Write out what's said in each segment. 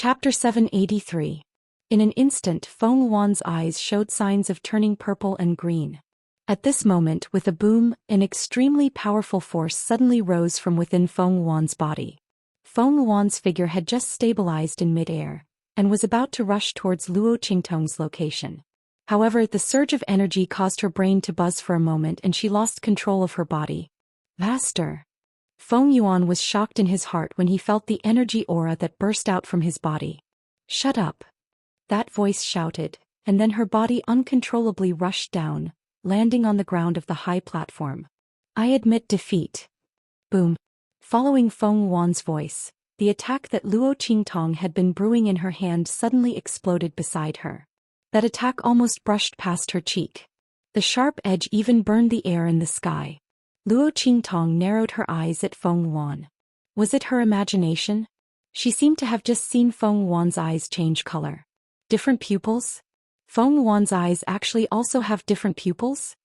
Chapter 783. In an instant Feng Wan's eyes showed signs of turning purple and green. At this moment, with a boom, an extremely powerful force suddenly rose from within Feng Wan's body. Feng Wan's figure had just stabilized in mid-air, and was about to rush towards Luo Qingtong's location. However, the surge of energy caused her brain to buzz for a moment and she lost control of her body. Master! Feng Yuan was shocked in his heart when he felt the energy aura that burst out from his body. Shut up! That voice shouted, and then her body uncontrollably rushed down, landing on the ground of the high platform. I admit defeat. Boom. Following Feng Wan's voice, the attack that Luo Qingtong had been brewing in her hand suddenly exploded beside her. That attack almost brushed past her cheek. The sharp edge even burned the air and the sky. Luo Qingtong narrowed her eyes at Feng Wan. Was it her imagination? She seemed to have just seen Feng Wan's eyes change color. Different pupils? Feng Wan's eyes actually also have different pupils?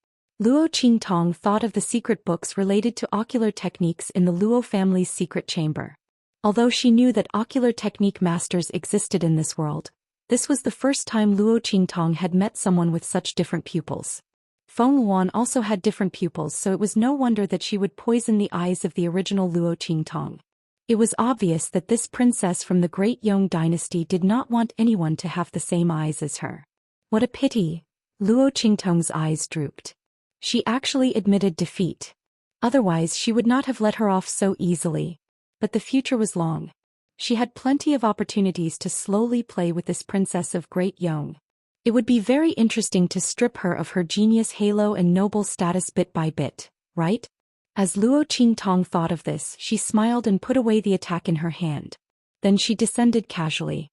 Luo Qingtong thought of the secret books related to ocular techniques in the Luo family's secret chamber. Although she knew that ocular technique masters existed in this world, this was the first time Luo Qingtong had met someone with such different pupils. Feng Wan also had different pupils, so it was no wonder that she would poison the eyes of the original Luo Qingtong. It was obvious that this princess from the Great Yong dynasty did not want anyone to have the same eyes as her. What a pity! Luo Qingtong's eyes drooped. She actually admitted defeat. Otherwise she would not have let her off so easily. But the future was long. She had plenty of opportunities to slowly play with this princess of Great Yong. It would be very interesting to strip her of her genius halo and noble status bit by bit, right? As Luo Qingtong thought of this, she smiled and put away the attack in her hand. Then she descended casually.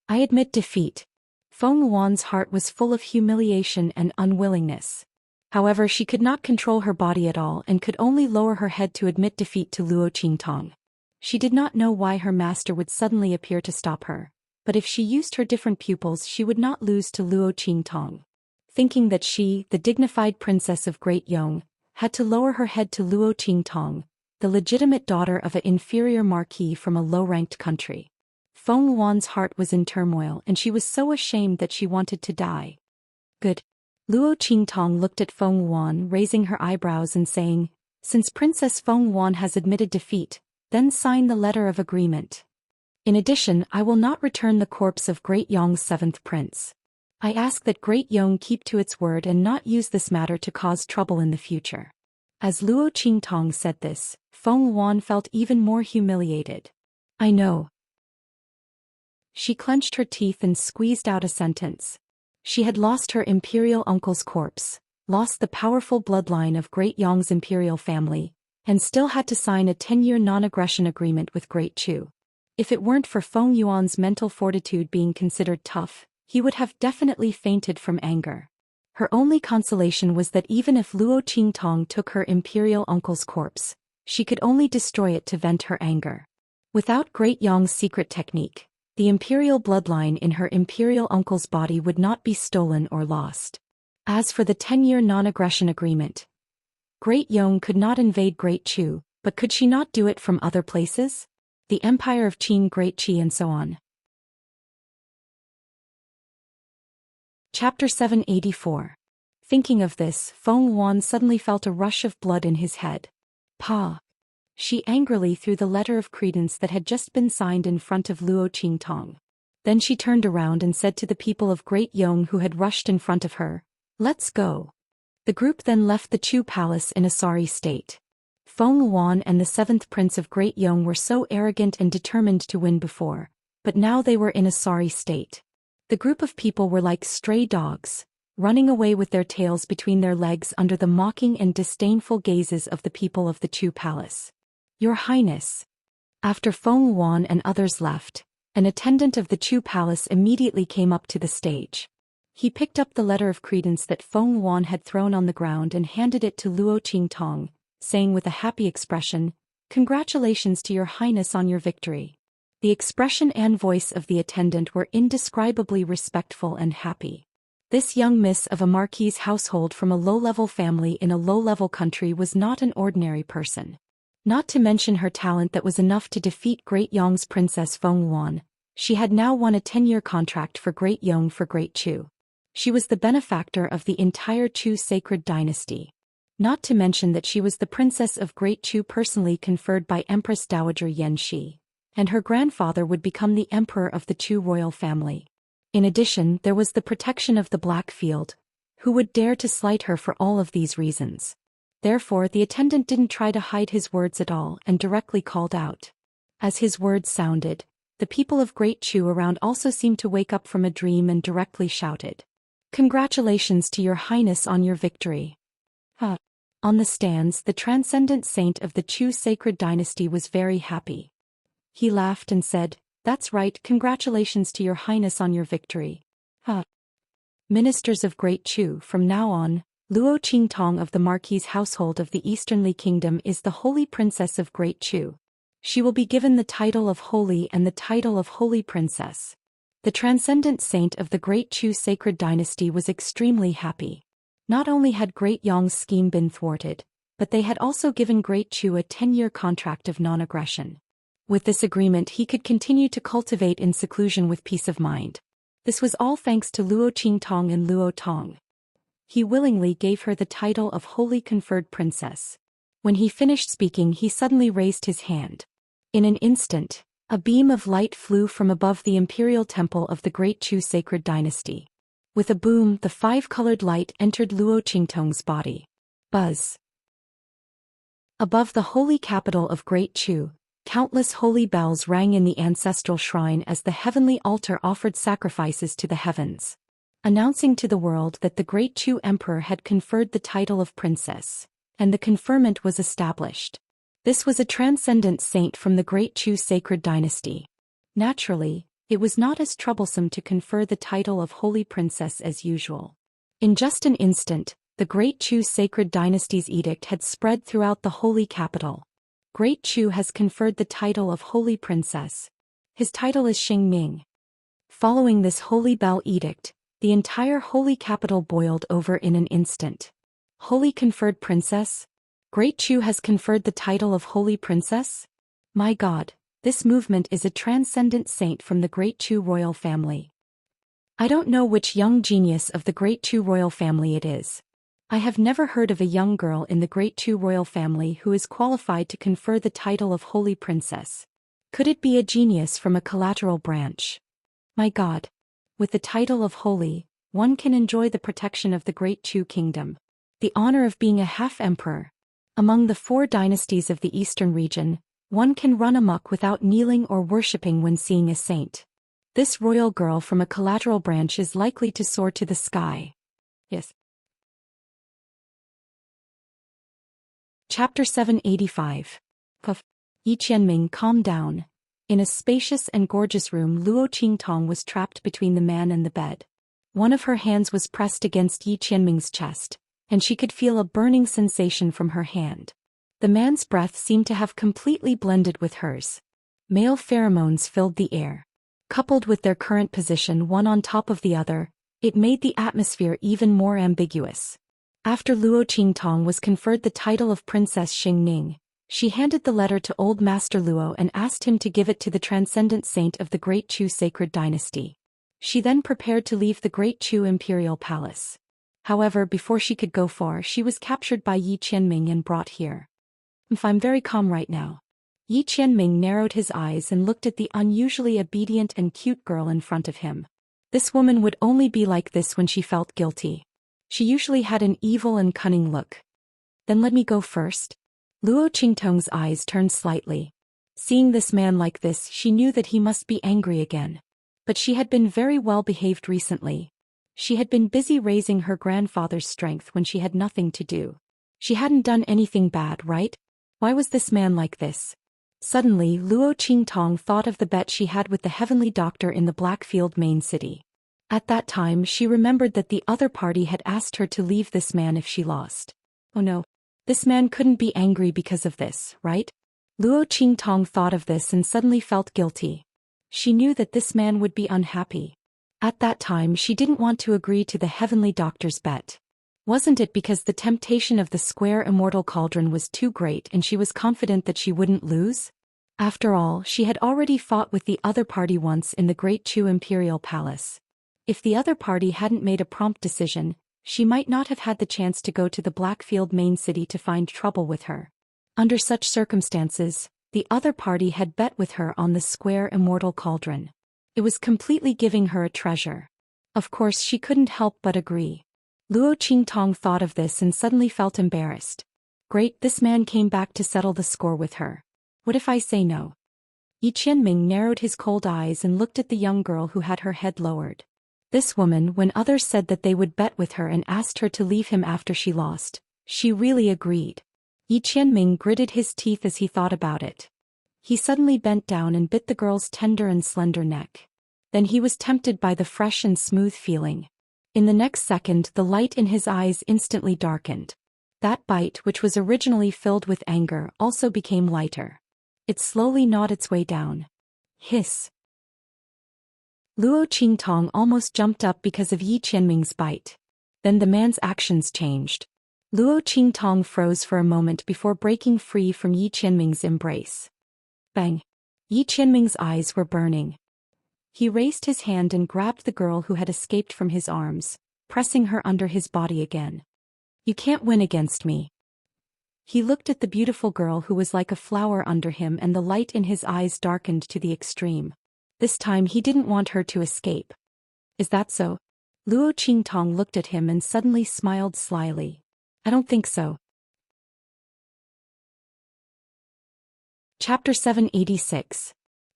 I admit defeat. Feng Wan's heart was full of humiliation and unwillingness. However, she could not control her body at all and could only lower her head to admit defeat to Luo Qingtong. She did not know why her master would suddenly appear to stop her, but if she used her different pupils she would not lose to Luo Qingtong. Thinking that she, the dignified princess of Great Yong, had to lower her head to Luo Qingtong, the legitimate daughter of an inferior marquis from a low-ranked country. Feng Wan's heart was in turmoil and she was so ashamed that she wanted to die. Good. Luo Qingtong looked at Feng Wan, raising her eyebrows and saying, since Princess Feng Wan has admitted defeat, then sign the letter of agreement. In addition, I will not return the corpse of Great Yong's seventh prince. I ask that Great Yong keep to its word and not use this matter to cause trouble in the future. As Luo Qingtong said this, Feng Wan felt even more humiliated. I know. She clenched her teeth and squeezed out a sentence. She had lost her imperial uncle's corpse, lost the powerful bloodline of Great Yong's imperial family, and still had to sign a 10-year non-aggression agreement with Great Chu. If it weren't for Feng Yuan's mental fortitude being considered tough, he would have definitely fainted from anger. Her only consolation was that even if Luo Qingtong took her imperial uncle's corpse, she could only destroy it to vent her anger. Without Great Yong's secret technique, the imperial bloodline in her imperial uncle's body would not be stolen or lost. As for the 10-year non-aggression agreement, Great Yong could not invade Great Chu, but could she not do it from other places? The Empire of Qin, Great Qi, and so on. Chapter 784. Thinking of this, Feng Wan suddenly felt a rush of blood in his head. Pa! She angrily threw the letter of credence that had just been signed in front of Luo Qingtong. Then she turned around and said to the people of Great Yong who had rushed in front of her, let's go. The group then left the Chu palace in a sorry state. Feng Wan and the seventh prince of Great Yong were so arrogant and determined to win before, but now they were in a sorry state. The group of people were like stray dogs, running away with their tails between their legs under the mocking and disdainful gazes of the people of the Chu palace. Your Highness. After Feng Wan and others left, an attendant of the Chu palace immediately came up to the stage. He picked up the letter of credence that Feng Wan had thrown on the ground and handed it to Luo Qingtong, saying with a happy expression, congratulations to your Highness on your victory. The expression and voice of the attendant were indescribably respectful and happy. This young miss of a marquis's household from a low-level family in a low-level country was not an ordinary person. Not to mention her talent that was enough to defeat Great Yong's Princess Feng Wan, She had now won a 10-year contract for Great Yong for Great Chu. She was the benefactor of the entire Chu sacred dynasty. Not to mention that she was the princess of Great Chu personally conferred by Empress Dowager Yan Shi, and her grandfather would become the emperor of the Chu royal family. In addition, there was the protection of the Blackfield, who would dare to slight her for all of these reasons. Therefore, the attendant didn't try to hide his words at all and directly called out. As his words sounded, the people of Great Chu around also seemed to wake up from a dream and directly shouted, "Congratulations to your highness on your victory." On the stands, the transcendent saint of the Chu sacred dynasty was very happy. He laughed and said, "That's right, congratulations to your highness on your victory." Ministers of Great Chu, from now on, Luo Qingtong of the Marquis' household of the Easternly Kingdom is the Holy Princess of Great Chu. She will be given the title of Holy and the title of Holy Princess. The transcendent saint of the Great Chu sacred dynasty was extremely happy. Not only had Great Yong's scheme been thwarted, but they had also given Great Chu a 10-year contract of non-aggression. With this agreement he could continue to cultivate in seclusion with peace of mind. This was all thanks to Luo Qingtong and Luo Tong. He willingly gave her the title of Holy Conferred Princess. When he finished speaking he suddenly raised his hand. In an instant, a beam of light flew from above the imperial temple of the Great Chu sacred dynasty. With a boom, the 5-colored light entered Luo Qingtong's body. Buzz. Above the holy capital of Great Chu, countless holy bells rang in the ancestral shrine as the heavenly altar offered sacrifices to the heavens, announcing to the world that the Great Chu emperor had conferred the title of princess, and the conferment was established. This was a transcendent saint from the Great Chu sacred dynasty. Naturally, it was not as troublesome to confer the title of Holy Princess as usual. In just an instant, the Great Chu sacred dynasty's edict had spread throughout the holy capital. Great Chu has conferred the title of Holy Princess. His title is Xingming. Following this holy bell edict, the entire holy capital boiled over in an instant. Holy conferred princess? Great Chu has conferred the title of Holy Princess? My God, this movement is a transcendent saint from the Great Chu royal family. I don't know which young genius of the Great Chu royal family it is. I have never heard of a young girl in the Great Chu royal family who is qualified to confer the title of Holy Princess. Could it be a genius from a collateral branch? My God. With the title of Holy, one can enjoy the protection of the Great Chu kingdom. The honor of being a half-emperor. Among the 4 dynasties of the eastern region, one can run amok without kneeling or worshipping when seeing a saint. This royal girl from a collateral branch is likely to soar to the sky. Yes. Chapter 785. Yi Qianming, calm down. In a spacious and gorgeous room, Luo Qingtong was trapped between the man and the bed. One of her hands was pressed against Yi Qianming's chest, and she could feel a burning sensation from her hand. The man's breath seemed to have completely blended with hers. Male pheromones filled the air. Coupled with their current position one on top of the other, it made the atmosphere even more ambiguous. After Luo Qingtong was conferred the title of Princess Xingning, she handed the letter to Old Master Luo and asked him to give it to the transcendent saint of the Great Chu sacred dynasty. She then prepared to leave the Great Chu imperial palace. However, before she could go far, she was captured by Yi Qianming and brought here. I'm very calm right now. Yi Qianming narrowed his eyes and looked at the unusually obedient and cute girl in front of him. This woman would only be like this when she felt guilty. She usually had an evil and cunning look. Then let me go first. Luo Qingtong's eyes turned slightly. Seeing this man like this, she knew that he must be angry again. But she had been very well behaved recently. She had been busy raising her grandfather's strength when she had nothing to do. She hadn't done anything bad, right? Why was this man like this? Suddenly, Luo Qingtong thought of the bet she had with the heavenly doctor in the Blackfield main city. At that time, she remembered that the other party had asked her to leave this man if she lost. Oh no. This man couldn't be angry because of this, right? Luo Qingtong thought of this and suddenly felt guilty. She knew that this man would be unhappy. At that time, she didn't want to agree to the heavenly doctor's bet. Wasn't it because the temptation of the square immortal cauldron was too great and she was confident that she wouldn't lose? After all, she had already fought with the other party once in the Great Chu Imperial Palace. If the other party hadn't made a prompt decision, she might not have had the chance to go to the Blackfield main city to find trouble with her. Under such circumstances, the other party had bet with her on the square immortal cauldron. It was completely giving her a treasure. Of course she couldn't help but agree. Luo Qingtong thought of this and suddenly felt embarrassed. Great, this man came back to settle the score with her. What if I say no? Yi Qianming narrowed his cold eyes and looked at the young girl who had her head lowered. This woman, when others said that they would bet with her and asked her to leave him after she lost, she really agreed. Yi Qianming gritted his teeth as he thought about it. He suddenly bent down and bit the girl's tender and slender neck. Then he was tempted by the fresh and smooth feeling. In the next second, the light in his eyes instantly darkened. That bite, which was originally filled with anger, also became lighter. It slowly gnawed its way down. Hiss. Luo Qingtong almost jumped up because of Yi Qianming's bite. Then the man's actions changed. Luo Qingtong froze for a moment before breaking free from Yi Qianming's embrace. Bang! Yi Qianming's eyes were burning. He raised his hand and grabbed the girl who had escaped from his arms, pressing her under his body again. You can't win against me. He looked at the beautiful girl who was like a flower under him, and the light in his eyes darkened to the extreme. This time he didn't want her to escape. Is that so? Luo Qingtong looked at him and suddenly smiled slyly. I don't think so. Chapter 786.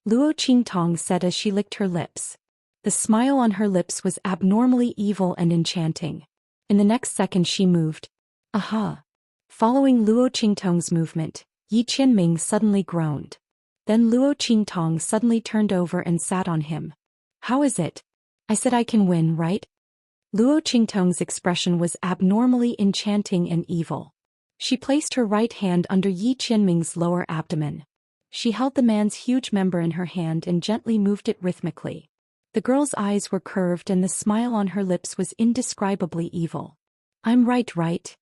Luo Qingtong said as she licked her lips. The smile on her lips was abnormally evil and enchanting. In the next second she moved. Aha! Following Luo Qingtong's movement, Yi Qianming suddenly groaned. Then Luo Qingtong suddenly turned over and sat on him. How is it? I said I can win, right? Luo Qingtong's expression was abnormally enchanting and evil. She placed her right hand under Yi Qianming's lower abdomen. She held the man's huge member in her hand and gently moved it rhythmically. The girl's eyes were curved and the smile on her lips was indescribably evil. I'm right, right?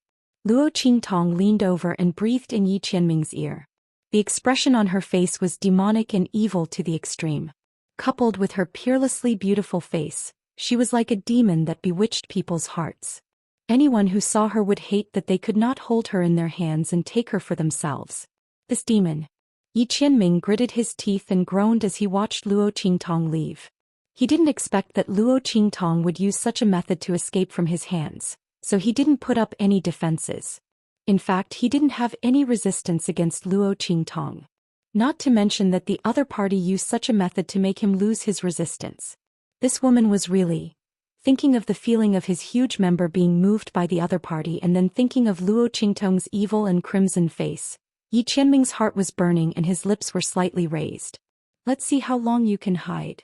Luo Qingtong leaned over and breathed in Yi Qianming's ear. The expression on her face was demonic and evil to the extreme. Coupled with her peerlessly beautiful face, she was like a demon that bewitched people's hearts. Anyone who saw her would hate that they could not hold her in their hands and take her for themselves. This demon. Yi Qianming gritted his teeth and groaned as he watched Luo Qingtong leave. He didn't expect that Luo Qingtong would use such a method to escape from his hands, so he didn't put up any defenses. In fact, he didn't have any resistance against Luo Qingtong. Not to mention that the other party used such a method to make him lose his resistance. This woman was really thinking of the feeling of his huge member being moved by the other party and then thinking of Luo Qingtong's evil and crimson face. Yi Qianming's heart was burning and his lips were slightly raised. Let's see how long you can hide.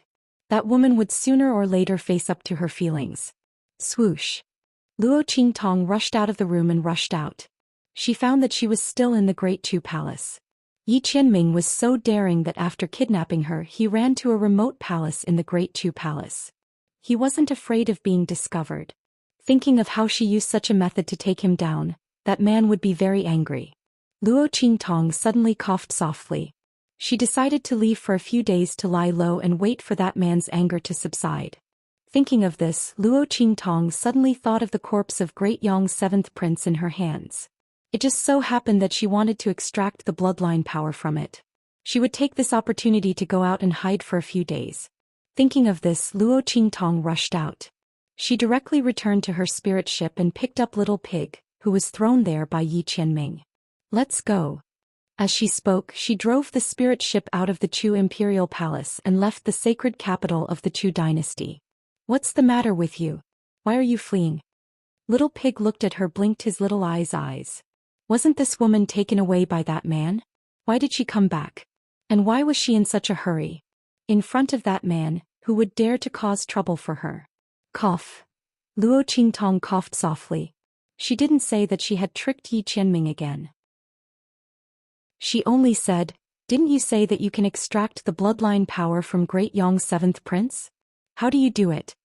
That woman would sooner or later face up to her feelings. Swoosh. Luo Qingtong rushed out of the room and rushed out. She found that she was still in the Great Chu Palace. Yi Qianming was so daring that after kidnapping her he ran to a remote palace in the Great Chu Palace. He wasn't afraid of being discovered. Thinking of how she used such a method to take him down, that man would be very angry. Luo Qingtong suddenly coughed softly. She decided to leave for a few days to lie low and wait for that man's anger to subside. Thinking of this, Luo Qingtong suddenly thought of the corpse of Great Yong's seventh prince in her hands. It just so happened that she wanted to extract the bloodline power from it. She would take this opportunity to go out and hide for a few days. Thinking of this, Luo Qingtong rushed out. She directly returned to her spirit ship and picked up Little Pig, who was thrown there by Yi Qianming. Let's go. As she spoke, she drove the spirit ship out of the Chu Imperial Palace and left the sacred capital of the Chu dynasty. What's the matter with you? Why are you fleeing? Little Pig looked at her, blinked his little eyes. Wasn't this woman taken away by that man? Why did she come back? And why was she in such a hurry? In front of that man, who would dare to cause trouble for her. Cough. Luo Qingtong coughed softly. She didn't say that she had tricked Yi Qianming again. She only said, didn't you say that you can extract the bloodline power from Great Yong's seventh prince? How do you do it?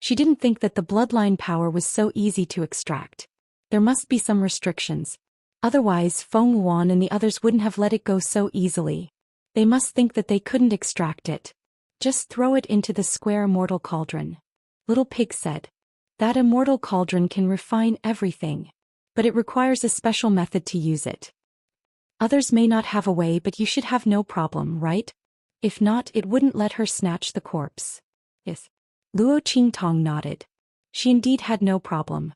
She didn't think that the bloodline power was so easy to extract. There must be some restrictions. Otherwise Feng Wuan and the others wouldn't have let it go so easily. They must think that they couldn't extract it. Just throw it into the square immortal cauldron. Little Pig said. That immortal cauldron can refine everything. But it requires a special method to use it. Others may not have a way, but you should have no problem, right? If not, it wouldn't let her snatch the corpse. Yes. Luo Qingtong nodded. She indeed had no problem.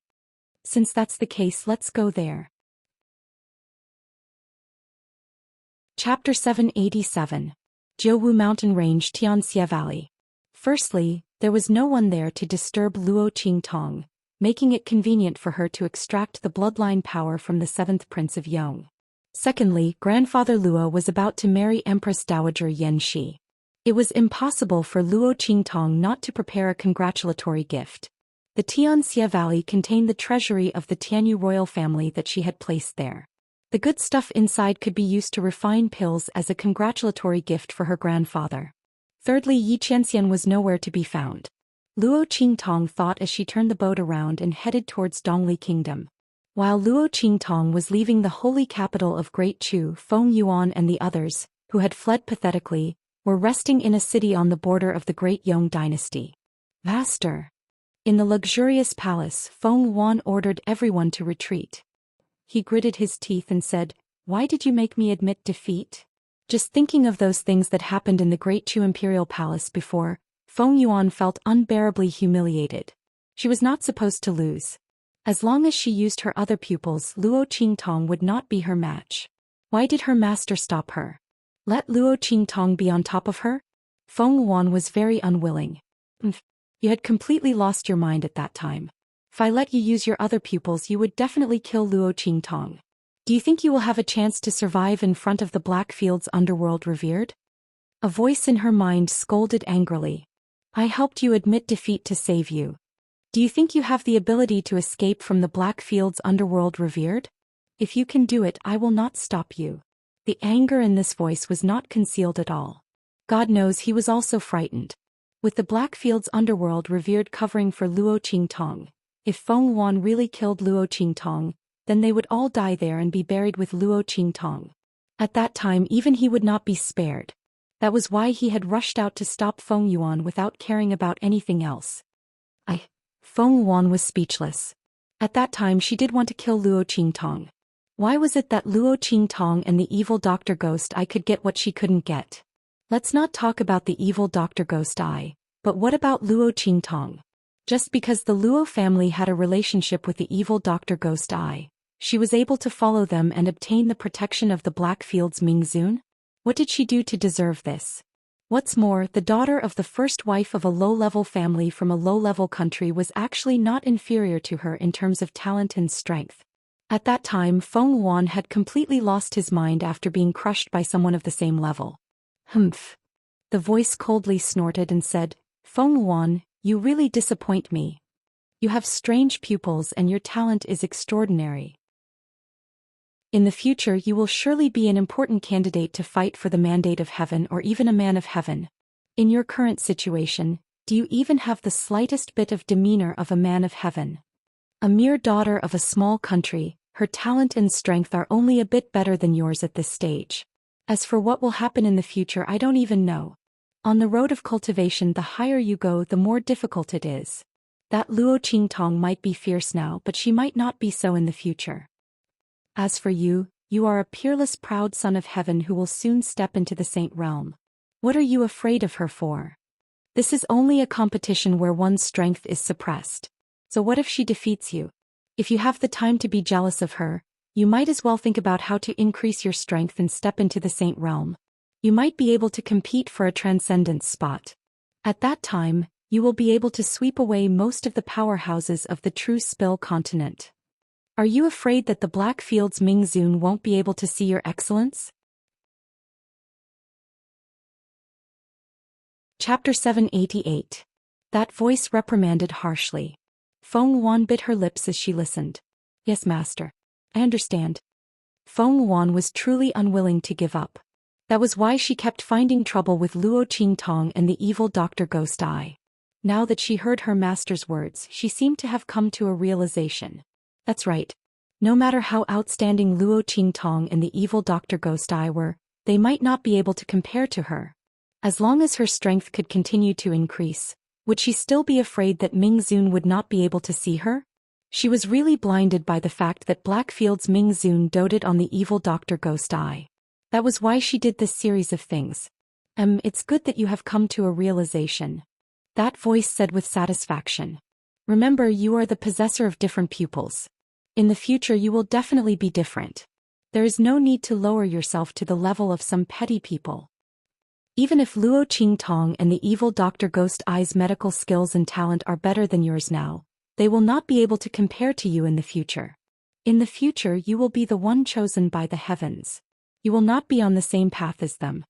Since that's the case, let's go there. Chapter 787. Jiuwu Mountain Range, Tianxia Valley. Firstly, there was no one there to disturb Luo Qingtong, making it convenient for her to extract the bloodline power from the 7th Prince of Yong. Secondly, Grandfather Luo was about to marry Empress Dowager Yan Shi. It was impossible for Luo Qingtong not to prepare a congratulatory gift. The Tianxia Valley contained the treasury of the Tianyu royal family that she had placed there. The good stuff inside could be used to refine pills as a congratulatory gift for her grandfather. Thirdly, Yi Qianxian was nowhere to be found. Luo Qingtong thought as she turned the boat around and headed towards Dongli Kingdom. While Luo Qingtong was leaving the holy capital of Great Chu, Feng Yuan and the others, who had fled pathetically, were resting in a city on the border of the Great Yong dynasty. Vaster. In the luxurious palace, Feng Yuan ordered everyone to retreat. He gritted his teeth and said, "Why did you make me admit defeat?" Just thinking of those things that happened in the Great Chu Imperial Palace before, Feng Yuan felt unbearably humiliated. She was not supposed to lose. As long as she used her other pupils, Luo Qingtong would not be her match. Why did her master stop her? Let Luo Qingtong be on top of her? Feng Yuan was very unwilling. You had completely lost your mind at that time. If I let you use your other pupils, you would definitely kill Luo Qingtong. Do you think you will have a chance to survive in front of the Blackfield's underworld revered? A voice in her mind scolded angrily. I helped you admit defeat to save you. Do you think you have the ability to escape from the Blackfield's underworld revered? If you can do it, I will not stop you. The anger in this voice was not concealed at all. God knows he was also frightened. With the Blackfield's underworld revered covering for Luo Qingtong, if Feng Yuan really killed Luo Qingtong, then they would all die there and be buried with Luo Qingtong. At that time even he would not be spared. That was why he had rushed out to stop Feng Yuan without caring about anything else. Feng Yuan was speechless. At that time she did want to kill Luo Qingtong. Why was it that Luo Qingtong and the evil Dr. Ghost Eye could get what she couldn't get? Let's not talk about the evil Dr. Ghost Eye, but what about Luo Qingtong? Just because the Luo family had a relationship with the evil Dr. Ghost Eye, she was able to follow them and obtain the protection of the Blackfield's Mingzun? What did she do to deserve this? What's more, the daughter of the first wife of a low-level family from a low-level country was actually not inferior to her in terms of talent and strength. At that time Feng Yuan had completely lost his mind after being crushed by someone of the same level. Humph. The voice coldly snorted and said, Feng Yuan, you really disappoint me. You have strange pupils and your talent is extraordinary. In the future you will surely be an important candidate to fight for the mandate of heaven or even a man of heaven. In your current situation, do you even have the slightest bit of demeanor of a man of heaven? A mere daughter of a small country, her talent and strength are only a bit better than yours at this stage. As for what will happen in the future, I don't even know. On the road of cultivation, the higher you go, the more difficult it is. That Luo Qingtong might be fierce now, but she might not be so in the future. As for you, you are a peerless proud son of heaven who will soon step into the saint realm. What are you afraid of her for? This is only a competition where one's strength is suppressed. So what if she defeats you? If you have the time to be jealous of her, you might as well think about how to increase your strength and step into the saint realm. You might be able to compete for a transcendence spot. At that time, you will be able to sweep away most of the powerhouses of the true Spill continent. Are you afraid that the Blackfield's Mingzun won't be able to see your excellence? Chapter 788. That voice reprimanded harshly. Feng Yuan bit her lips as she listened. Yes, master. I understand. Feng Yuan was truly unwilling to give up. That was why she kept finding trouble with Luo Qingtong and the evil Dr. Ghost Eye. Now that she heard her master's words, she seemed to have come to a realization. That's right. No matter how outstanding Luo Qingtong and the evil Dr. Ghost Eye were, They might not be able to compare to her. As long as her strength could continue to increase, would she still be afraid that Mingzun would not be able to see her? She was really blinded by the fact that Blackfield's Mingzun doted on the evil Dr. Ghost Eye. That was why she did this series of things. It's good that you have come to a realization. That voice said with satisfaction. Remember, you are the possessor of different pupils. In the future you will definitely be different. There is no need to lower yourself to the level of some petty people. Even if Luo Qingtong and the evil Dr. Ghost Eye's medical skills and talent are better than yours now, they will not be able to compare to you in the future. In the future you will be the one chosen by the heavens. You will not be on the same path as them.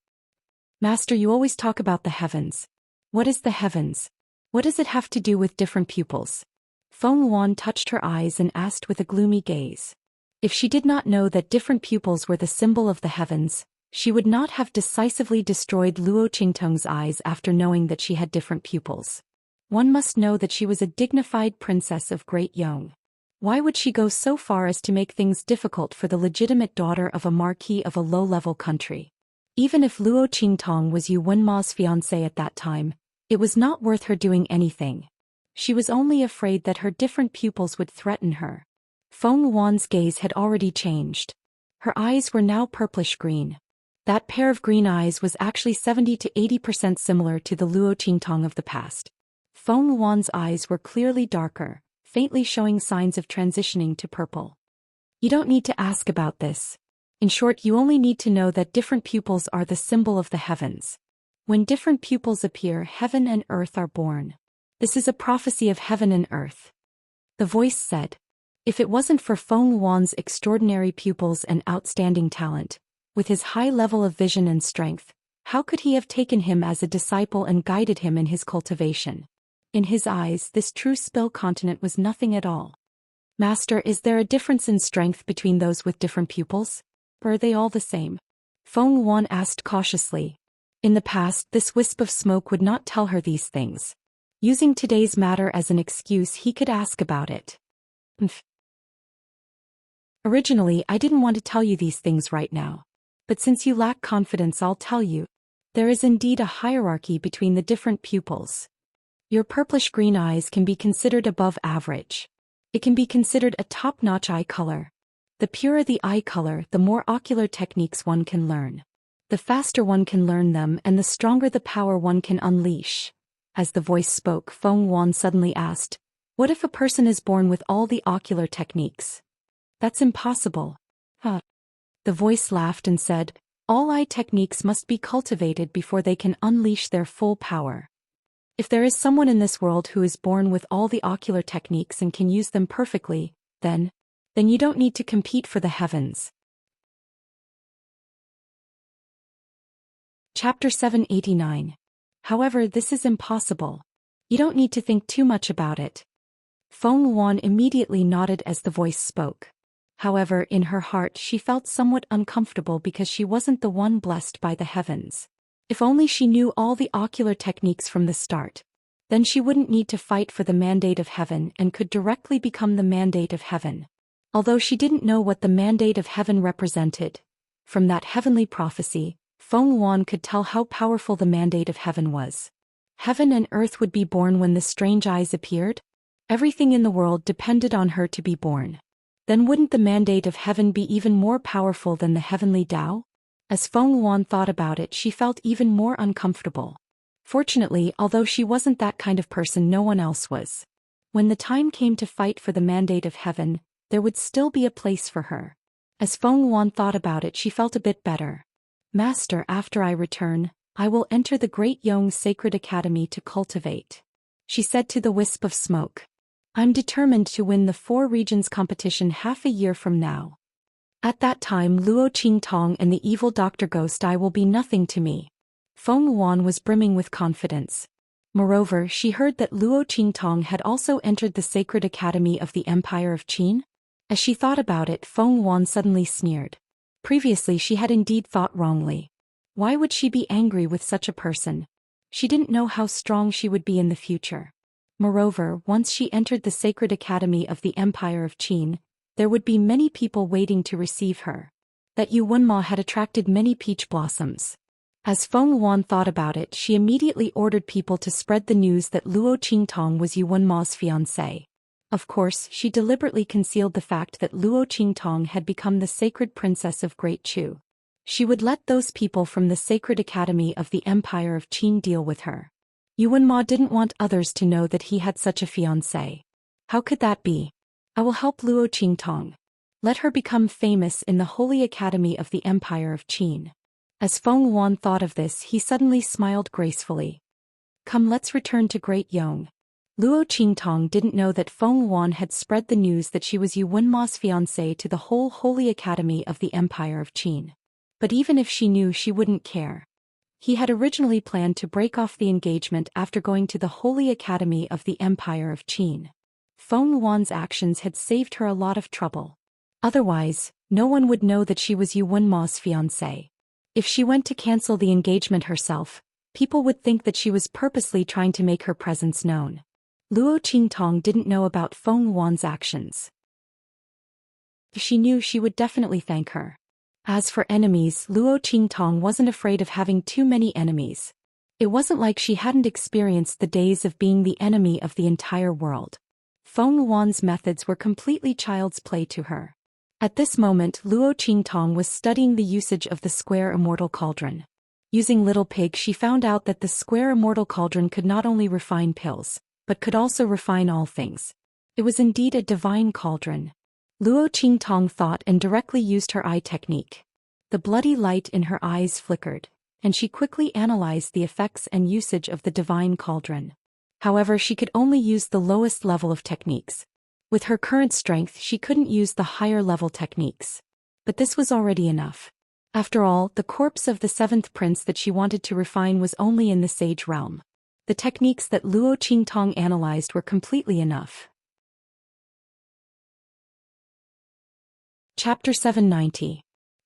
Master, you always talk about the heavens. What is the heavens? What does it have to do with different pupils? Feng Wan touched her eyes and asked with a gloomy gaze. If she did not know that different pupils were the symbol of the heavens, she would not have decisively destroyed Luo Qingtong's eyes after knowing that she had different pupils. One must know that she was a dignified princess of Great Yong. Why would she go so far as to make things difficult for the legitimate daughter of a marquis of a low-level country? Even if Luo Qingtong was Yu Wenma's fiancé at that time, it was not worth her doing anything. She was only afraid that her different pupils would threaten her. Feng Wan's gaze had already changed. Her eyes were now purplish-green. That pair of green eyes was actually 70 to 80% similar to the Luo Qingtong of the past. Feng Wan's eyes were clearly darker, faintly showing signs of transitioning to purple. You don't need to ask about this. In short, you only need to know that different pupils are the symbol of the heavens. When different pupils appear, heaven and earth are born. This is a prophecy of heaven and earth. The voice said. If it wasn't for Feng Wan's extraordinary pupils and outstanding talent, with his high level of vision and strength, how could he have taken him as a disciple and guided him in his cultivation? In his eyes, this true spill continent was nothing at all. Master, is there a difference in strength between those with different pupils? Or are they all the same? Feng Wan asked cautiously. In the past, this wisp of smoke would not tell her these things. Using today's matter as an excuse, he could ask about it. Originally, I didn't want to tell you these things right now. But since you lack confidence, I'll tell you. There is indeed a hierarchy between the different pupils. Your purplish-green eyes can be considered above average. It can be considered a top-notch eye color. The purer the eye color, the more ocular techniques one can learn. The faster one can learn them and the stronger the power one can unleash. As the voice spoke, Feng Wan suddenly asked, what if a person is born with all the ocular techniques? That's impossible. The voice laughed and said, all eye techniques must be cultivated before they can unleash their full power. If there is someone in this world who is born with all the ocular techniques and can use them perfectly, then you don't need to compete for the heavens. Chapter 789. However, this is impossible. You don't need to think too much about it. Feng Wan immediately nodded as the voice spoke. However, in her heart she felt somewhat uncomfortable because she wasn't the one blessed by the heavens. If only she knew all the ocular techniques from the start. Then she wouldn't need to fight for the mandate of heaven and could directly become the mandate of heaven. Although she didn't know what the mandate of heaven represented, from that heavenly prophecy, Feng Wan could tell how powerful the mandate of heaven was. Heaven and earth would be born when the strange eyes appeared. Everything in the world depended on her to be born. Then wouldn't the mandate of heaven be even more powerful than the heavenly Tao? As Feng Wan thought about it, she felt even more uncomfortable. Fortunately, although she wasn't that kind of person, no one else was. When the time came to fight for the mandate of heaven, there would still be a place for her. As Feng Wan thought about it, she felt a bit better. Master, after I return, I will enter the Great Yong Sacred Academy to cultivate. She said to the wisp of smoke. I'm determined to win the 4 regions competition half a year from now. At that time, Luo Qingtong and the evil Dr. Ghost Eye will be nothing to me. Feng Wan was brimming with confidence. Moreover, she heard that Luo Qingtong had also entered the Sacred Academy of the Empire of Qin. As she thought about it, Feng Wan suddenly sneered. Previously she had indeed thought wrongly. Why would she be angry with such a person? She didn't know how strong she would be in the future. Moreover, once she entered the Sacred Academy of the Empire of Qin, there would be many people waiting to receive her. That Yu Wenma had attracted many peach blossoms. As Feng Yuan thought about it, she immediately ordered people to spread the news that Luo Qingtong was Yu Wenma's fiancé. Of course, she deliberately concealed the fact that Luo Qingtong had become the sacred princess of Great Chu. She would let those people from the sacred academy of the Empire of Qin deal with her. Yu Wenma didn't want others to know that he had such a fiancé. How could that be? I will help Luo Qingtong. Let her become famous in the Holy Academy of the Empire of Qin. As Feng Yuan thought of this, he suddenly smiled gracefully. Come, let's return to Great Yong. Luo Qingtong didn't know that Feng Yuan had spread the news that she was Yu Wenma's fiancé to the whole Holy Academy of the Empire of Qin. But even if she knew, she wouldn't care. He had originally planned to break off the engagement after going to the Holy Academy of the Empire of Qin. Feng Yuan's actions had saved her a lot of trouble. Otherwise, no one would know that she was Yu Wenma's fiancé. If she went to cancel the engagement herself, people would think that she was purposely trying to make her presence known. Luo Qingtong didn't know about Feng Yuan's actions. If she knew, she would definitely thank her. As for enemies, Luo Qingtong wasn't afraid of having too many enemies. It wasn't like she hadn't experienced the days of being the enemy of the entire world. Feng Yuan's methods were completely child's play to her. At this moment, Luo Qingtong was studying the usage of the square immortal cauldron. Using Little Pig, she found out that the square immortal cauldron could not only refine pills, but could also refine all things. It was indeed a divine cauldron. Luo Qingtong thought and directly used her eye technique. The bloody light in her eyes flickered, and she quickly analyzed the effects and usage of the divine cauldron. However, she could only use the lowest level of techniques. With her current strength, she couldn't use the higher level techniques. But this was already enough. After all, the corpse of the seventh prince that she wanted to refine was only in the sage realm. The techniques that Luo Qingtong analyzed were completely enough. Chapter 790.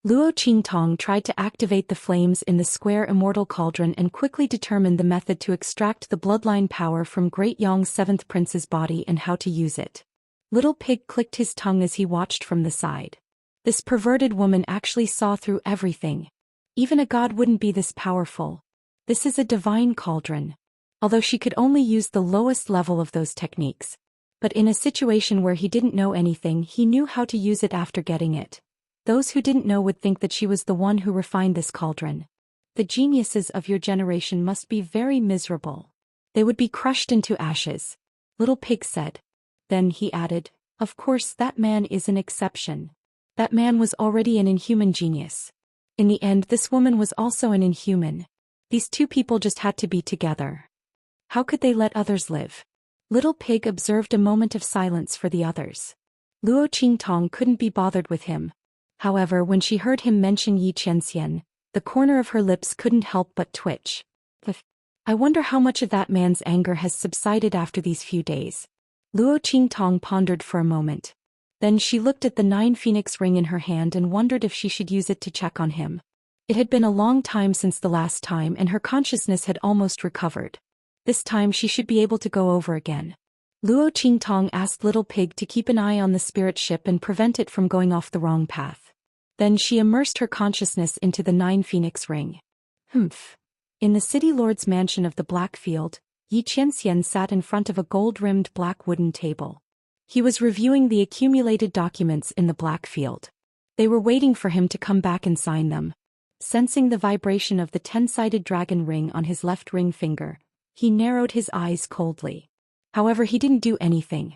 Luo Qingtong tried to activate the flames in the square immortal cauldron and quickly determined the method to extract the bloodline power from Great Yong's seventh prince's body and how to use it. Little Pig clicked his tongue as he watched from the side. This perverted woman actually saw through everything. Even a god wouldn't be this powerful. This is a divine cauldron. Although she could only use the lowest level of those techniques. But in a situation where he didn't know anything, he knew how to use it after getting it. Those who didn't know would think that she was the one who refined this cauldron. The geniuses of your generation must be very miserable. They would be crushed into ashes. Little Pig said. Then he added, of course that man is an exception. That man was already an inhuman genius. In the end, this woman was also an inhuman. These two people just had to be together. How could they let others live? Little Pig observed a moment of silence for the others. Luo Qingtong couldn't be bothered with him. However, when she heard him mention Yi Qianxian, the corner of her lips couldn't help but twitch. I wonder how much of that man's anger has subsided after these few days. Luo Qingtong pondered for a moment. Then she looked at the 9 phoenix ring in her hand and wondered if she should use it to check on him. It had been a long time since the last time and her consciousness had almost recovered. This time she should be able to go over again. Luo Qingtong asked Little Pig to keep an eye on the spirit ship and prevent it from going off the wrong path. Then she immersed her consciousness into the 9 phoenix ring. In the city lord's mansion of the Black Field, Yi Qianxian sat in front of a gold-rimmed black wooden table. He was reviewing the accumulated documents in the Black Field. They were waiting for him to come back and sign them. Sensing the vibration of the 10-sided dragon ring on his left ring finger, he narrowed his eyes coldly. However, he didn't do anything.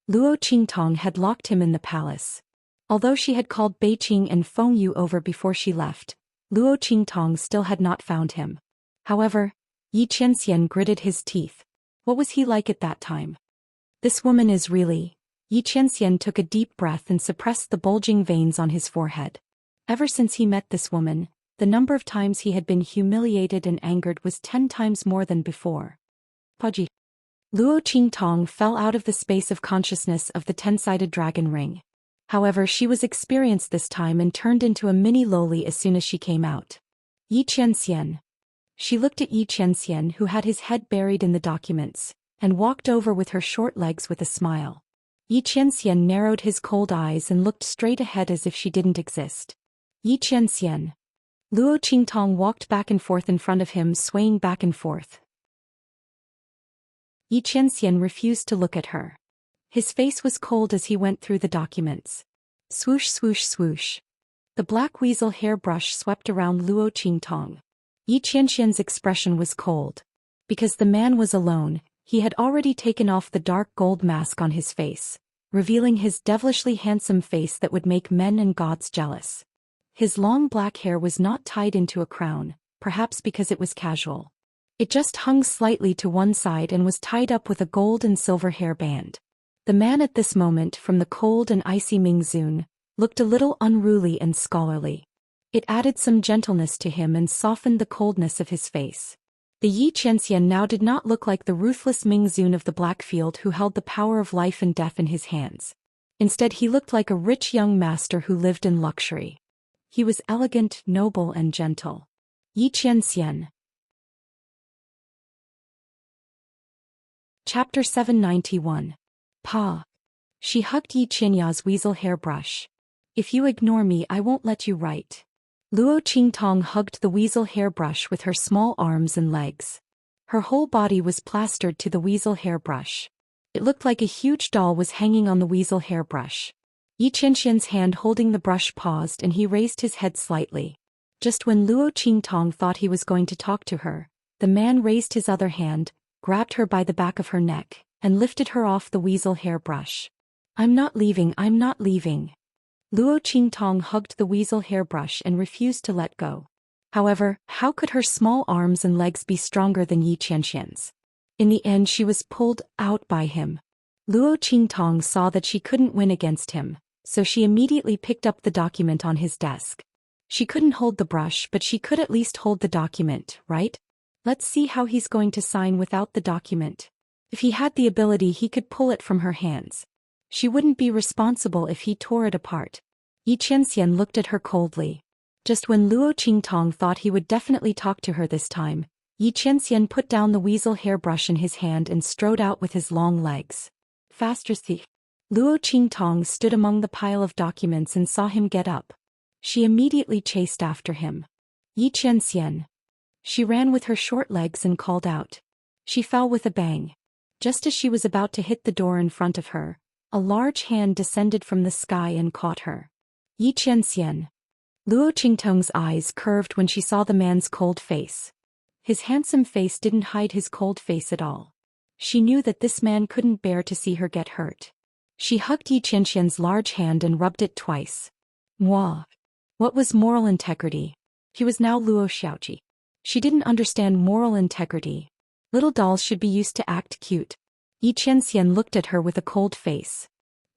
Luo Qingtong had locked him in the palace. Although she had called Beiqing and Feng Yu over before she left, Luo Qingtong still had not found him. However, Yi Qianxian gritted his teeth. What was he like at that time? This woman is really... Yi Qianxian took a deep breath and suppressed the bulging veins on his forehead. Ever since he met this woman, the number of times he had been humiliated and angered was 10 times more than before. Pudgy. Luo Qingtong fell out of the space of consciousness of the 10-sided dragon ring. However, she was experienced this time and turned into a mini loli as soon as she came out. Yi Qianxian. She looked at Yi Qianxian, who had his head buried in the documents, and walked over with her short legs with a smile. Yi Qianxian narrowed his cold eyes and looked straight ahead as if she didn't exist. Yi Qianxian. Luo Qingtong walked back and forth in front of him, swaying back and forth. Yi Qianxian refused to look at her. His face was cold as he went through the documents. Swoosh swoosh swoosh. The black weasel hairbrush swept around Luo Qingtong. Yi Qianxian's expression was cold. Because the man was alone, he had already taken off the dark gold mask on his face, revealing his devilishly handsome face that would make men and gods jealous. His long black hair was not tied into a crown, perhaps because it was casual. It just hung slightly to one side and was tied up with a gold and silver hairband. The man at this moment, from the cold and icy Mingzun, looked a little unruly and scholarly. It added some gentleness to him and softened the coldness of his face. The Yi Qianxian now did not look like the ruthless Mingzun of the Blackfield who held the power of life and death in his hands. Instead, he looked like a rich young master who lived in luxury. He was elegant, noble and gentle. Yi Qianxian. Chapter 791. Pa. She hugged Yi Qianya's weasel hairbrush. If you ignore me, I won't let you write. Luo Qingtong hugged the weasel hairbrush with her small arms and legs. Her whole body was plastered to the weasel hairbrush. It looked like a huge doll was hanging on the weasel hairbrush. Yi Qianxian's hand holding the brush paused and he raised his head slightly. Just when Luo Qingtong thought he was going to talk to her, the man raised his other hand, grabbed her by the back of her neck, and lifted her off the weasel hairbrush. I'm not leaving, I'm not leaving. Luo Qingtong hugged the weasel hairbrush and refused to let go. However, how could her small arms and legs be stronger than Yi Qianxian's? In the end, she was pulled out by him. Luo Qingtong saw that she couldn't win against him, so she immediately picked up the document on his desk. She couldn't hold the brush, but she could at least hold the document, right? Let's see how he's going to sign without the document. If he had the ability, he could pull it from her hands. She wouldn't be responsible if he tore it apart. Yi Qianxian looked at her coldly. Just when Luo Qingtong thought he would definitely talk to her this time, Yi Qianxian put down the weasel hairbrush in his hand and strode out with his long legs. Faster, thief. Luo Qingtong stood among the pile of documents and saw him get up. She immediately chased after him. Yi Qianxian. She ran with her short legs and called out. She fell with a bang. Just as she was about to hit the door in front of her, a large hand descended from the sky and caught her. Yi Qianxian. Luo Qingtong's eyes curved when she saw the man's cold face. His handsome face didn't hide his cold face at all. She knew that this man couldn't bear to see her get hurt. She hugged Yi Qianxian's large hand and rubbed it twice. Mwah. What was moral integrity? He was now Luo Xiaoji. She didn't understand moral integrity. Little dolls should be used to act cute. Yi Qianxian looked at her with a cold face.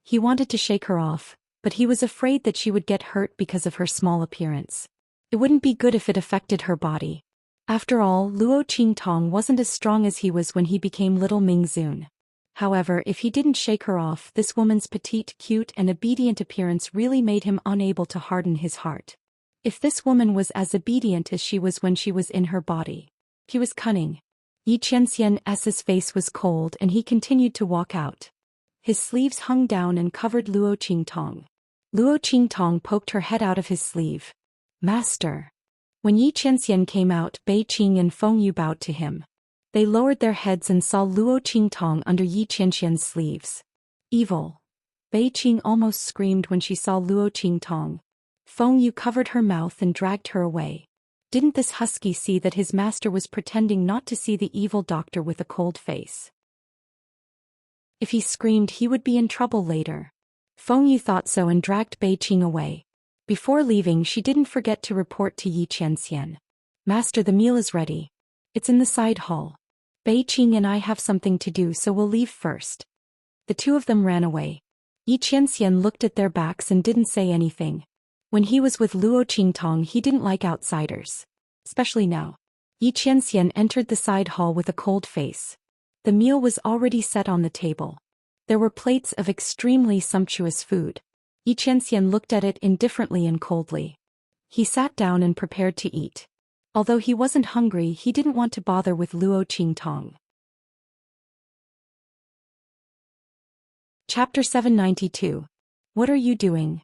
He wanted to shake her off, but he was afraid that she would get hurt because of her small appearance. It wouldn't be good if it affected her body. After all, Luo Qingtong wasn't as strong as he was when he became little Mingzun. However, if he didn't shake her off, this woman's petite, cute and obedient appearance really made him unable to harden his heart. If this woman was as obedient as she was when she was in her body. He was cunning. Yi Qianxian's face was cold and he continued to walk out. His sleeves hung down and covered Luo Qingtong. Luo Qingtong poked her head out of his sleeve. Master. When Yi Qianxian came out, Bei Qing and Feng Yu bowed to him. They lowered their heads and saw Luo Qingtong under Yi Qianxian's sleeves. Evil. Bei Qing almost screamed when she saw Luo Qingtong. Feng Yu covered her mouth and dragged her away. Didn't this husky see that his master was pretending not to see the evil doctor with a cold face? If he screamed, he would be in trouble later. Feng Yu thought so and dragged Bei Qing away. Before leaving, she didn't forget to report to Yi Qianxian. Master, the meal is ready. It's in the side hall. Bei Qing and I have something to do, so we'll leave first. The two of them ran away. Yi Qianxian looked at their backs and didn't say anything. When he was with Luo Qingtong, he didn't like outsiders. Especially now. Yi Qianxian entered the side hall with a cold face. The meal was already set on the table. There were plates of extremely sumptuous food. Yi Qianxian looked at it indifferently and coldly. He sat down and prepared to eat. Although he wasn't hungry, he didn't want to bother with Luo Qingtong. Chapter 792. What are you doing?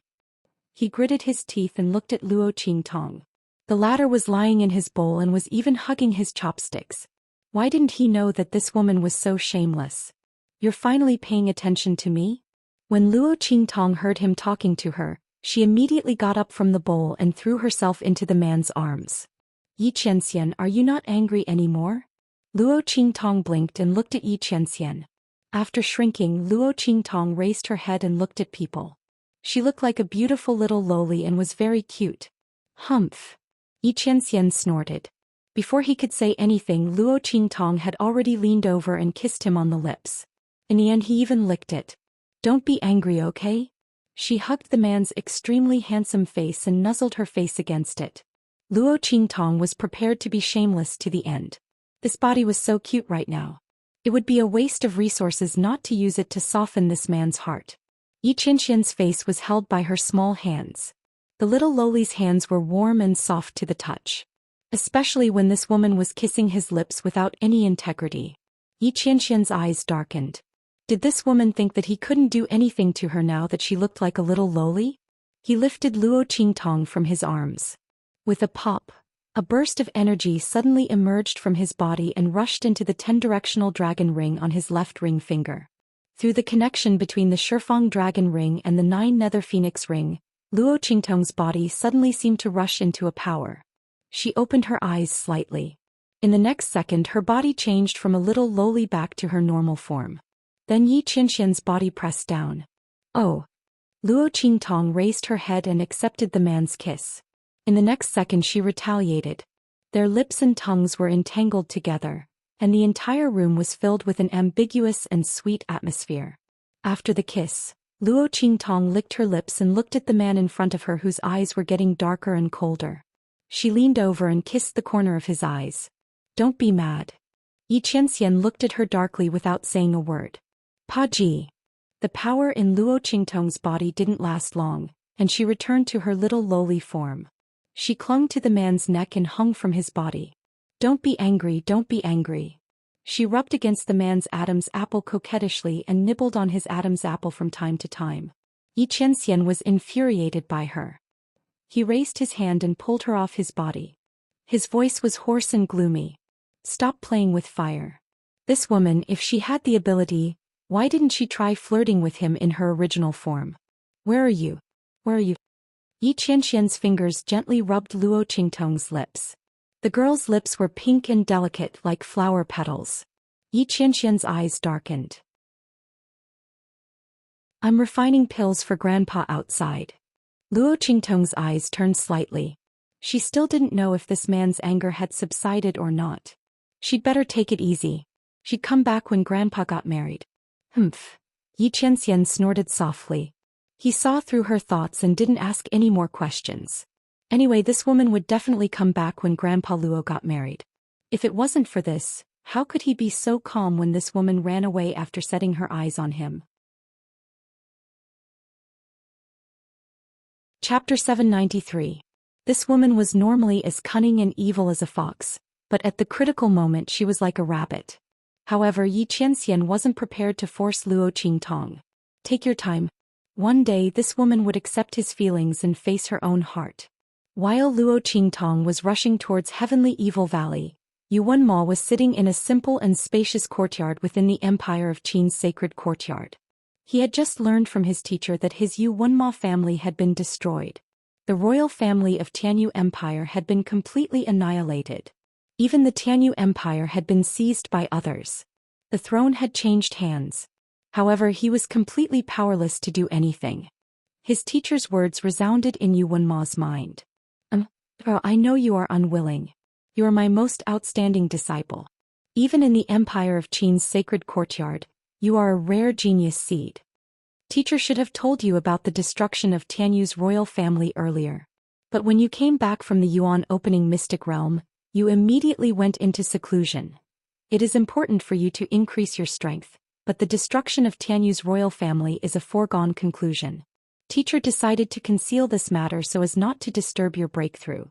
He gritted his teeth and looked at Luo Qingtong. The latter was lying in his bowl and was even hugging his chopsticks. Why didn't he know that this woman was so shameless? You're finally paying attention to me? When Luo Qingtong heard him talking to her, she immediately got up from the bowl and threw herself into the man's arms. Yi Qianxian, are you not angry anymore? Luo Qingtong blinked and looked at Yi Qianxian. After shrinking, Luo Qingtong raised her head and looked at people. She looked like a beautiful little loli and was very cute. Humph. Yi Qianxian snorted. Before he could say anything, Luo Qingtong had already leaned over and kissed him on the lips. In the end, he even licked it. Don't be angry, okay? She hugged the man's extremely handsome face and nuzzled her face against it. Luo Qingtong was prepared to be shameless to the end. This body was so cute right now. It would be a waste of resources not to use it to soften this man's heart. Yi Qianxian's face was held by her small hands. The little loli's hands were warm and soft to the touch. Especially when this woman was kissing his lips without any integrity. Yi Qianxian's eyes darkened. Did this woman think that he couldn't do anything to her now that she looked like a little loli? He lifted Luo Qingtong from his arms. With a pop, a burst of energy suddenly emerged from his body and rushed into the 10-directional dragon ring on his left ring finger. Through the connection between the Shifeng dragon ring and the 9 nether phoenix ring, Luo Qingtong's body suddenly seemed to rush into a power. She opened her eyes slightly. In the next second, her body changed from a little loli back to her normal form. Then Yi Qianxian's body pressed down. Oh. Luo Qingtong raised her head and accepted the man's kiss. In the next second she retaliated. Their lips and tongues were entangled together, and the entire room was filled with an ambiguous and sweet atmosphere. After the kiss, Luo Qingtong licked her lips and looked at the man in front of her whose eyes were getting darker and colder. She leaned over and kissed the corner of his eyes. Don't be mad. Yi Qianxian looked at her darkly without saying a word. Pa Ji. The power in Luo Qingtong's body didn't last long, and she returned to her little lowly form. She clung to the man's neck and hung from his body. Don't be angry, don't be angry. She rubbed against the man's Adam's apple coquettishly and nibbled on his Adam's apple from time to time. Yi Qianxian was infuriated by her. He raised his hand and pulled her off his body. His voice was hoarse and gloomy. Stop playing with fire. This woman, if she had the ability, why didn't she try flirting with him in her original form? Where are you? Where are you? Yi Qianxian's fingers gently rubbed Luo Qingtong's lips. The girl's lips were pink and delicate like flower petals. Yi Qianxian's eyes darkened. I'm refining pills for Grandpa outside. Luo Qingtong's eyes turned slightly. She still didn't know if this man's anger had subsided or not. She'd better take it easy. She'd come back when Grandpa got married. Humph. Yi Qianxian snorted softly. He saw through her thoughts and didn't ask any more questions. Anyway, this woman would definitely come back when Grandpa Luo got married. If it wasn't for this, how could he be so calm when this woman ran away after setting her eyes on him? Chapter 793. This woman was normally as cunning and evil as a fox, but at the critical moment she was like a rabbit. However, Yi Qianxian wasn't prepared to force Luo Qingtong. Take your time. One day this woman would accept his feelings and face her own heart. While Luo Qingtong was rushing towards Heavenly Evil Valley, Yuan Ma was sitting in a simple and spacious courtyard within the Empire of Qin's sacred courtyard. He had just learned from his teacher that his Yuan Ma family had been destroyed. The royal family of Tianyu Empire had been completely annihilated. Even the Tianyu Empire had been seized by others. The throne had changed hands. However, he was completely powerless to do anything. His teacher's words resounded in Yuan Ma's mind. I know you are unwilling. You are my most outstanding disciple. Even in the Empire of Qin's sacred courtyard, you are a rare genius seed. Teacher should have told you about the destruction of Tianyu's royal family earlier. But when you came back from the Yuan opening mystic realm, you immediately went into seclusion. It is important for you to increase your strength, but the destruction of Tianyu's royal family is a foregone conclusion. Teacher decided to conceal this matter so as not to disturb your breakthrough.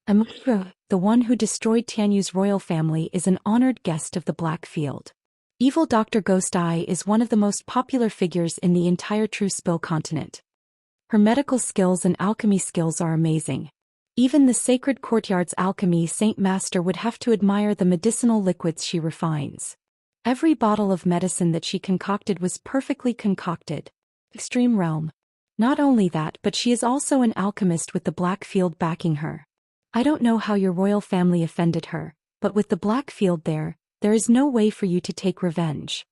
The one who destroyed Tianyu's royal family is an honored guest of the Black Field. Evil Dr. Ghost Eye is one of the most popular figures in the entire True Spill continent. Her medical skills and alchemy skills are amazing. Even the sacred courtyard's alchemy saint master would have to admire the medicinal liquids she refines. Every bottle of medicine that she concocted was perfectly concocted. Extreme realm. Not only that, but she is also an alchemist with the black field backing her. I don't know how your royal family offended her, but with the black field there is no way for you to take revenge.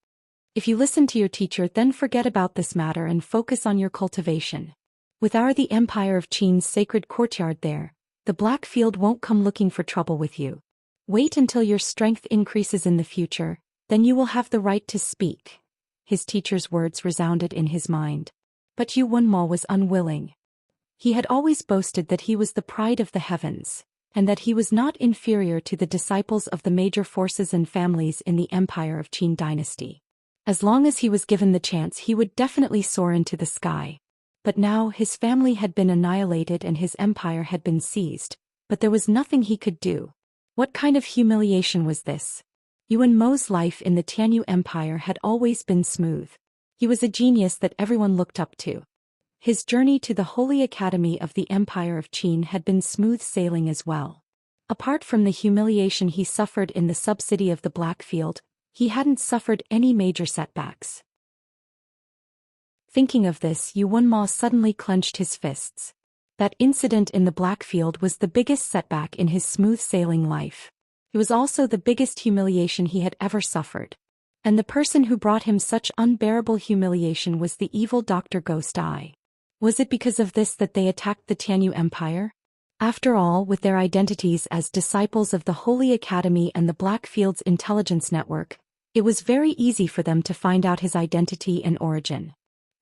If you listen to your teacher, then forget about this matter and focus on your cultivation. With the Empire of Qin's sacred courtyard there, the black field won't come looking for trouble with you. Wait until your strength increases in the future, then you will have the right to speak. His teacher's words resounded in his mind. But Yu Wenmo was unwilling. He had always boasted that he was the pride of the heavens, and that he was not inferior to the disciples of the major forces and families in the Empire of Qin dynasty. As long as he was given the chance, he would definitely soar into the sky. But now his family had been annihilated and his empire had been seized, but there was nothing he could do. What kind of humiliation was this? Yuan Mo's life in the Tianyu Empire had always been smooth. He was a genius that everyone looked up to. His journey to the Holy Academy of the Empire of Qin had been smooth sailing as well. Apart from the humiliation he suffered in the subcity of the Blackfield, he hadn't suffered any major setbacks. Thinking of this, Yu Wenmo suddenly clenched his fists. That incident in the Blackfield was the biggest setback in his smooth-sailing life. It was also the biggest humiliation he had ever suffered. And the person who brought him such unbearable humiliation was the evil Dr. Ghost Eye. Was it because of this that they attacked the Tianyu Empire? After all, with their identities as disciples of the Holy Academy and the Blackfield's intelligence network, it was very easy for them to find out his identity and origin.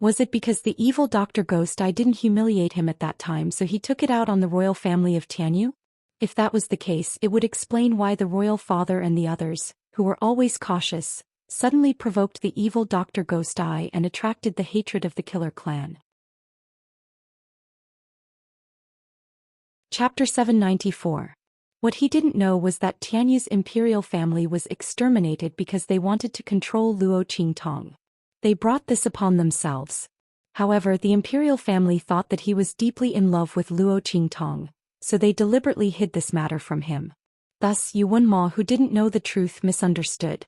Was it because the evil Dr. Ghost Eye didn't humiliate him at that time, so he took it out on the royal family of Tianyu? If that was the case, it would explain why the royal father and the others, who were always cautious, suddenly provoked the evil Dr. Ghost Eye and attracted the hatred of the Killer Clan. Chapter 794. What he didn't know was that Tianyu's imperial family was exterminated because they wanted to control Luo Qingtong. They brought this upon themselves. However, the imperial family thought that he was deeply in love with Luo Qingtong, so they deliberately hid this matter from him. Thus, Yu Wenmo, who didn't know the truth, misunderstood.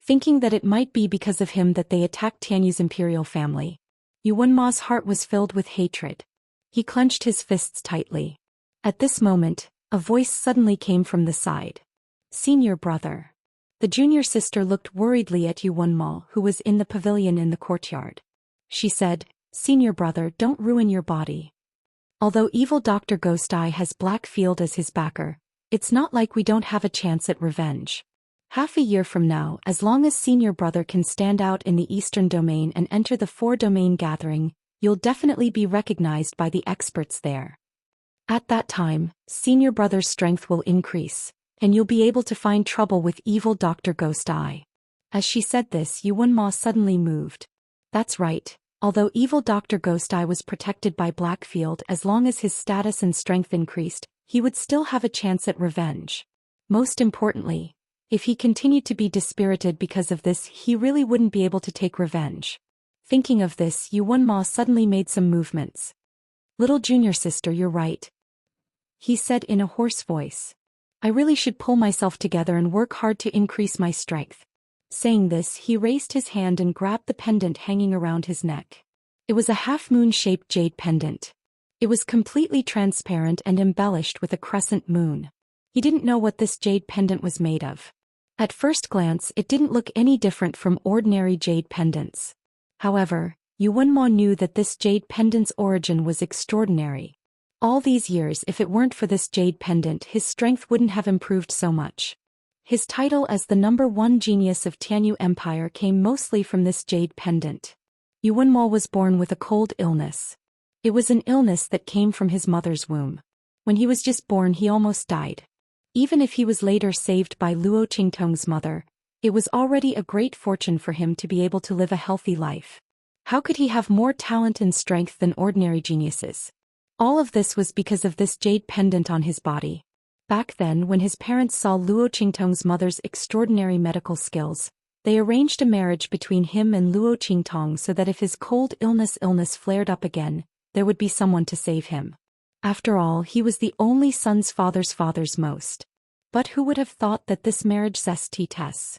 Thinking that it might be because of him that they attacked Tianyu's imperial family, Yu Wenmo's heart was filled with hatred. He clenched his fists tightly. At this moment, a voice suddenly came from the side. "Senior brother." The junior sister looked worriedly at Yu Wenmo, who was in the pavilion in the courtyard. She said, "Senior brother, don't ruin your body. Although evil Dr. Ghost Eye has Blackfield as his backer, it's not like we don't have a chance at revenge. Half a year from now, as long as senior brother can stand out in the Eastern Domain and enter the four-domain gathering, you'll definitely be recognized by the experts there. At that time, senior brother's strength will increase, and you'll be able to find trouble with evil Dr. Ghost Eye." As she said this, Yu Wenmo suddenly moved. That's right. Although evil Dr. Ghost Eye was protected by Blackfield, as long as his status and strength increased, he would still have a chance at revenge. Most importantly, if he continued to be dispirited because of this, he really wouldn't be able to take revenge. Thinking of this, Yu Wenmo suddenly made some movements. "Little junior sister, you're right," he said in a hoarse voice. "I really should pull myself together and work hard to increase my strength." Saying this, he raised his hand and grabbed the pendant hanging around his neck. It was a half-moon-shaped jade pendant. It was completely transparent and embellished with a crescent moon. He didn't know what this jade pendant was made of. At first glance, it didn't look any different from ordinary jade pendants. However, Yu Wenmo knew that this jade pendant's origin was extraordinary. All these years, if it weren't for this jade pendant, his strength wouldn't have improved so much. His title as the #1 genius of Tianyu Empire came mostly from this jade pendant. Yu Wenmo was born with a cold illness. It was an illness that came from his mother's womb. When he was just born, he almost died. Even if he was later saved by Luo Qingtong's mother, it was already a great fortune for him to be able to live a healthy life. How could he have more talent and strength than ordinary geniuses? All of this was because of this jade pendant on his body. Back then, when his parents saw Luo Qingtong's mother's extraordinary medical skills, they arranged a marriage between him and Luo Qingtong so that if his cold illness flared up again, there would be someone to save him. After all, he was the only son's father's most. But who would have thought that this marriage zesty test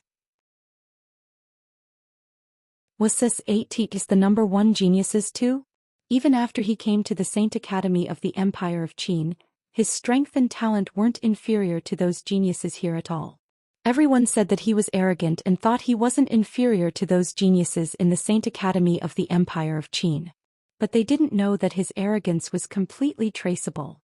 was this 8 is the number one geniuses too? Even after he came to the Saint Academy of the Empire of Qin, his strength and talent weren't inferior to those geniuses here at all. Everyone said that he was arrogant and thought he wasn't inferior to those geniuses in the Saint Academy of the Empire of Qin. But they didn't know that his arrogance was completely traceable.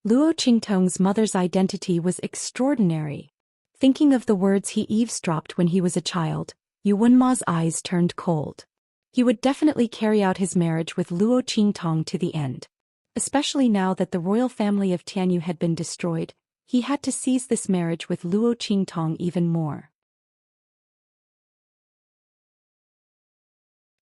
Luo Qingtong's mother's identity was extraordinary. Thinking of the words he eavesdropped when he was a child, Yu Wenma's eyes turned cold. He would definitely carry out his marriage with Luo Qingtong to the end. Especially now that the royal family of Tianyu had been destroyed, he had to seize this marriage with Luo Qingtong even more.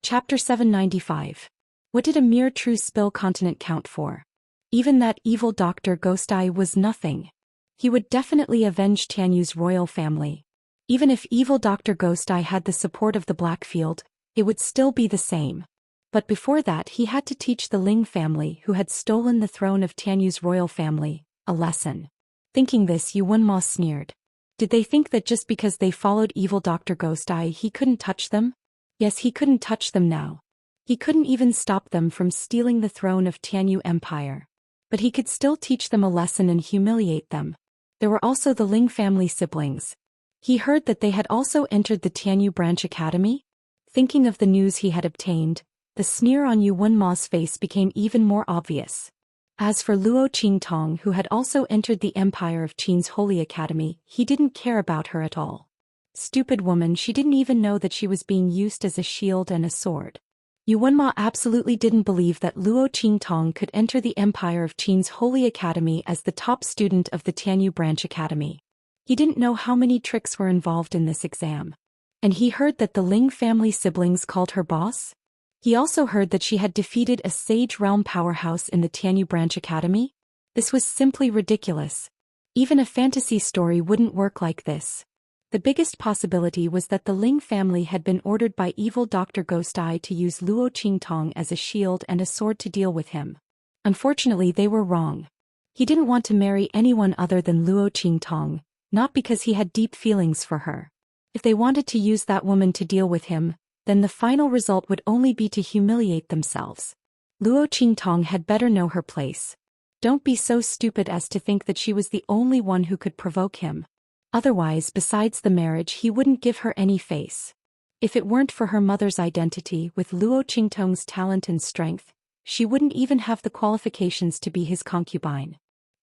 Chapter 795. What did a mere true spill continent count for? Even that evil Dr. Ghost Eye was nothing. He would definitely avenge Tianyu's royal family. Even if evil Dr. Ghost Eye had the support of the Blackfield, it would still be the same. But before that he had to teach the Ling family who had stolen the throne of Tianyu's royal family a lesson. Thinking this, Yu Wenma sneered. Did they think that just because they followed evil Dr. Ghost Eye he couldn't touch them? Yes, he couldn't touch them now. He couldn't even stop them from stealing the throne of Tianyu Empire. But he could still teach them a lesson and humiliate them. There were also the Ling family siblings. He heard that they had also entered the Tianyu Branch Academy. Thinking of the news he had obtained, the sneer on Yu Wenma's face became even more obvious. As for Luo Qingtong, who had also entered the Empire of Qin's Holy Academy, he didn't care about her at all. Stupid woman, she didn't even know that she was being used as a shield and a sword. Yu Wenma absolutely didn't believe that Luo Qingtong could enter the Empire of Qin's Holy Academy as the top student of the Tianyu Branch Academy. He didn't know how many tricks were involved in this exam. And he heard that the Ling family siblings called her boss. He also heard that she had defeated a Sage Realm powerhouse in the Tianyu Branch Academy. This was simply ridiculous. Even a fantasy story wouldn't work like this. The biggest possibility was that the Ling family had been ordered by evil Dr. Ghost Eye to use Luo Qingtong as a shield and a sword to deal with him. Unfortunately, they were wrong. He didn't want to marry anyone other than Luo Qingtong, not because he had deep feelings for her. If they wanted to use that woman to deal with him, then the final result would only be to humiliate themselves. Luo Qingtong had better know her place. Don't be so stupid as to think that she was the only one who could provoke him. Otherwise, besides the marriage, he wouldn't give her any face. If it weren't for her mother's identity with Luo Qingtong's talent and strength, she wouldn't even have the qualifications to be his concubine.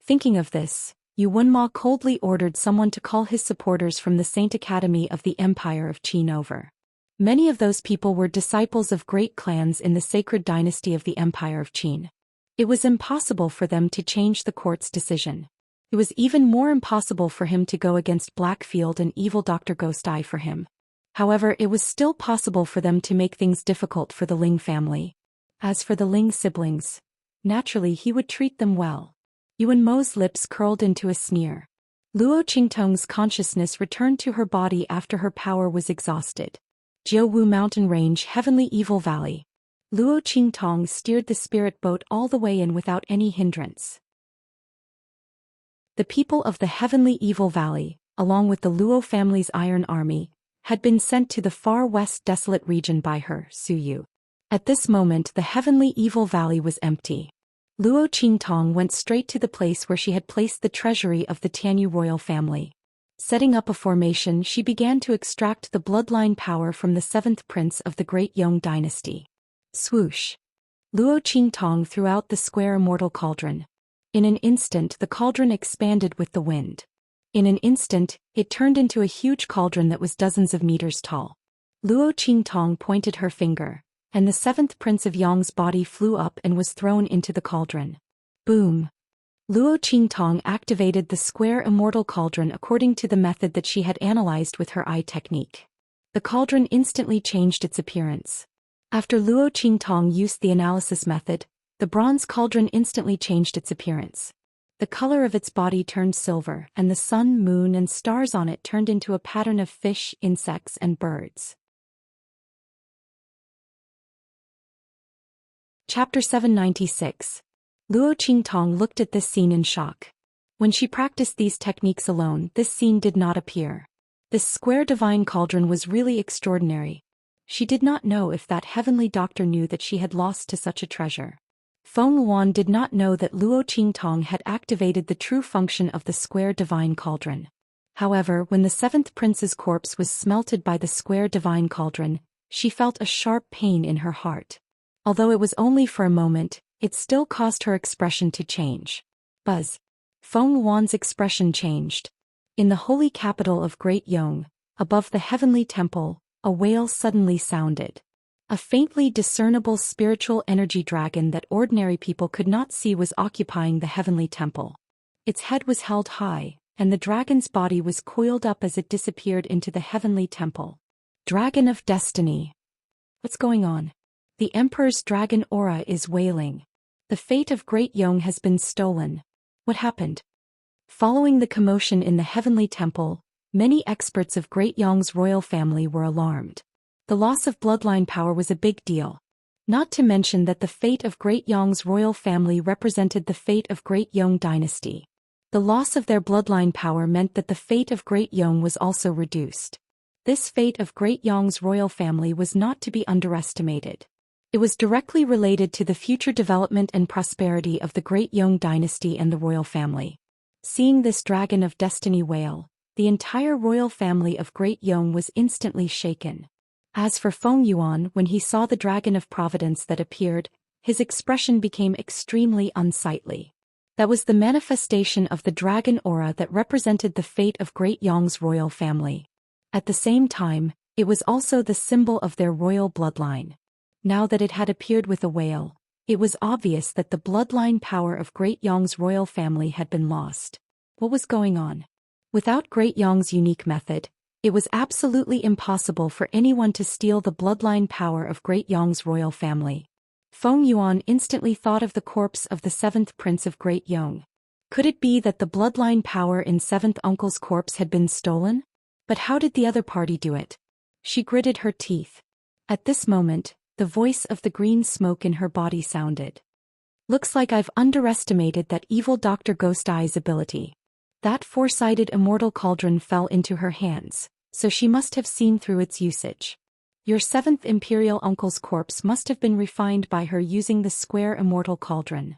Thinking of this, Yu Wenma coldly ordered someone to call his supporters from the Saint Academy of the Empire of Qin over. Many of those people were disciples of great clans in the sacred dynasty of the Empire of Qin. It was impossible for them to change the court's decision. It was even more impossible for him to go against Blackfield and evil Dr. Ghost Eye for him. However, it was still possible for them to make things difficult for the Ling family. As for the Ling siblings, naturally he would treat them well. Yu Wenma's lips curled into a sneer. Luo Qingtong's consciousness returned to her body after her power was exhausted. Jiuwu Mountain Range, Heavenly Evil Valley. Luo Qingtong steered the spirit boat all the way in without any hindrance. The people of the Heavenly Evil Valley, along with the Luo family's Iron Army, had been sent to the far west desolate region by her, Suyu. At this moment the Heavenly Evil Valley was empty. Luo Qingtong went straight to the place where she had placed the treasury of the Tianyu royal family. Setting up a formation, she began to extract the bloodline power from the seventh prince of the Great Yong dynasty. Swoosh! Luo Qingtong threw out the square immortal cauldron. In an instant the cauldron expanded with the wind. In an instant, it turned into a huge cauldron that was dozens of meters tall. Luo Qingtong pointed her finger, and the seventh prince of Yong's body flew up and was thrown into the cauldron. Boom! Luo Qingtong activated the square immortal cauldron according to the method that she had analyzed with her eye technique. The cauldron instantly changed its appearance. After Luo Qingtong used the analysis method, the bronze cauldron instantly changed its appearance. The color of its body turned silver, and the sun, moon, and stars on it turned into a pattern of fish, insects, and birds. Chapter 796. Luo Qingtong looked at this scene in shock. When she practiced these techniques alone, this scene did not appear. This square divine cauldron was really extraordinary. She did not know if that heavenly doctor knew that she had lost to such a treasure. Feng Yuan did not know that Luo Qingtong had activated the true function of the square divine cauldron. However, when the seventh prince's corpse was smelted by the square divine cauldron, she felt a sharp pain in her heart. Although it was only for a moment, it still caused her expression to change. Buzz. Feng Yuan's expression changed. In the holy capital of Great Yong, above the heavenly temple, a wail suddenly sounded. A faintly discernible spiritual energy dragon that ordinary people could not see was occupying the heavenly temple. Its head was held high, and the dragon's body was coiled up as it disappeared into the heavenly temple. Dragon of Destiny. What's going on? The Emperor's dragon aura is wailing. The fate of Great Yong has been stolen. What happened? Following the commotion in the heavenly temple, many experts of Great Yong's royal family were alarmed. The loss of bloodline power was a big deal. Not to mention that the fate of Great Yong's royal family represented the fate of Great Yong dynasty. The loss of their bloodline power meant that the fate of Great Yong was also reduced. This fate of Great Yong's royal family was not to be underestimated. It was directly related to the future development and prosperity of the Great Yong dynasty and the royal family. Seeing this dragon of destiny wail, the entire royal family of Great Yong was instantly shaken. As for Feng Yuan, when he saw the dragon of providence that appeared, his expression became extremely unsightly. That was the manifestation of the dragon aura that represented the fate of Great Yong's royal family. At the same time, it was also the symbol of their royal bloodline. Now that it had appeared with a wail, it was obvious that the bloodline power of Great Yong's royal family had been lost. What was going on? Without Great Yong's unique method, it was absolutely impossible for anyone to steal the bloodline power of Great Yong's royal family. Feng Yuan instantly thought of the corpse of the seventh prince of Great Yong. Could it be that the bloodline power in seventh uncle's corpse had been stolen? But how did the other party do it? She gritted her teeth. At this moment, the voice of the green smoke in her body sounded. Looks like I've underestimated that evil Dr. Ghost Eye's ability. That four-sided immortal cauldron fell into her hands, so she must have seen through its usage. Your seventh imperial uncle's corpse must have been refined by her using the square immortal cauldron.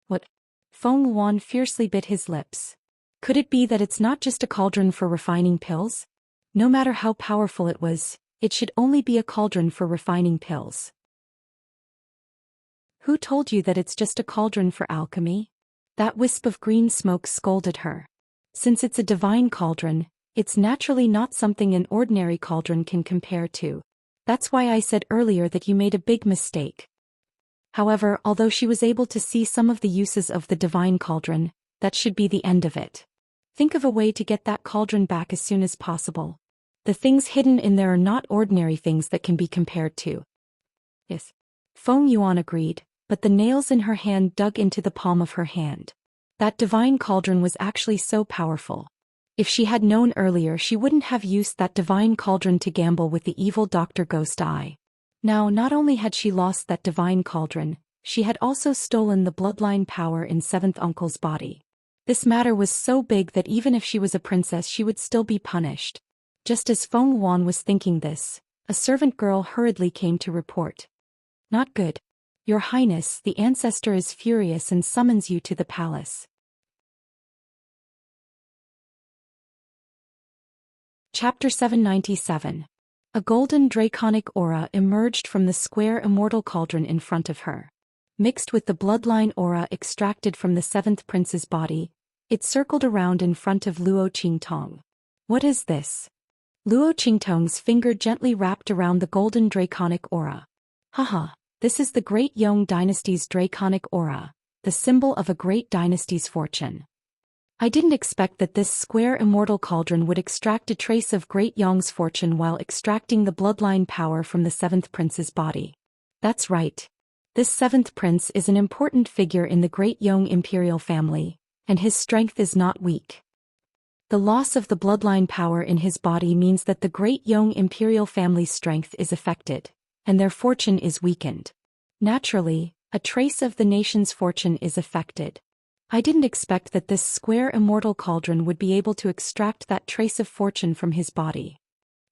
What? Feng Yuan fiercely bit his lips. Could it be that it's not just a cauldron for refining pills? No matter how powerful it was, it should only be a cauldron for refining pills. Who told you that it's just a cauldron for alchemy? That wisp of green smoke scolded her. Since it's a divine cauldron, it's naturally not something an ordinary cauldron can compare to. That's why I said earlier that you made a big mistake. However, although she was able to see some of the uses of the divine cauldron, that should be the end of it. Think of a way to get that cauldron back as soon as possible. The things hidden in there are not ordinary things that can be compared to. Yes. Feng Yuan agreed, but the nails in her hand dug into the palm of her hand. That divine cauldron was actually so powerful. If she had known earlier, she wouldn't have used that divine cauldron to gamble with the evil Dr. Ghost Eye. Now, not only had she lost that divine cauldron, she had also stolen the bloodline power in seventh uncle's body. This matter was so big that even if she was a princess, she would still be punished. Just as Feng Yuan was thinking this, a servant girl hurriedly came to report. Not good. Your Highness, the ancestor is furious and summons you to the palace. Chapter 797. A golden draconic aura emerged from the square immortal cauldron in front of her. Mixed with the bloodline aura extracted from the seventh prince's body, it circled around in front of Luo Qingtong. What is this? Luo Qingtong's finger gently wrapped around the golden draconic aura. Haha, this is the Great Yong dynasty's draconic aura, the symbol of a great dynasty's fortune. I didn't expect that this square immortal cauldron would extract a trace of Great Yong's fortune while extracting the bloodline power from the seventh prince's body. That's right. This seventh prince is an important figure in the Great Yong imperial family, and his strength is not weak. The loss of the bloodline power in his body means that the Great Yong imperial family's strength is affected, and their fortune is weakened. Naturally, A trace of the nation's fortune is affected. I didn't expect that this square immortal cauldron would be able to extract that trace of fortune from his body.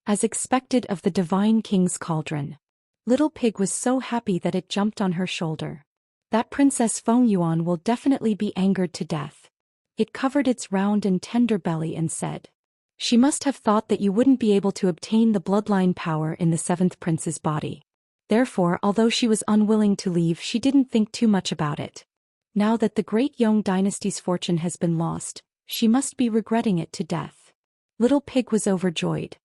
As expected of the divine king's cauldron. Little Pig was so happy that it jumped on her shoulder. That Princess Feng Yuan will definitely be angered to death. It covered its round and tender belly and said. She must have thought that you wouldn't be able to obtain the bloodline power in the seventh prince's body. Therefore, although she was unwilling to leave, she didn't think too much about it. Now that the great Yong dynasty's fortune has been lost, she must be regretting it to death. Little Pig was overjoyed.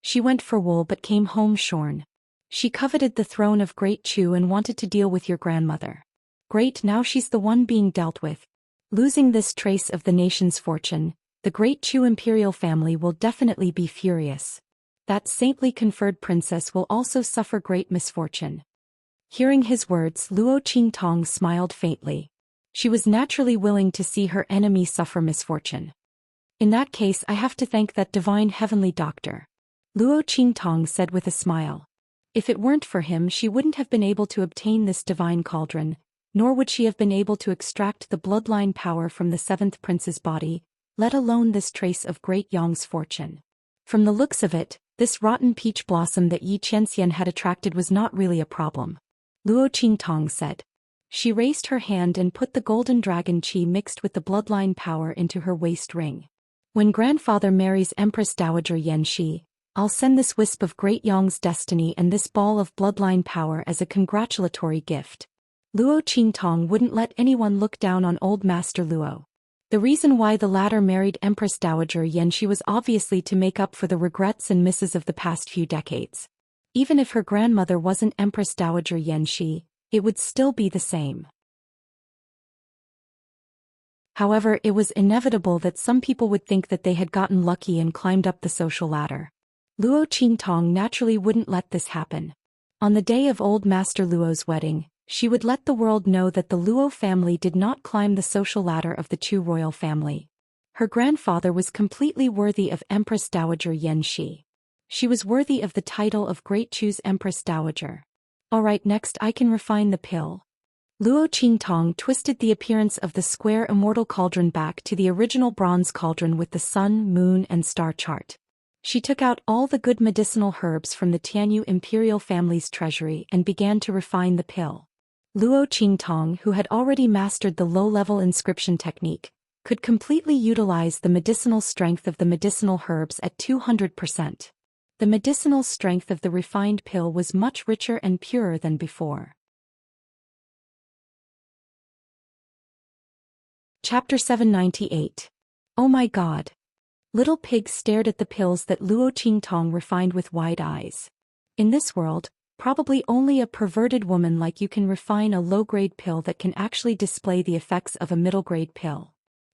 She went for wool but came home shorn. She coveted the throne of Great Chu and wanted to deal with your grandmother. Great, now she's the one being dealt with. Losing this trace of the nation's fortune, the Great Chu imperial family will definitely be furious. That saintly conferred princess will also suffer great misfortune. Hearing his words, Luo Qingtong smiled faintly. She was naturally willing to see her enemy suffer misfortune. In that case, I have to thank that divine heavenly doctor. Luo Qingtong said with a smile. If it weren't for him, she wouldn't have been able to obtain this divine cauldron, nor would she have been able to extract the bloodline power from the seventh prince's body, let alone this trace of Great Yong's fortune. From the looks of it, this rotten peach blossom that Yi Qianxian had attracted was not really a problem. Luo Qingtong said. She raised her hand and put the golden dragon qi mixed with the bloodline power into her waist ring. When grandfather marries Empress Dowager Yanxi, I'll send this wisp of Great Yong's destiny and this ball of bloodline power as a congratulatory gift. Luo Qingtong wouldn't let anyone look down on old Master Luo. The reason why the latter married Empress Dowager Yanxi was obviously to make up for the regrets and misses of the past few decades. Even if her grandmother wasn't Empress Dowager Yanxi, it would still be the same. However, it was inevitable that some people would think that they had gotten lucky and climbed up the social ladder. Luo Qingtong naturally wouldn't let this happen. On the day of old Master Luo's wedding, she would let the world know that the Luo family did not climb the social ladder of the Chu royal family. Her grandfather was completely worthy of Empress Dowager Yanxi. She was worthy of the title of Great Chu's Empress Dowager. Alright, next I can refine the pill. Luo Qingtong twisted the appearance of the square immortal cauldron back to the original bronze cauldron with the sun, moon and star chart. She took out all the good medicinal herbs from the Tianyu imperial family's treasury and began to refine the pill. Luo Qingtong, who had already mastered the low-level inscription technique, could completely utilize the medicinal strength of the medicinal herbs at 200%. The medicinal strength of the refined pill was much richer and purer than before. Chapter 798. Oh my God! Little Pig stared at the pills that Luo Qingtong refined with wide eyes. In this world, probably only a perverted woman like you can refine a low-grade pill that can actually display the effects of a middle-grade pill.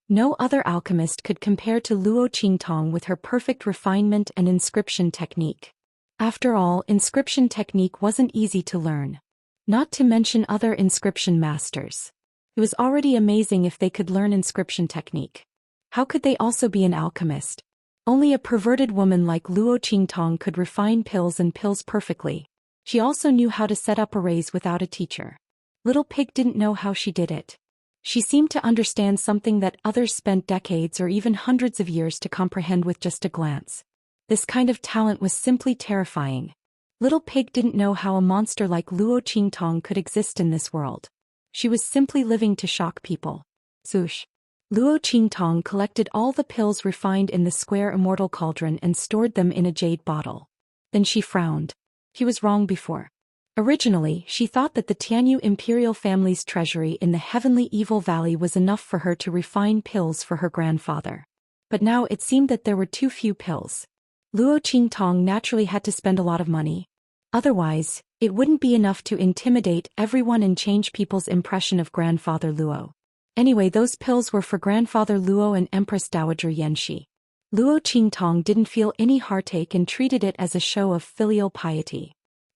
No other alchemist could compare to Luo Qingtong with her perfect refinement and inscription technique. After all, inscription technique wasn't easy to learn. Not to mention other inscription masters. It was already amazing if they could learn inscription technique. How could they also be an alchemist? Only a perverted woman like Luo Qingtong could refine pills and pills perfectly. She also knew how to set up arrays without a teacher. Little Pig didn't know how she did it. She seemed to understand something that others spent decades or even hundreds of years to comprehend with just a glance. This kind of talent was simply terrifying. Little Pig didn't know how a monster like Luo Qingtong could exist in this world. She was simply living to shock people. Swoosh. Luo Qingtong collected all the pills refined in the square immortal cauldron and stored them in a jade bottle. Then she frowned. He was wrong before. Originally, she thought that the Tianyu imperial family's treasury in the heavenly evil valley was enough for her to refine pills for her grandfather. But now it seemed that there were too few pills. Luo Qingtong naturally had to spend a lot of money. Otherwise, it wouldn't be enough to intimidate everyone and change people's impression of grandfather Luo. Anyway, those pills were for grandfather Luo and Empress Dowager Yanxi. Luo Qingtong didn't feel any heartache and treated it as a show of filial piety.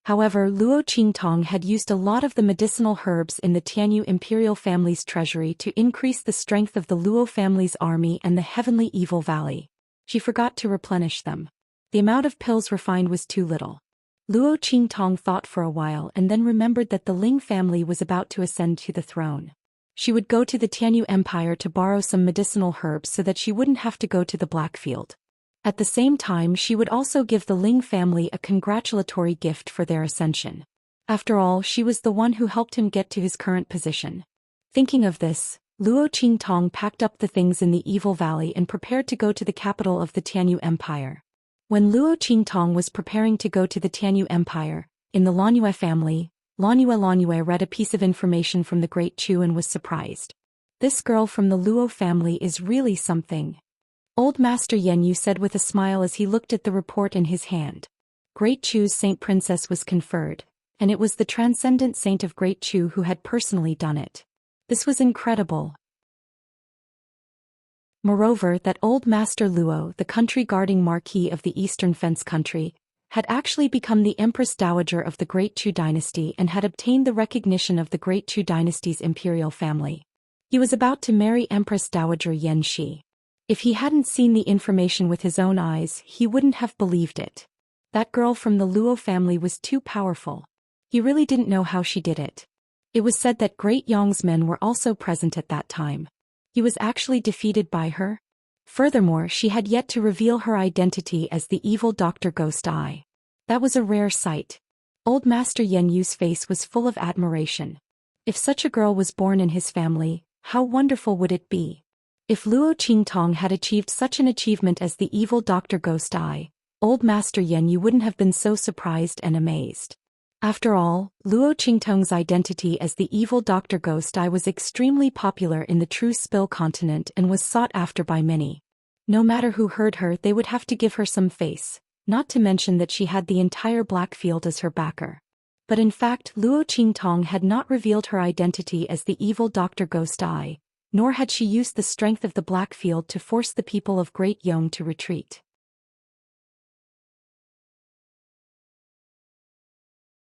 However, Luo Qingtong had used a lot of the medicinal herbs in the Tianyu imperial family's treasury to increase the strength of the Luo family's army and the heavenly evil valley. She forgot to replenish them. The amount of pills refined was too little. Luo Qingtong thought for a while and then remembered that the Ling family was about to ascend to the throne. She would go to the Tianyu Empire to borrow some medicinal herbs so that she wouldn't have to go to the Blackfield. At the same time, she would also give the Ling family a congratulatory gift for their ascension. After all, she was the one who helped him get to his current position. Thinking of this, Luo Qingtong packed up the things in the Evil Valley and prepared to go to the capital of the Tianyu Empire. When Luo Qingtong was preparing to go to the Tianyu Empire, in the Lanyue family, Lanyue read a piece of information from the Great Chu and was surprised. This girl from the Luo family is really something. Old Master Yenyu said with a smile as he looked at the report in his hand. Great Chu's Saint Princess was conferred, and it was the transcendent saint of Great Chu who had personally done it. This was incredible. Moreover, that old Master Luo, the country-guarding marquis of the Eastern Fence country, had actually become the Empress Dowager of the Great Chu dynasty and had obtained the recognition of the Great Chu dynasty's imperial family. He was about to marry Empress Dowager Yan Shi. If he hadn't seen the information with his own eyes, he wouldn't have believed it. That girl from the Luo family was too powerful. He really didn't know how she did it. It was said that Great Yong's men were also present at that time. He was actually defeated by her. Furthermore, she had yet to reveal her identity as the evil Dr. Ghost Eye. That was a rare sight. Old Master Yenyu's face was full of admiration. If such a girl was born in his family, how wonderful would it be? If Luo Qingtong had achieved such an achievement as the evil Dr. Ghost Eye, Old Master Yenyu wouldn't have been so surprised and amazed. After all, Luo Qingtong's identity as the evil Dr. Ghost Eye was extremely popular in the True Spill continent and was sought after by many. No matter who heard her, they would have to give her some face, not to mention that she had the entire Blackfield as her backer. But in fact, Luo Qingtong had not revealed her identity as the evil Dr. Ghost Eye, nor had she used the strength of the Blackfield to force the people of Great Yong to retreat.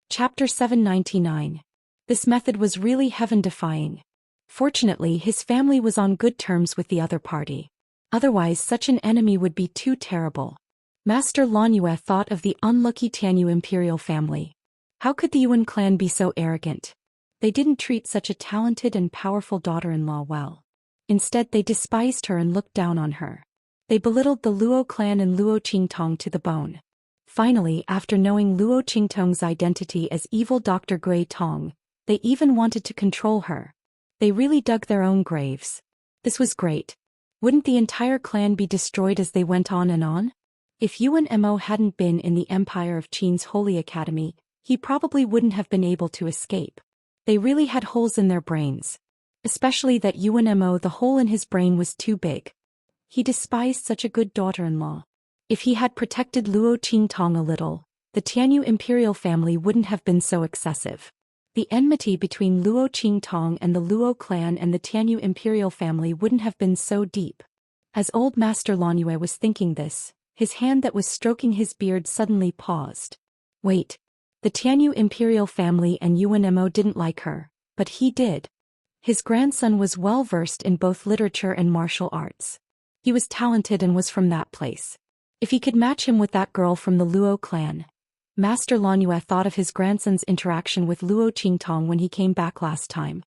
Chapter 799. This method was really heaven-defying. Fortunately, his family was on good terms with the other party. Otherwise, such an enemy would be too terrible. Master Lanyue thought of the unlucky Tianyu imperial family. How could the Yuan clan be so arrogant? They didn't treat such a talented and powerful daughter-in-law well. Instead, they despised her and looked down on her. They belittled the Luo clan and Luo Qingtong to the bone. Finally, after knowing Luo Qingtong's identity as evil Dr. Gui Tong, they even wanted to control her. They really dug their own graves. This was great. Wouldn't the entire clan be destroyed as they went on and on? If Yuan Mo hadn't been in the Empire of Qin's Holy Academy, he probably wouldn't have been able to escape. They really had holes in their brains. Especially that Yuan Mo, the hole in his brain was too big. He despised such a good daughter-in-law. If he had protected Luo Qingtong a little, the Tianyu imperial family wouldn't have been so excessive. The enmity between Luo Qingtong and the Luo clan and the Tianyu imperial family wouldn't have been so deep. As old Master Lanyue was thinking this, his hand that was stroking his beard suddenly paused. Wait. The Tianyu imperial family and Yuan Mo didn't like her, but he did. His grandson was well versed in both literature and martial arts. He was talented and was from that place. If he could match him with that girl from the Luo clan. Master Lanyue thought of his grandson's interaction with Luo Qingtong when he came back last time.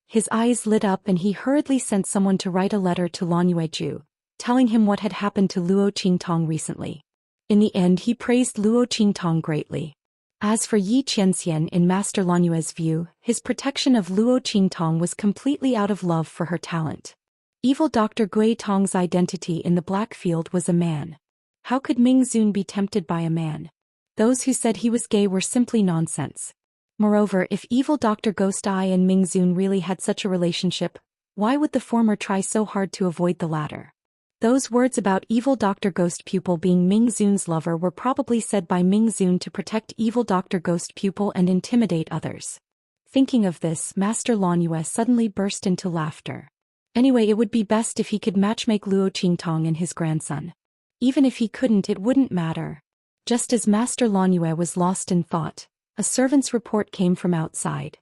His eyes lit up and he hurriedly sent someone to write a letter to Lanyue Ju, telling him what had happened to Luo Qingtong recently. In the end, he praised Luo Qingtong greatly. As for Yi Qianxian, in Master Lanyue's view, his protection of Luo Qingtong was completely out of love for her talent. Evil Dr. Gui Tong's identity in the Blackfield was a man. How could Ming Zun be tempted by a man? Those who said he was gay were simply nonsense. Moreover, if evil Dr. Ghost Eye and Ming Zun really had such a relationship, why would the former try so hard to avoid the latter? Those words about evil Dr. Ghost Pupil being Ming Zun's lover were probably said by Ming Zun to protect evil Dr. Ghost Pupil and intimidate others. Thinking of this, Master Lanyue suddenly burst into laughter. Anyway, it would be best if he could matchmake Luo Qingtong and his grandson. Even if he couldn't, it wouldn't matter. Just as Master Lanyue was lost in thought, a servant's report came from outside.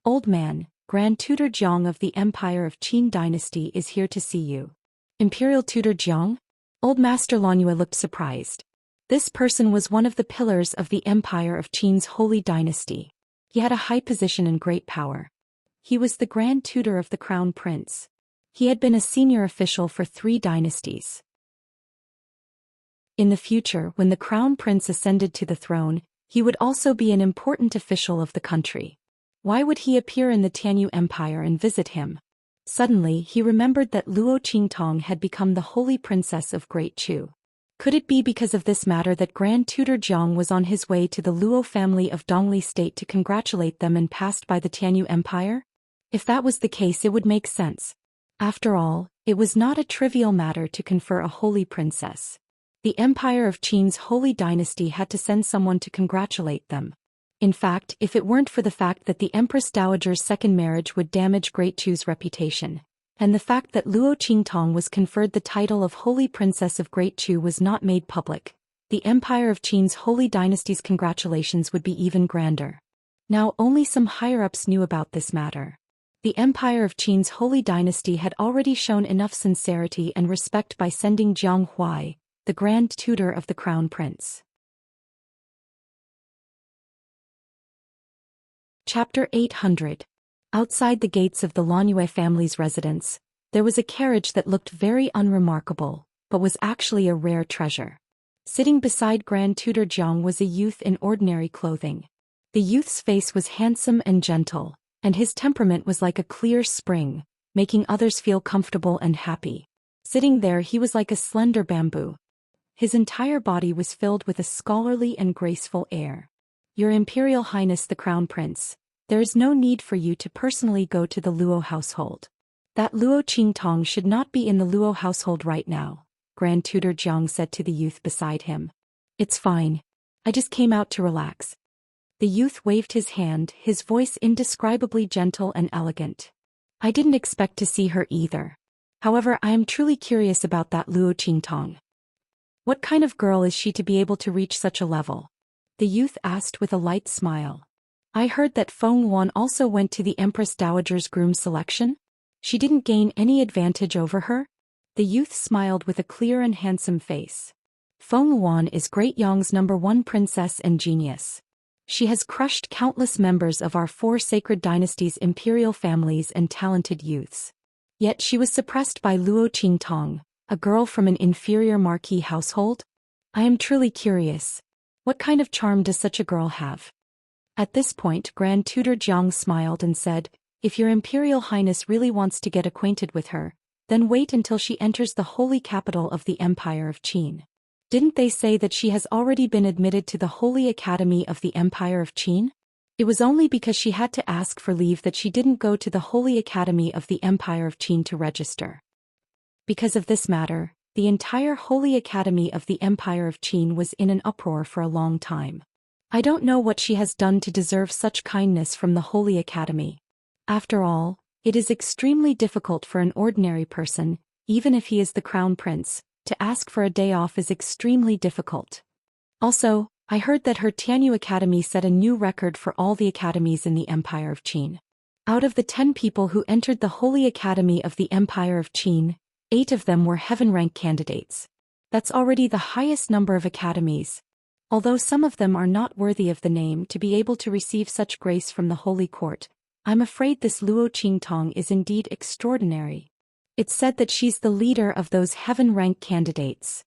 Old man, Grand Tutor Jiang of the Empire of Qin Dynasty is here to see you. Imperial Tutor Jiang? Old Master Lanyue looked surprised. This person was one of the pillars of the Empire of Qin's holy dynasty. He had a high position and great power. He was the Grand Tutor of the Crown Prince. He had been a senior official for 3 dynasties. In the future, when the Crown Prince ascended to the throne, he would also be an important official of the country. Why would he appear in the Tianyu Empire and visit him? Suddenly, he remembered that Luo Qingtong had become the holy princess of Great Chu. Could it be because of this matter that Grand Tutor Jiang was on his way to the Luo family of Dongli State to congratulate them and passed by the Tianyu Empire? If that was the case, it would make sense. After all, it was not a trivial matter to confer a holy princess. The Empire of Qin's holy dynasty had to send someone to congratulate them. In fact, if it weren't for the fact that the Empress Dowager's second marriage would damage Great Chu's reputation, and the fact that Luo Qingtong was conferred the title of Holy Princess of Great Chu was not made public, the Empire of Qin's holy dynasty's congratulations would be even grander. Now only some higher-ups knew about this matter. The Empire of Qin's holy dynasty had already shown enough sincerity and respect by sending Jiang Huai, the Grand Tutor of the Crown Prince. Chapter 800. Outside the gates of the Lanyue family's residence, there was a carriage that looked very unremarkable, but was actually a rare treasure. Sitting beside Grand Tutor Jiang was a youth in ordinary clothing. The youth's face was handsome and gentle, and his temperament was like a clear spring, making others feel comfortable and happy. Sitting there, he was like a slender bamboo. His entire body was filled with a scholarly and graceful air. Your Imperial Highness the Crown Prince, there is no need for you to personally go to the Luo household. That Luo Qingtong should not be in the Luo household right now, Grand Tutor Jiang said to the youth beside him. It's fine. I just came out to relax. The youth waved his hand, his voice indescribably gentle and elegant. I didn't expect to see her either. However, I am truly curious about that Luo Qingtong. What kind of girl is she to be able to reach such a level? The youth asked with a light smile. I heard that Feng Wan also went to the Empress Dowager's groom selection? She didn't gain any advantage over her? The youth smiled with a clear and handsome face. Feng Wan is Great Yang's #1 princess and genius. She has crushed countless members of our 4 sacred dynasties' imperial families and talented youths. Yet she was suppressed by Luo Qingtong, a girl from an inferior marquis household? I am truly curious. What kind of charm does such a girl have? At this point, Grand Tutor Jiang smiled and said, If your Imperial Highness really wants to get acquainted with her, then wait until she enters the holy capital of the Empire of Qin. Didn't they say that she has already been admitted to the Holy Academy of the Empire of Qin? It was only because she had to ask for leave that she didn't go to the Holy Academy of the Empire of Qin to register. Because of this matter, the entire Holy Academy of the Empire of Qin was in an uproar for a long time. I don't know what she has done to deserve such kindness from the Holy Academy. After all, it is extremely difficult for an ordinary person, even if he is the Crown Prince, to ask for a day off is extremely difficult. Also, I heard that her Tianyu Academy set a new record for all the academies in the Empire of Qin. Out of the 10 people who entered the Holy Academy of the Empire of Qin, 8 of them were heaven-rank candidates. That's already the highest number of academies. Although some of them are not worthy of the name to be able to receive such grace from the Holy Court, I'm afraid this Luo Qingtong is indeed extraordinary. It's said that she's the leader of those heaven-rank candidates.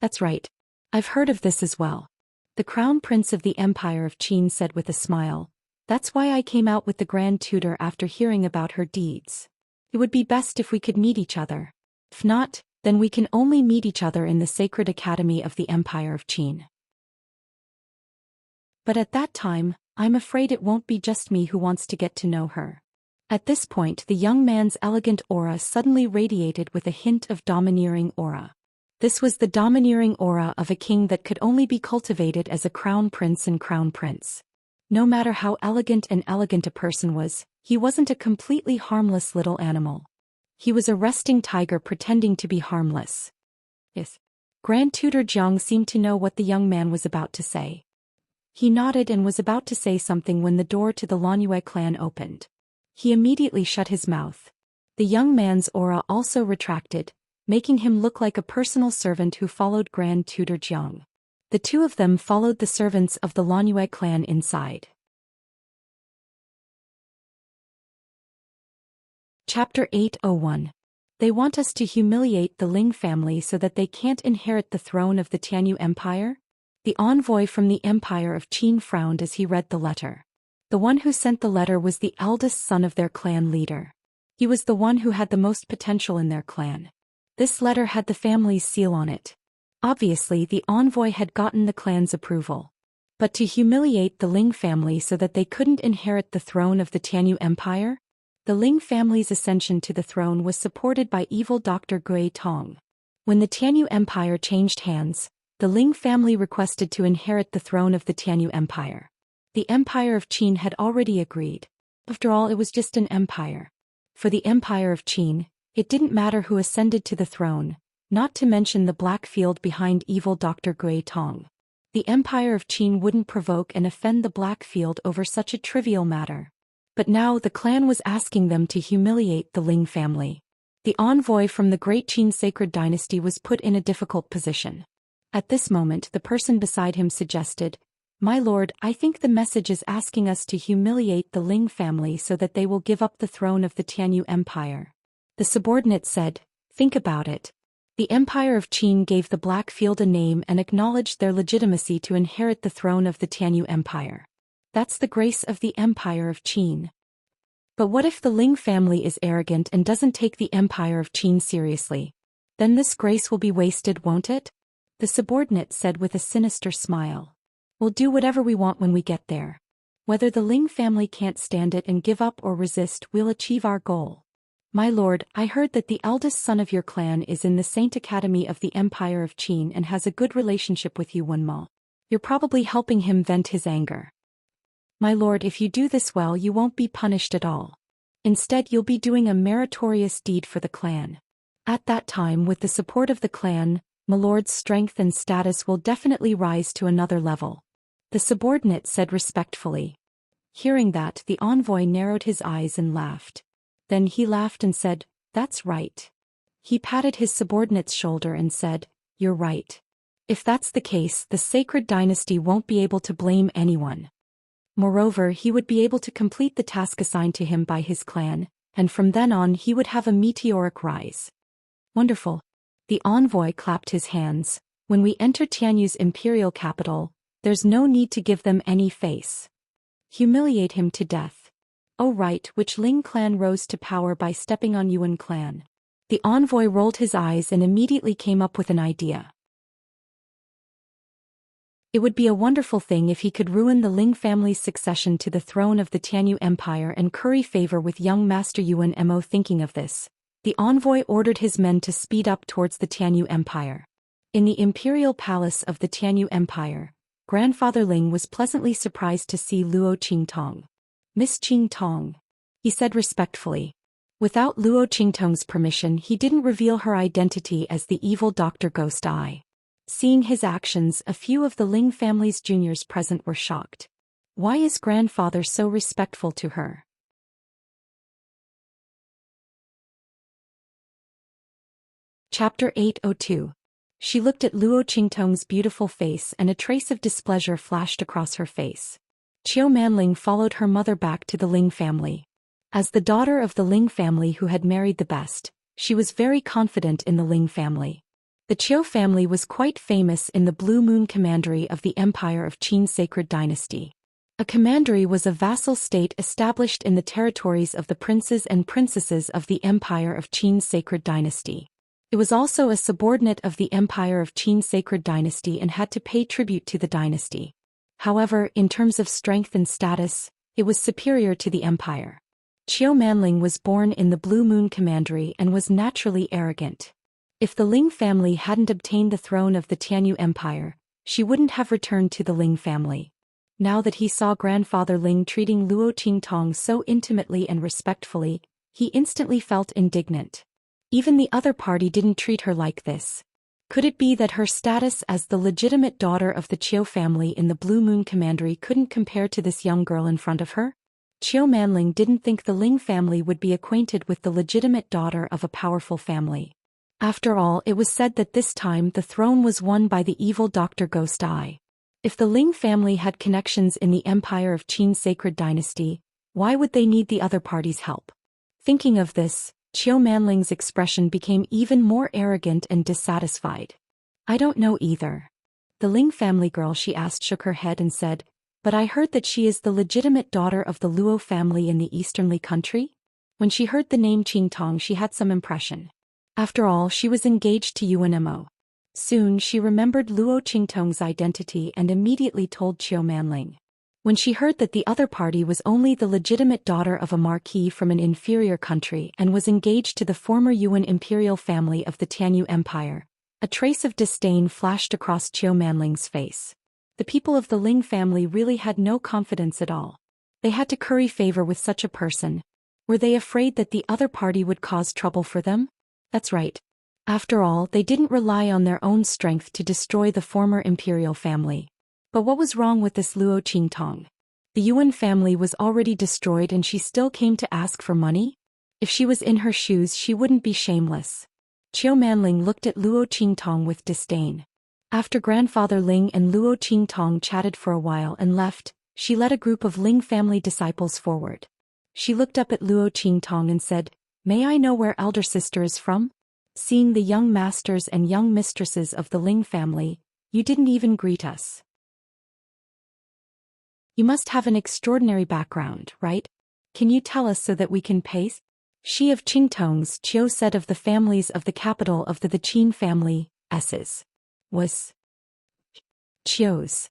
That's right. I've heard of this as well. The Crown Prince of the Empire of Qin said with a smile. That's why I came out with the Grand Tutor after hearing about her deeds. It would be best if we could meet each other. If not, then we can only meet each other in the Sacred Academy of the Empire of Qin. But at that time, I'm afraid it won't be just me who wants to get to know her. At this point, the young man's elegant aura suddenly radiated with a hint of domineering aura. This was the domineering aura of a king that could only be cultivated as a crown prince and crown prince. No matter how elegant a person was, he wasn't a completely harmless little animal. He was a resting tiger pretending to be harmless. Yes. Grand Tutor Jiang seemed to know what the young man was about to say. He nodded and was about to say something when the door to the Lanyue clan opened. He immediately shut his mouth. The young man's aura also retracted, making him look like a personal servant who followed Grand Tutor Jiang. The two of them followed the servants of the Lanyue clan inside. Chapter 801. They want us to humiliate the Ling family so that they can't inherit the throne of the Tianyu Empire? The envoy from the Empire of Qin frowned as he read the letter. The one who sent the letter was the eldest son of their clan leader. He was the one who had the most potential in their clan. This letter had the family's seal on it. Obviously, the envoy had gotten the clan's approval. But to humiliate the Ling family so that they couldn't inherit the throne of the Tianyu Empire? The Ling family's ascension to the throne was supported by evil Dr. Gui Tong. When the Tianyu Empire changed hands, the Ling family requested to inherit the throne of the Tianyu Empire. The Empire of Qin had already agreed. After all, it was just an empire. For the Empire of Qin, it didn't matter who ascended to the throne, not to mention the black field behind evil Dr. Gui Tong. The Empire of Qin wouldn't provoke and offend the black field over such a trivial matter. But now the clan was asking them to humiliate the Ling family. The envoy from the great Qin sacred dynasty was put in a difficult position. At this moment the person beside him suggested, "My lord, I think the message is asking us to humiliate the Ling family so that they will give up the throne of the Tianyu Empire." The subordinate said, "Think about it. The Empire of Qin gave the Black Field a name and acknowledged their legitimacy to inherit the throne of the Tianyu Empire. That's the grace of the Empire of Qin. But what if the Ling family is arrogant and doesn't take the Empire of Qin seriously? Then this grace will be wasted, won't it?" The subordinate said with a sinister smile. "We'll do whatever we want when we get there. Whether the Ling family can't stand it and give up or resist, we'll achieve our goal. My lord, I heard that the eldest son of your clan is in the Saint Academy of the Empire of Qin and has a good relationship with you, Wenmo. You're probably helping him vent his anger. My lord, if you do this well, you won't be punished at all. Instead, you'll be doing a meritorious deed for the clan. At that time, with the support of the clan, my lord's strength and status will definitely rise to another level," the subordinate said respectfully. Hearing that, the envoy narrowed his eyes and laughed. Then he laughed and said, "That's right." He patted his subordinate's shoulder and said, "You're right. If that's the case, the sacred dynasty won't be able to blame anyone. Moreover, he would be able to complete the task assigned to him by his clan, and from then on he would have a meteoric rise." Wonderful. The envoy clapped his hands. "When we enter Tianyu's imperial capital, there's no need to give them any face. Humiliate him to death. Oh right, which Ling clan rose to power by stepping on Yuan clan?" The envoy rolled his eyes and immediately came up with an idea. It would be a wonderful thing if he could ruin the Ling family's succession to the throne of the Tianyu Empire and curry favor with young Master Yuan Mo. Thinking of this, the envoy ordered his men to speed up towards the Tianyu Empire. In the imperial palace of the Tianyu Empire, Grandfather Ling was pleasantly surprised to see Luo Qingtong. "Miss Qingtong," he said respectfully. Without Luo Qingtong's permission, he didn't reveal her identity as the evil Dr. Ghost Eye. Seeing his actions, a few of the Ling family's juniors present were shocked. Why is grandfather so respectful to her? Chapter 802. She looked at Luo Qingtong's beautiful face and a trace of displeasure flashed across her face. Qiu Manling followed her mother back to the Ling family. As the daughter of the Ling family who had married the best, she was very confident in the Ling family. The Qiu family was quite famous in the Blue Moon Commandery of the Empire of Qin Sacred Dynasty. A commandery was a vassal state established in the territories of the princes and princesses of the Empire of Qin Sacred Dynasty. It was also a subordinate of the Empire of Qin Sacred Dynasty and had to pay tribute to the dynasty. However, in terms of strength and status, it was superior to the empire. Qiu Manling was born in the Blue Moon Commandery and was naturally arrogant. If the Ling family hadn't obtained the throne of the Tianyu Empire, she wouldn't have returned to the Ling family. Now that he saw Grandfather Ling treating Luo Qingtong so intimately and respectfully, he instantly felt indignant. Even the other party didn't treat her like this. Could it be that her status as the legitimate daughter of the Qiu family in the Blue Moon Commandery couldn't compare to this young girl in front of her? Qiu Manling didn't think the Ling family would be acquainted with the legitimate daughter of a powerful family. After all, it was said that this time the throne was won by the evil Dr. Ghost Eye. If the Ling family had connections in the Empire of Qin's sacred dynasty, why would they need the other party's help? Thinking of this, Qiu Manling's expression became even more arrogant and dissatisfied. I don't know either. The Ling family girl she asked shook her head and said, but I heard that she is the legitimate daughter of the Luo family in the easternly country? When she heard the name Qingtong she had some impression. After all, she was engaged to UNMO. Soon she remembered Luo Qingtong's identity and immediately told Qiu Manling. When she heard that the other party was only the legitimate daughter of a marquis from an inferior country and was engaged to the former Yuan imperial family of the Tianyu Empire, a trace of disdain flashed across Qiu Manling's face. The people of the Ling family really had no confidence at all. They had to curry favor with such a person. Were they afraid that the other party would cause trouble for them? That's right. After all, they didn't rely on their own strength to destroy the former imperial family. But what was wrong with this Luo Qingtong? The Yuan family was already destroyed and she still came to ask for money? If she was in her shoes she wouldn't be shameless. Qiu Manling looked at Luo Qingtong with disdain. After Grandfather Ling and Luo Qingtong chatted for a while and left, she led a group of Ling family disciples forward. She looked up at Luo Qingtong and said, "May I know where elder sister is from? Seeing the young masters and young mistresses of the Ling family, you didn't even greet us. You must have an extraordinary background, right? Can you tell us so that we can pay?" She of Qingtong's, Qiu said of the families of the capital of the Qin family, S's. Was Qiu's.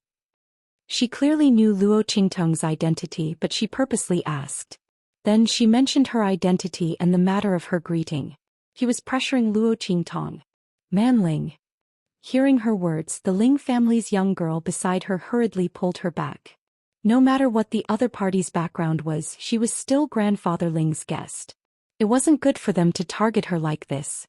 She clearly knew Luo Qingtong's identity, but she purposely asked. Then she mentioned her identity and the matter of her greeting. He was pressuring Luo Qingtong. Manling. Hearing her words, the Ling family's young girl beside her hurriedly pulled her back. No matter what the other party's background was, she was still Grandfather Ling's guest. It wasn't good for them to target her like this.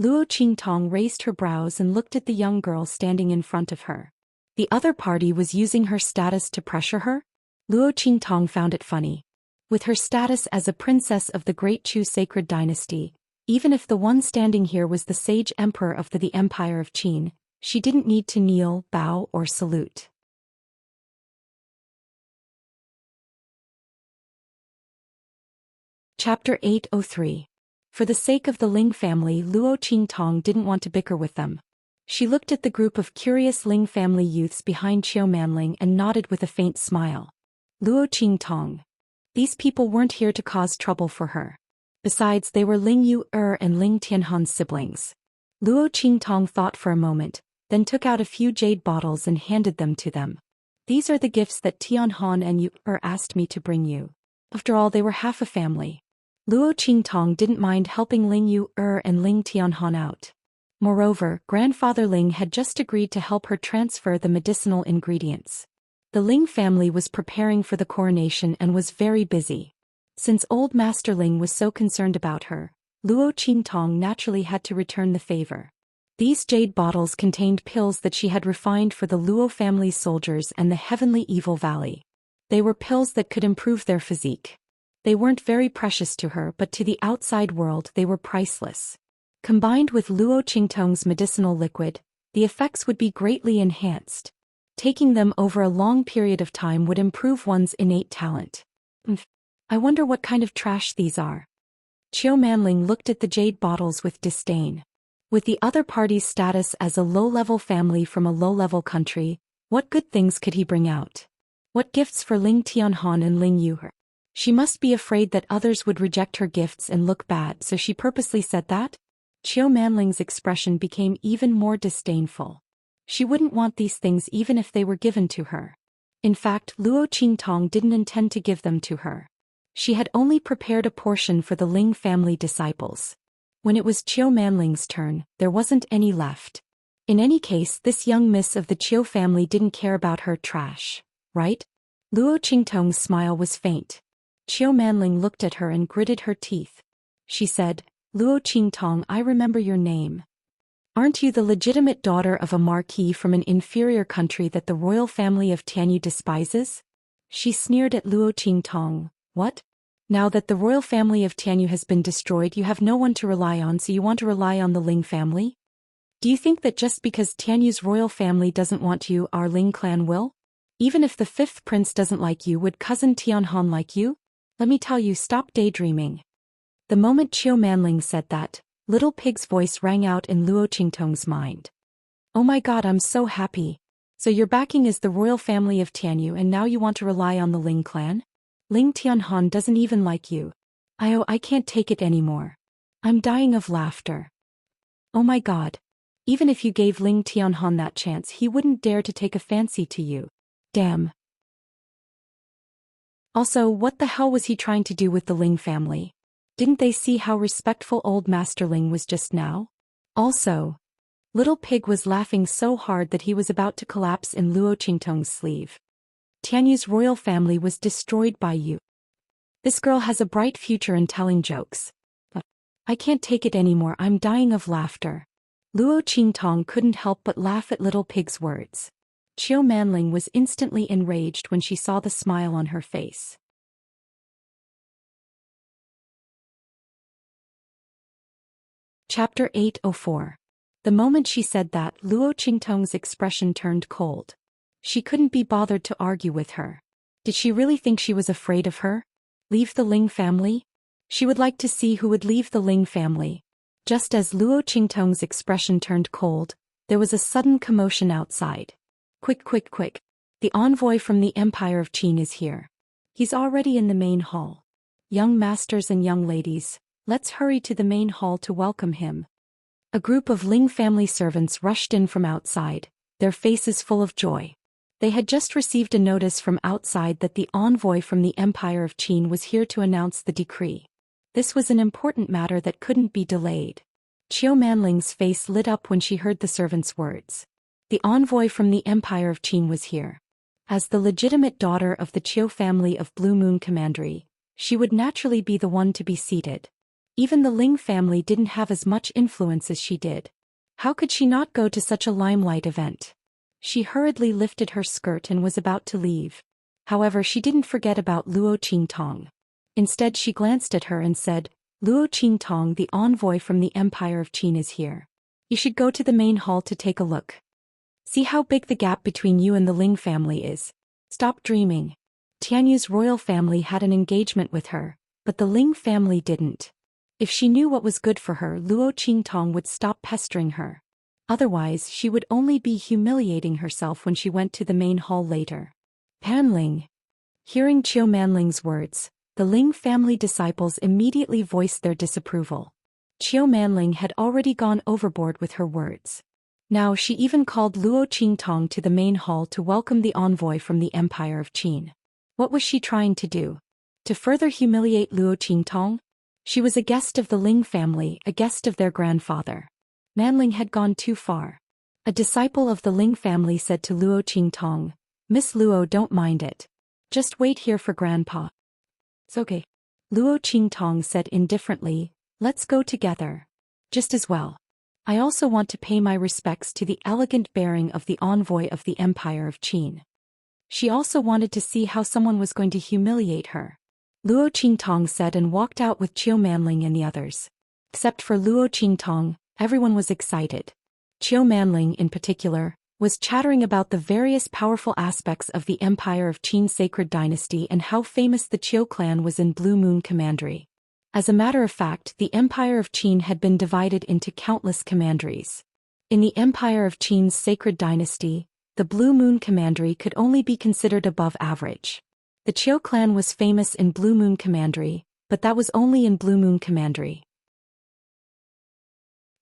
Luo Qingtong raised her brows and looked at the young girl standing in front of her. The other party was using her status to pressure her? Luo Qingtong found it funny. With her status as a princess of the Great Chu sacred dynasty, even if the one standing here was the sage emperor of the Empire of Qin, she didn't need to kneel, bow, or salute. Chapter 803. For the sake of the Ling family, Luo Qingtong didn't want to bicker with them. She looked at the group of curious Ling family youths behind Qiu Manling and nodded with a faint smile. Luo Qingtong. These people weren't here to cause trouble for her. Besides, they were Ling Yu and Ling Tianhan's siblings. Luo Qingtong thought for a moment, then took out a few jade bottles and handed them to them. These are the gifts that Tianhan and Yu asked me to bring you. After all, they were half a family. Luo Qingtong didn't mind helping Ling Yu and Ling Tianhan out. Moreover, Grandfather Ling had just agreed to help her transfer the medicinal ingredients. The Ling family was preparing for the coronation and was very busy. Since old Master Ling was so concerned about her, Luo Qingtong naturally had to return the favor. These jade bottles contained pills that she had refined for the Luo family's soldiers and the heavenly evil valley. They were pills that could improve their physique. They weren't very precious to her, but to the outside world they were priceless. Combined with Luo Qingtong's medicinal liquid, the effects would be greatly enhanced. Taking them over a long period of time would improve one's innate talent. I wonder what kind of trash these are. Qiu Manling looked at the jade bottles with disdain. With the other party's status as a low-level family from a low-level country, what good things could he bring out? What gifts for Ling Tianhan and Ling Yu? She must be afraid that others would reject her gifts and look bad, so she purposely said that? Qiu Manling's expression became even more disdainful. She wouldn't want these things even if they were given to her. In fact, Luo Qingtong didn't intend to give them to her. She had only prepared a portion for the Ling family disciples. When it was Qiu Manling's turn, there wasn't any left. In any case, this young miss of the Qiu family didn't care about her trash, right? Luo Qingtong's smile was faint. Qiu Manling looked at her and gritted her teeth. She said, Luo Qingtong, I remember your name. Aren't you the legitimate daughter of a marquis from an inferior country that the royal family of Tianyu despises? She sneered at Luo Qingtong. What? Now that the royal family of Tianyu has been destroyed, you have no one to rely on, so you want to rely on the Ling family? Do you think that just because Tianyu's royal family doesn't want you, our Ling clan will? Even if the fifth prince doesn't like you, would cousin Tianhan like you? Let me tell you, stop daydreaming. The moment Chiu Manling said that, Little Pig's voice rang out in Luo Qingtong's mind. Oh my god, I'm so happy. So your backing is the royal family of Tianyu, and now you want to rely on the Ling clan? Ling Tianhan doesn't even like you. I can't take it anymore. I'm dying of laughter. Oh my god. Even if you gave Ling Tianhan that chance, he wouldn't dare to take a fancy to you. Damn. Also, what the hell was he trying to do with the Ling family? Didn't they see how respectful old Master Ling was just now? Also, Little Pig was laughing so hard that he was about to collapse in Luo Qingtong's sleeve. Tianyu's royal family was destroyed by you. This girl has a bright future in telling jokes. But I can't take it anymore, I'm dying of laughter. Luo Qingtong couldn't help but laugh at Little Pig's words. Chiu Manling was instantly enraged when she saw the smile on her face. Chapter 804. The moment she said that, Luo Qingtong's expression turned cold. She couldn't be bothered to argue with her. Did she really think she was afraid of her? Leave the Ling family? She would like to see who would leave the Ling family. Just as Luo Qingtong's expression turned cold, there was a sudden commotion outside. Quick, quick, quick. The envoy from the Empire of Qin is here. He's already in the main hall. Young masters and young ladies, let's hurry to the main hall to welcome him. A group of Ling family servants rushed in from outside, their faces full of joy. They had just received a notice from outside that the envoy from the Empire of Qin was here to announce the decree. This was an important matter that couldn't be delayed. Chiu Manling's face lit up when she heard the servant's words. The envoy from the Empire of Qin was here. As the legitimate daughter of the Chiu family of Blue Moon Commandery, she would naturally be the one to be seated. Even the Ling family didn't have as much influence as she did. How could she not go to such a limelight event? She hurriedly lifted her skirt and was about to leave. However, she didn't forget about Luo Qingtong. Instead, she glanced at her and said, Luo Qingtong, the envoy from the Empire of Qin is here. You should go to the main hall to take a look. See how big the gap between you and the Ling family is. Stop dreaming. Tianyu's royal family had an engagement with her, but the Ling family didn't. If she knew what was good for her, Luo Qingtong would stop pestering her. Otherwise, she would only be humiliating herself when she went to the main hall later. Panling. Hearing Chiu Manling's words, the Ling family disciples immediately voiced their disapproval. Chiu Manling had already gone overboard with her words. Now she even called Luo Qingtong to the main hall to welcome the envoy from the Empire of Qin. What was she trying to do? To further humiliate Luo Qingtong? She was a guest of the Ling family, a guest of their grandfather. Manling had gone too far. A disciple of the Ling family said to Luo Qingtong, Miss Luo, don't mind it. Just wait here for Grandpa. It's okay. Luo Qingtong said indifferently, let's go together. Just as well. I also want to pay my respects to the elegant bearing of the envoy of the Empire of Qin. She also wanted to see how someone was going to humiliate her. Luo Qingtong said and walked out with Chiu Manling and the others. Except for Luo Qingtong, everyone was excited. Chiu Manling, in particular, was chattering about the various powerful aspects of the Empire of Qin's sacred dynasty and how famous the Chiu clan was in Blue Moon Commandery. As a matter of fact, the Empire of Qin had been divided into countless commanderies. In the Empire of Qin's sacred dynasty, the Blue Moon Commandery could only be considered above average. The Chiu clan was famous in Blue Moon Commandery, but that was only in Blue Moon Commandery.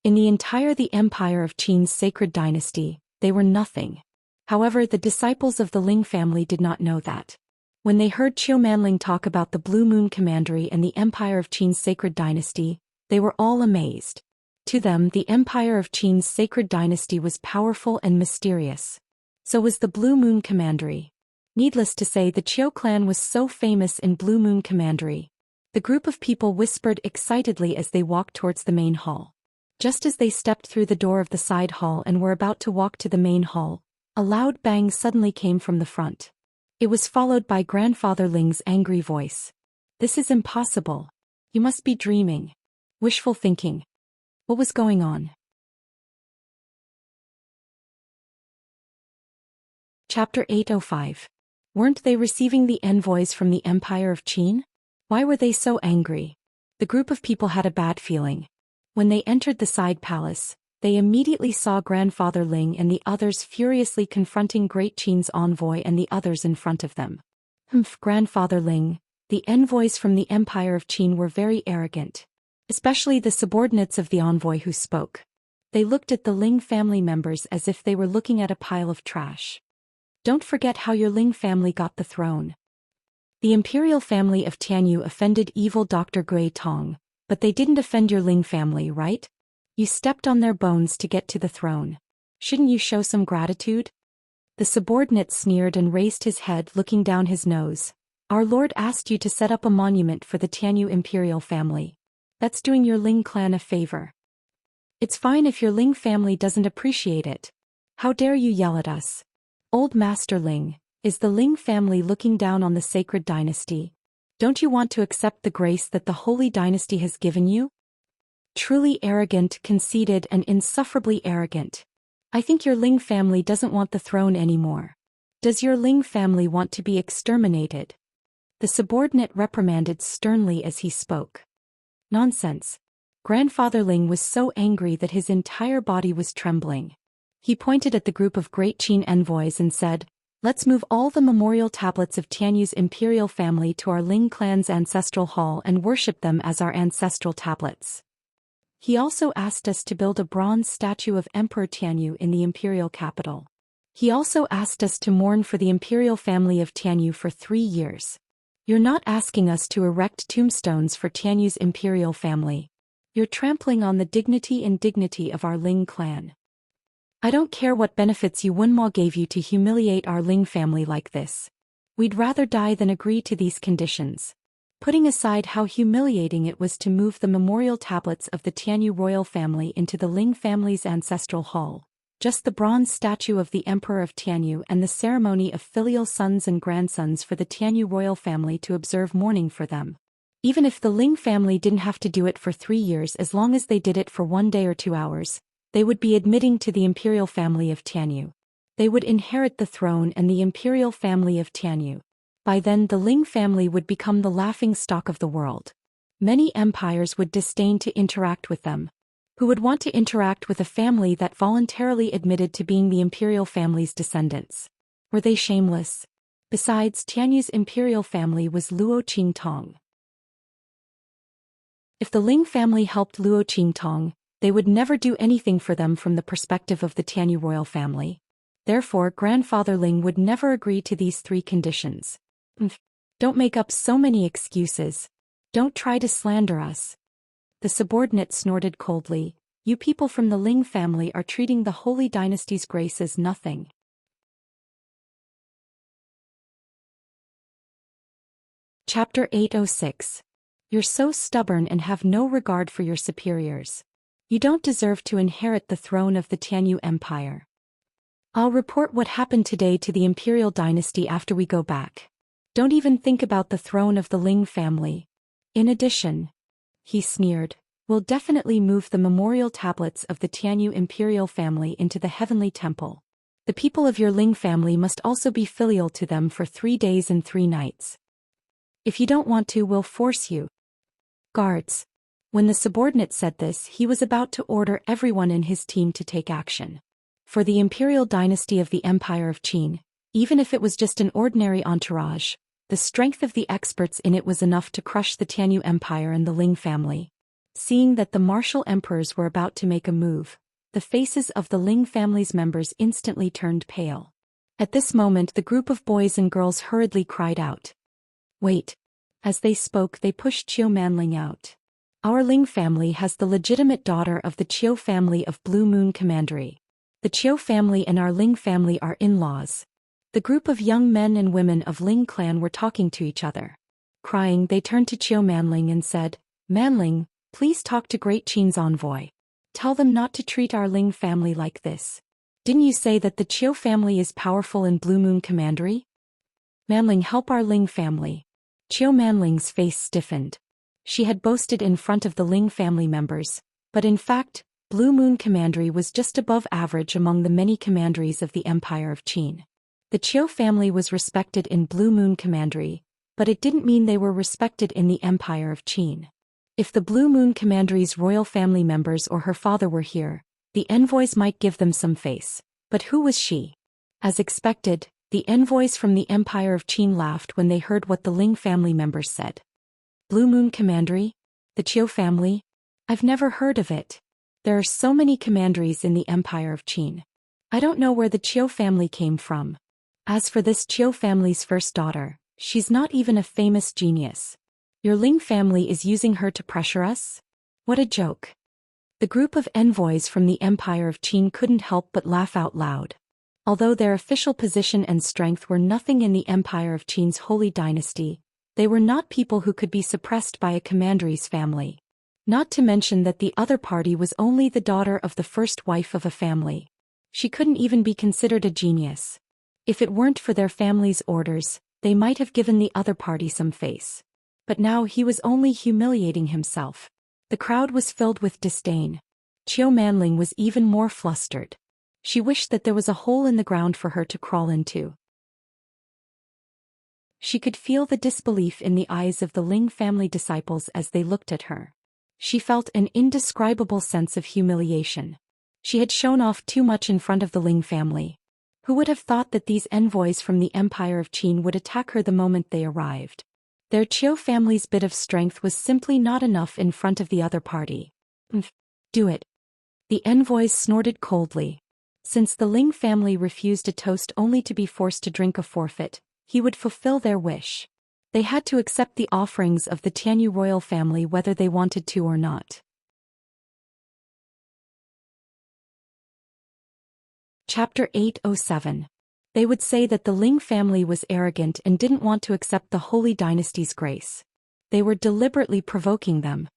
In the Empire of Qin's sacred dynasty, they were nothing. However, the disciples of the Ling family did not know that. When they heard Chiu Manling talk about the Blue Moon Commandery and the Empire of Qin's sacred dynasty, they were all amazed. To them, the Empire of Qin's sacred dynasty was powerful and mysterious. So was the Blue Moon Commandery. Needless to say, the Chiu clan was so famous in Blue Moon Commandery. The group of people whispered excitedly as they walked towards the main hall. Just as they stepped through the door of the side hall and were about to walk to the main hall, a loud bang suddenly came from the front. It was followed by Grandfather Ling's angry voice. This is impossible. You must be dreaming. Wishful thinking. What was going on? Chapter 805. Weren't they receiving the envoys from the Empire of Qin? Why were they so angry? The group of people had a bad feeling. When they entered the side palace, they immediately saw Grandfather Ling and the others furiously confronting Great Qin's envoy and the others in front of them. Grandfather Ling, the envoys from the Empire of Qin were very arrogant. Especially the subordinates of the envoy who spoke. They looked at the Ling family members as if they were looking at a pile of trash. Don't forget how your Ling family got the throne. The imperial family of Tianyu offended evil Dr. Gui Tong, but they didn't offend your Ling family, right? You stepped on their bones to get to the throne. Shouldn't you show some gratitude? The subordinate sneered and raised his head, looking down his nose. Our lord asked you to set up a monument for the Tianyu imperial family. That's doing your Ling clan a favor. It's fine if your Ling family doesn't appreciate it. How dare you yell at us? Old Master Ling, is the Ling family looking down on the sacred dynasty? Don't you want to accept the grace that the holy dynasty has given you? Truly arrogant, conceited, and insufferably arrogant. I think your Ling family doesn't want the throne anymore. Does your Ling family want to be exterminated? The subordinate reprimanded sternly as he spoke. Nonsense. Grandfather Ling was so angry that his entire body was trembling. He pointed at the group of Great Qin envoys and said, "Let's move all the memorial tablets of Tianyu's imperial family to our Ling clan's ancestral hall and worship them as our ancestral tablets." He also asked us to build a bronze statue of Emperor Tianyu in the imperial capital. He also asked us to mourn for the imperial family of Tianyu for 3 years. You're not asking us to erect tombstones for Tianyu's imperial family. You're trampling on the dignity and dignity of our Ling clan. I don't care what benefits Yuanma gave you to humiliate our Ling family like this. We'd rather die than agree to these conditions. Putting aside how humiliating it was to move the memorial tablets of the Tianyu royal family into the Ling family's ancestral hall, just the bronze statue of the Emperor of Tianyu and the ceremony of filial sons and grandsons for the Tianyu royal family to observe mourning for them. Even if the Ling family didn't have to do it for 3 years, as long as they did it for 1 day or 2 hours, they would be admitting to the imperial family of Tianyu. They would inherit the throne and the imperial family of Tianyu. By then the Ling family would become the laughing stock of the world. Many empires would disdain to interact with them. Who would want to interact with a family that voluntarily admitted to being the imperial family's descendants? Were they shameless? Besides, Tianyu's imperial family was Luo Qingtong. If the Ling family helped Luo Qingtong, they would never do anything for them from the perspective of the Tianyu royal family. Therefore, Grandfather Ling would never agree to these 3 conditions. Don't make up so many excuses. Don't try to slander us. The subordinate snorted coldly. You people from the Ling family are treating the holy dynasty's grace as nothing. Chapter 806. You're so stubborn and have no regard for your superiors. You don't deserve to inherit the throne of the Tianyu Empire. I'll report what happened today to the imperial dynasty after we go back. Don't even think about the throne of the Ling family. In addition, he sneered, we'll definitely move the memorial tablets of the Tianyu imperial family into the heavenly temple. The people of your Ling family must also be filial to them for 3 days and 3 nights. If you don't want to, we'll force you. Guards. When the subordinate said this, he was about to order everyone in his team to take action. For the imperial dynasty of the Empire of Qin, even if it was just an ordinary entourage, the strength of the experts in it was enough to crush the Tianyu Empire and the Ling family. Seeing that the martial emperors were about to make a move, the faces of the Ling family's members instantly turned pale. At this moment, the group of boys and girls hurriedly cried out. Wait. As they spoke, they pushed Qiu Manling out. Our Ling family has the legitimate daughter of the Qiu family of Blue Moon Commandery. The Qiu family and our Ling family are in-laws. The group of young men and women of Ling clan were talking to each other. Crying, they turned to Qiu Manling and said, Manling, please talk to Great Qin's envoy. Tell them not to treat our Ling family like this. Didn't you say that the Qiu family is powerful in Blue Moon Commandery? Manling, help our Ling family. Chiu Manling's face stiffened. She had boasted in front of the Ling family members, but in fact, Blue Moon Commandery was just above average among the many commanderies of the Empire of Qin. The Chiu family was respected in Blue Moon Commandery, but it didn't mean they were respected in the Empire of Qin. If the Blue Moon Commandery's royal family members or her father were here, the envoys might give them some face. But who was she? As expected, the envoys from the Empire of Qin laughed when they heard what the Ling family members said. Blue Moon Commandery? The Chiu family? I've never heard of it. There are so many commanderies in the Empire of Qin. I don't know where the Chiu family came from. As for this Chiu family's first daughter, she's not even a famous genius. Your Ling family is using her to pressure us? What a joke. The group of envoys from the Empire of Qin couldn't help but laugh out loud. Although their official position and strength were nothing in the Empire of Qin's holy dynasty, they were not people who could be suppressed by a commandery's family. Not to mention that the other party was only the daughter of the first wife of a family. She couldn't even be considered a genius. If it weren't for their family's orders, they might have given the other party some face. But now he was only humiliating himself. The crowd was filled with disdain. Chiu Manling was even more flustered. She wished that there was a hole in the ground for her to crawl into. She could feel the disbelief in the eyes of the Ling family disciples as they looked at her. She felt an indescribable sense of humiliation. She had shown off too much in front of the Ling family. Who would have thought that these envoys from the Empire of Qin would attack her the moment they arrived? Their Chiu family's bit of strength was simply not enough in front of the other party. Do it. The envoys snorted coldly. Since the Ling family refused a toast only to be forced to drink a forfeit, he would fulfill their wish. They had to accept the offerings of the Tianyu royal family whether they wanted to or not. Chapter 807. They would say that the Ling family was arrogant and didn't want to accept the Holy Dynasty's grace. They were deliberately provoking them.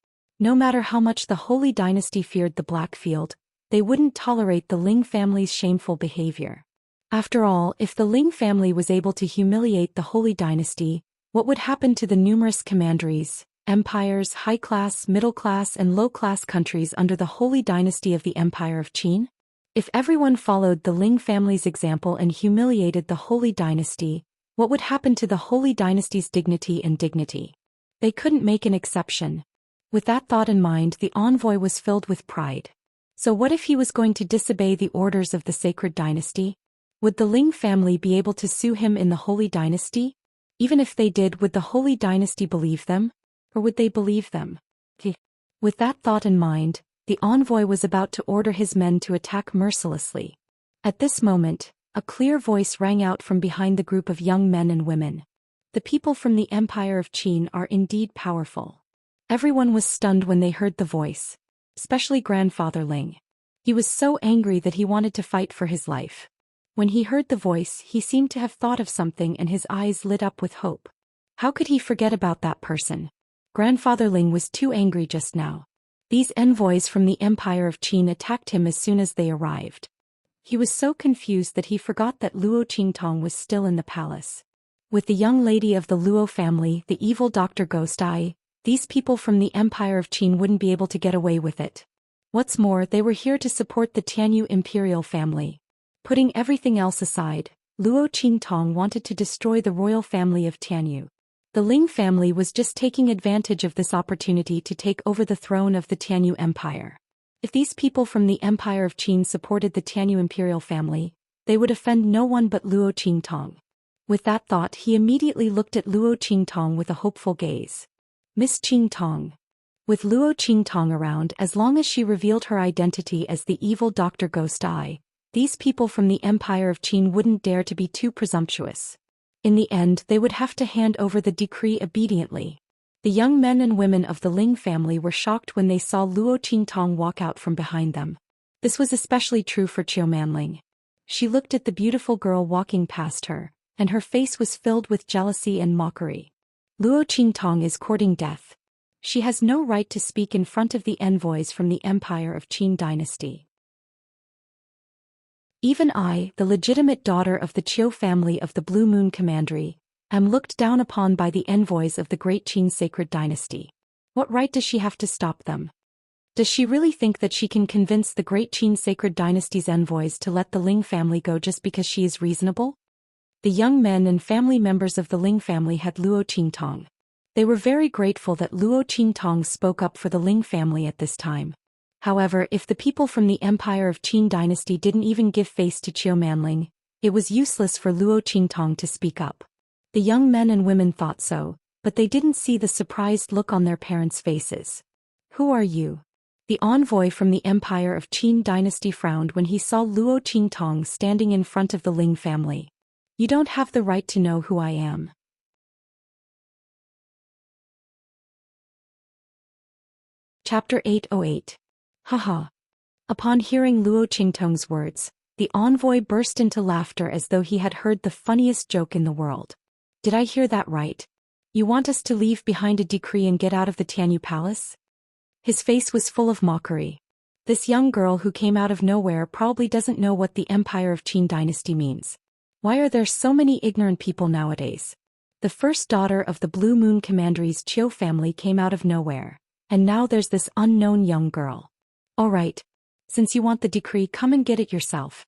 No matter how much the Holy Dynasty feared the Blackfield, they wouldn't tolerate the Ling family's shameful behavior. After all, if the Ling family was able to humiliate the Holy Dynasty, what would happen to the numerous commanderies, empires, high-class, middle-class and low-class countries under the Holy Dynasty of the Empire of Qin? If everyone followed the Ling family's example and humiliated the Holy Dynasty, what would happen to the Holy Dynasty's dignity and dignity? They couldn't make an exception. With that thought in mind, the envoy was filled with pride. So what if he was going to disobey the orders of the sacred dynasty? Would the Ling family be able to sue him in the Holy Dynasty? Even if they did, would the Holy Dynasty believe them? Or would they believe them? With that thought in mind, the envoy was about to order his men to attack mercilessly. At this moment, a clear voice rang out from behind the group of young men and women. The people from the Empire of Qin are indeed powerful. Everyone was stunned when they heard the voice, especially Grandfather Ling. He was so angry that he wanted to fight for his life. When he heard the voice, he seemed to have thought of something and his eyes lit up with hope. How could he forget about that person? Grandfather Ling was too angry just now. These envoys from the Empire of Qin attacked him as soon as they arrived. He was so confused that he forgot that Luo Qingtong was still in the palace. With the young lady of the Luo family, the evil Dr. Ghost Eye, these people from the Empire of Qin wouldn't be able to get away with it. What's more, they were here to support the Tianyu imperial family. Putting everything else aside, Luo Qingtong wanted to destroy the royal family of Tianyu. The Ling family was just taking advantage of this opportunity to take over the throne of the Tianyu Empire. If these people from the Empire of Qin supported the Tianyu imperial family, they would offend no one but Luo Qingtong. With that thought, he immediately looked at Luo Qingtong with a hopeful gaze. Miss Qingtong. With Luo Qingtong around, as long as she revealed her identity as the evil Dr. Ghost Eye, these people from the Empire of Qin wouldn't dare to be too presumptuous. In the end, they would have to hand over the decree obediently. The young men and women of the Ling family were shocked when they saw Luo Qingtong walk out from behind them. This was especially true for Chiu Manling. She looked at the beautiful girl walking past her, and her face was filled with jealousy and mockery. Luo Qingtong is courting death. She has no right to speak in front of the envoys from the Empire of Qin dynasty. Even I, the legitimate daughter of the Chiu family of the Blue Moon Commandery, am looked down upon by the envoys of the great Qin sacred dynasty. What right does she have to stop them? Does she really think that she can convince the great Qin sacred dynasty's envoys to let the Ling family go just because she is reasonable? The young men and family members of the Ling family had Luo Qingtong. They were very grateful that Luo Qingtong spoke up for the Ling family at this time. However, if the people from the Empire of Qin dynasty didn't even give face to Qiu Manling, it was useless for Luo Qingtong to speak up. The young men and women thought so, but they didn't see the surprised look on their parents' faces. Who are you? The envoy from the Empire of Qin dynasty frowned when he saw Luo Qingtong standing in front of the Ling family. You don't have the right to know who I am. Chapter 808. Haha. Upon hearing Luo Qingtong's words, the envoy burst into laughter as though he had heard the funniest joke in the world. Did I hear that right? You want us to leave behind a decree and get out of the Tianyu palace? His face was full of mockery. This young girl who came out of nowhere probably doesn't know what the Empire of Qin dynasty means. Why are there so many ignorant people nowadays? The first daughter of the Blue Moon Commandery's Qiu family came out of nowhere, and now there's this unknown young girl. All right. Since you want the decree, come and get it yourself.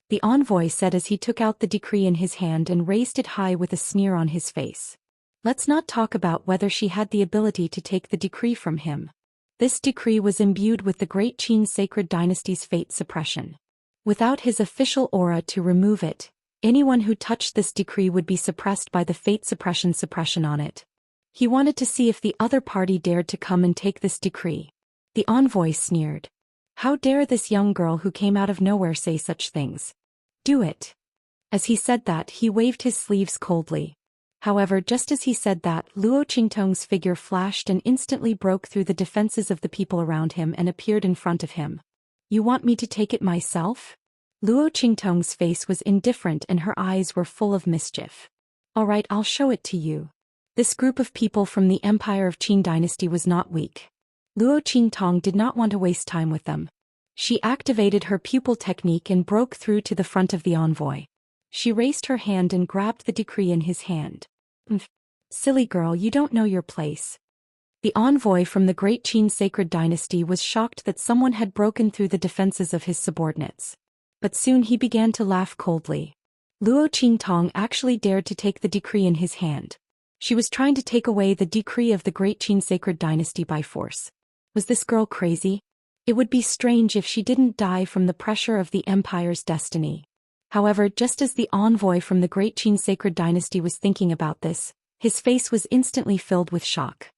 The envoy said as he took out the decree in his hand and raised it high with a sneer on his face. Let's not talk about whether she had the ability to take the decree from him. This decree was imbued with the great Qin sacred dynasty's fate suppression. Without his official aura to remove it, anyone who touched this decree would be suppressed by the fate suppression on it. He wanted to see if the other party dared to come and take this decree. The envoy sneered. How dare this young girl who came out of nowhere say such things? Do it. As he said that, he waved his sleeves coldly. However, just as he said that, Luo Qingtong's figure flashed and instantly broke through the defenses of the people around him and appeared in front of him. You want me to take it myself? Luo Qingtong's face was indifferent and her eyes were full of mischief. All right, I'll show it to you. This group of people from the Empire of Qin dynasty was not weak. Luo Qingtong did not want to waste time with them. She activated her pupil technique and broke through to the front of the envoy. She raised her hand and grabbed the decree in his hand. Silly girl, you don't know your place. The envoy from the great Qin sacred dynasty was shocked that someone had broken through the defenses of his subordinates. But soon he began to laugh coldly. Luo Qingtong actually dared to take the decree in his hand. She was trying to take away the decree of the great Qin sacred dynasty by force. Was this girl crazy? It would be strange if she didn't die from the pressure of the empire's destiny. However, just as the envoy from the great Qin sacred dynasty was thinking about this, his face was instantly filled with shock.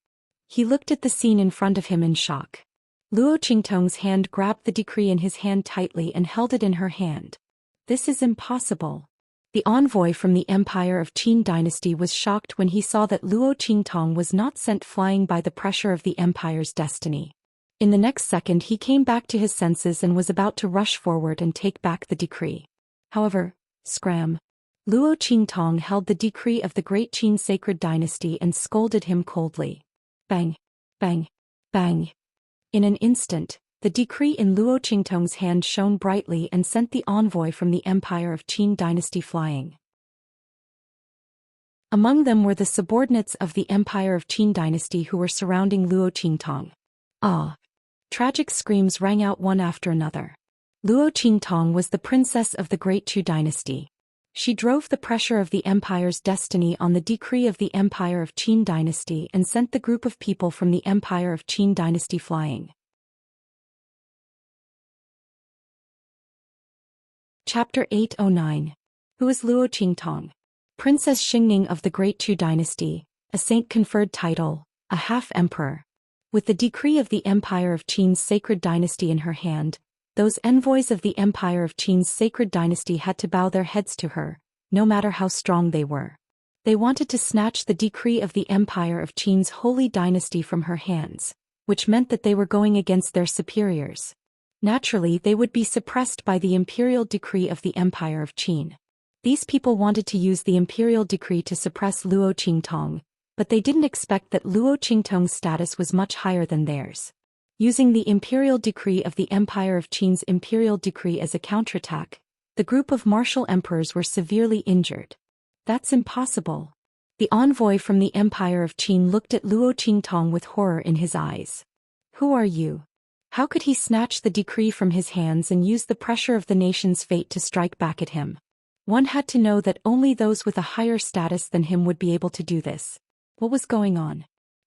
He looked at the scene in front of him in shock. Luo Qingtong's hand grabbed the decree in his hand tightly and held it in her hand. This is impossible. The envoy from the Empire of Qin dynasty was shocked when he saw that Luo Qingtong was not sent flying by the pressure of the empire's destiny. In the next second he came back to his senses and was about to rush forward and take back the decree. However, scram. Luo Qingtong held the decree of the great Qin sacred dynasty and scolded him coldly. Bang! Bang! Bang! In an instant, the decree in Luo Qingtong's hand shone brightly and sent the envoy from the Empire of Qin dynasty flying. Among them were the subordinates of the Empire of Qin dynasty who were surrounding Luo Qingtong. Ah! Tragic screams rang out one after another. Luo Qingtong was the princess of the great Chu dynasty. She drove the pressure of the empire's destiny on the decree of the Empire of Qin dynasty and sent the group of people from the Empire of Qin dynasty flying. Chapter 809. Who is Luo Qingtong? Princess Xingning of the Great Chu dynasty, a saint-conferred title, a half-emperor. With the decree of the Empire of Qin's sacred dynasty in her hand, those envoys of the Empire of Qin's sacred dynasty had to bow their heads to her, no matter how strong they were. They wanted to snatch the decree of the Empire of Qin's holy dynasty from her hands, which meant that they were going against their superiors. Naturally, they would be suppressed by the imperial decree of the Empire of Qin. These people wanted to use the imperial decree to suppress Luo Qingtong, but they didn't expect that Luo Qingtong's status was much higher than theirs. Using the imperial decree of the Empire of Qin's imperial decree as a counterattack, the group of martial emperors were severely injured. That's impossible. The envoy from the Empire of Qin looked at Luo Qingtong with horror in his eyes. Who are you? How could he snatch the decree from his hands and use the pressure of the nation's fate to strike back at him? One had to know that only those with a higher status than him would be able to do this. What was going on?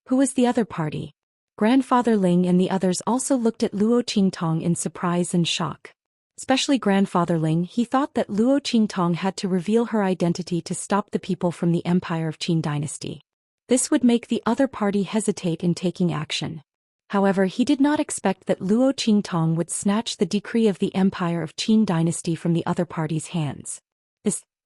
Who was the other party? Grandfather Ling and the others also looked at Luo Qingtong in surprise and shock. Especially Grandfather Ling, he thought that Luo Qingtong had to reveal her identity to stop the people from the Empire of Qin dynasty. This would make the other party hesitate in taking action. However, he did not expect that Luo Qingtong would snatch the decree of the Empire of Qin dynasty from the other party's hands.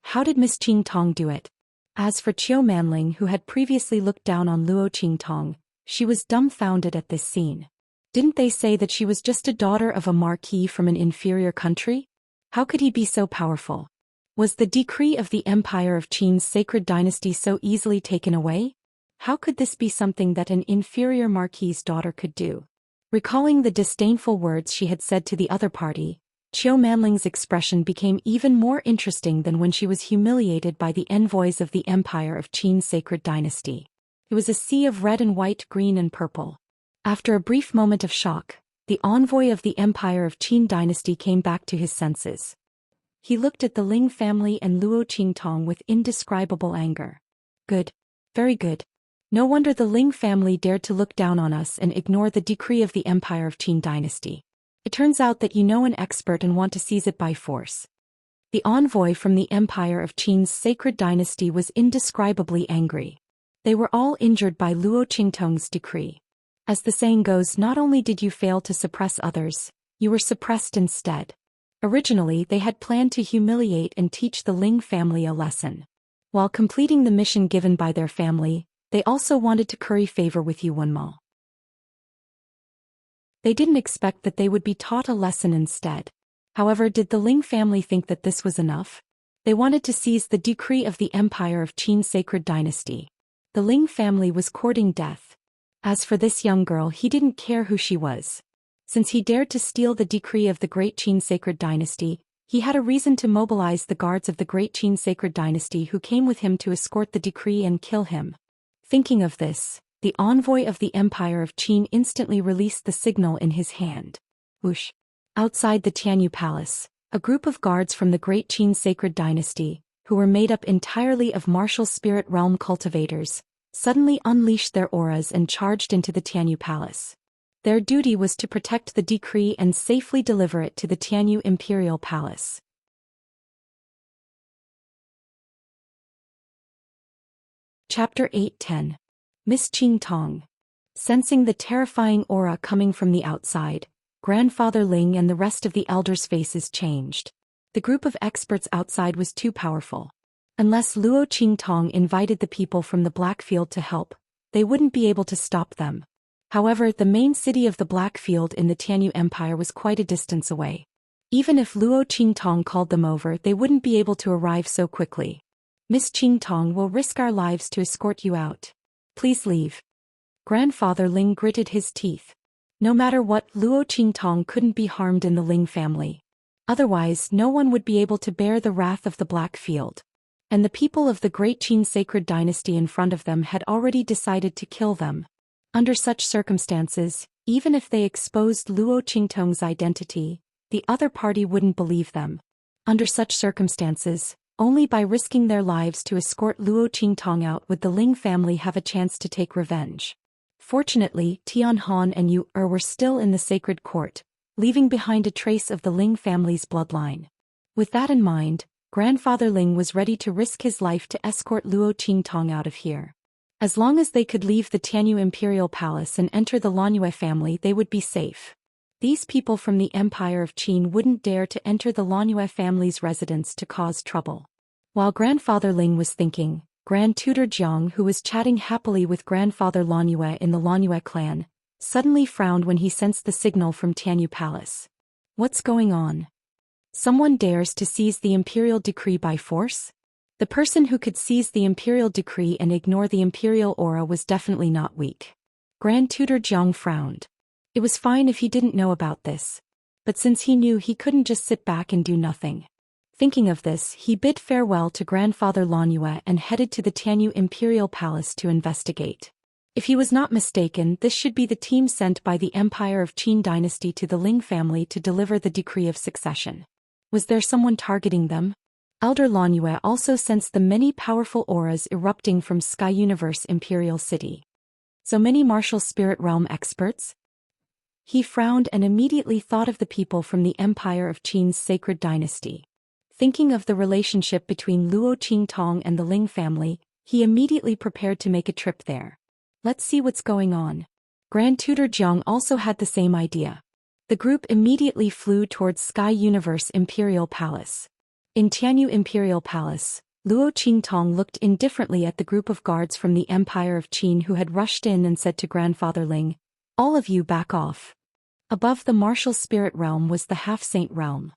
How did Miss Qingtong do it? As for Qiu Manling, who had previously looked down on Luo Qingtong, she was dumbfounded at this scene. Didn't they say that she was just a daughter of a marquis from an inferior country? How could he be so powerful? Was the decree of the Empire of Qin's sacred dynasty so easily taken away? How could this be something that an inferior marquis's daughter could do? Recalling the disdainful words she had said to the other party, Qiu Manling's expression became even more interesting than when she was humiliated by the envoys of the Empire of Qin's sacred dynasty. It was a sea of red and white, green and purple. After a brief moment of shock, the envoy of the Empire of Qin dynasty came back to his senses. He looked at the Ling family and Luo Qingtong with indescribable anger. Good. Very good. No wonder the Ling family dared to look down on us and ignore the decree of the Empire of Qin dynasty. It turns out that you know an expert and want to seize it by force. The envoy from the Empire of Qin's sacred dynasty was indescribably angry. They were all injured by Luo Qingtong's decree. As the saying goes, not only did you fail to suppress others, you were suppressed instead. Originally, they had planned to humiliate and teach the Ling family a lesson. While completing the mission given by their family, they also wanted to curry favor with Yuan Mo. They didn't expect that they would be taught a lesson instead. However, did the Ling family think that this was enough? They wanted to seize the decree of the Empire of Qin's sacred dynasty. The Ling family was courting death. As for this young girl, he didn't care who she was. Since he dared to steal the decree of the Great Qin sacred dynasty, he had a reason to mobilize the guards of the Great Qin sacred dynasty who came with him to escort the decree and kill him. Thinking of this, the envoy of the Empire of Qin instantly released the signal in his hand. Whoosh! Outside the Tianyu Palace, a group of guards from the Great Qin sacred dynasty, who were made up entirely of martial spirit realm cultivators, suddenly unleashed their auras and charged into the Tianyu Palace. Their duty was to protect the decree and safely deliver it to the Tianyu Imperial Palace. Chapter 8:10. Miss Qingtong. Sensing the terrifying aura coming from the outside, Grandfather Ling and the rest of the elders' faces changed. The group of experts outside was too powerful. Unless Luo Qingtong invited the people from the Blackfield to help, they wouldn't be able to stop them. However, the main city of the Blackfield in the Tianyu Empire was quite a distance away. Even if Luo Qingtong called them over, they wouldn't be able to arrive so quickly. Miss Qingtong will risk our lives to escort you out. Please leave. Grandfather Ling gritted his teeth. No matter what, Luo Qingtong couldn't be harmed in the Ling family. Otherwise, no one would be able to bear the wrath of the Blackfield. And the people of the Great Qin sacred dynasty in front of them had already decided to kill them. Under such circumstances, even if they exposed Luo Qingtong's identity, the other party wouldn't believe them. Under such circumstances, only by risking their lives to escort Luo Qingtong out would the Ling family have a chance to take revenge. Fortunately, Tianhan and Yu were still in the sacred court, leaving behind a trace of the Ling family's bloodline. With that in mind, Grandfather Ling was ready to risk his life to escort Luo Qingtong out of here. As long as they could leave the Tianyu Imperial Palace and enter the Lanyue family, they would be safe. These people from the Empire of Qin wouldn't dare to enter the Lanyue family's residence to cause trouble. While Grandfather Ling was thinking, Grand Tutor Jiang, who was chatting happily with Grandfather Lanyue in the Lanyue clan, suddenly frowned when he sensed the signal from Tianyu Palace. What's going on? Someone dares to seize the imperial decree by force? The person who could seize the imperial decree and ignore the imperial aura was definitely not weak. Grand Tutor Jiang frowned. It was fine if he didn't know about this. But since he knew, he couldn't just sit back and do nothing. Thinking of this, he bid farewell to grandfather Lanyue and headed to the Tianyu Imperial Palace to investigate. If he was not mistaken, this should be the team sent by the Empire of Qin dynasty to the Ling family to deliver the decree of succession. Was there someone targeting them? Elder Lanyue also sensed the many powerful auras erupting from Sky Universe Imperial City. So many martial spirit realm experts? He frowned and immediately thought of the people from the Empire of Qin's sacred dynasty. Thinking of the relationship between Luo Qingtong and the Ling family, he immediately prepared to make a trip there. Let's see what's going on. Grand Tutor Jiang also had the same idea. The group immediately flew towards Sky Universe Imperial Palace. In Tianyu Imperial Palace, Luo Qingtong looked indifferently at the group of guards from the Empire of Qin who had rushed in and said to Grandfather Ling, "All of you back off." Above the martial spirit realm was the half-saint realm.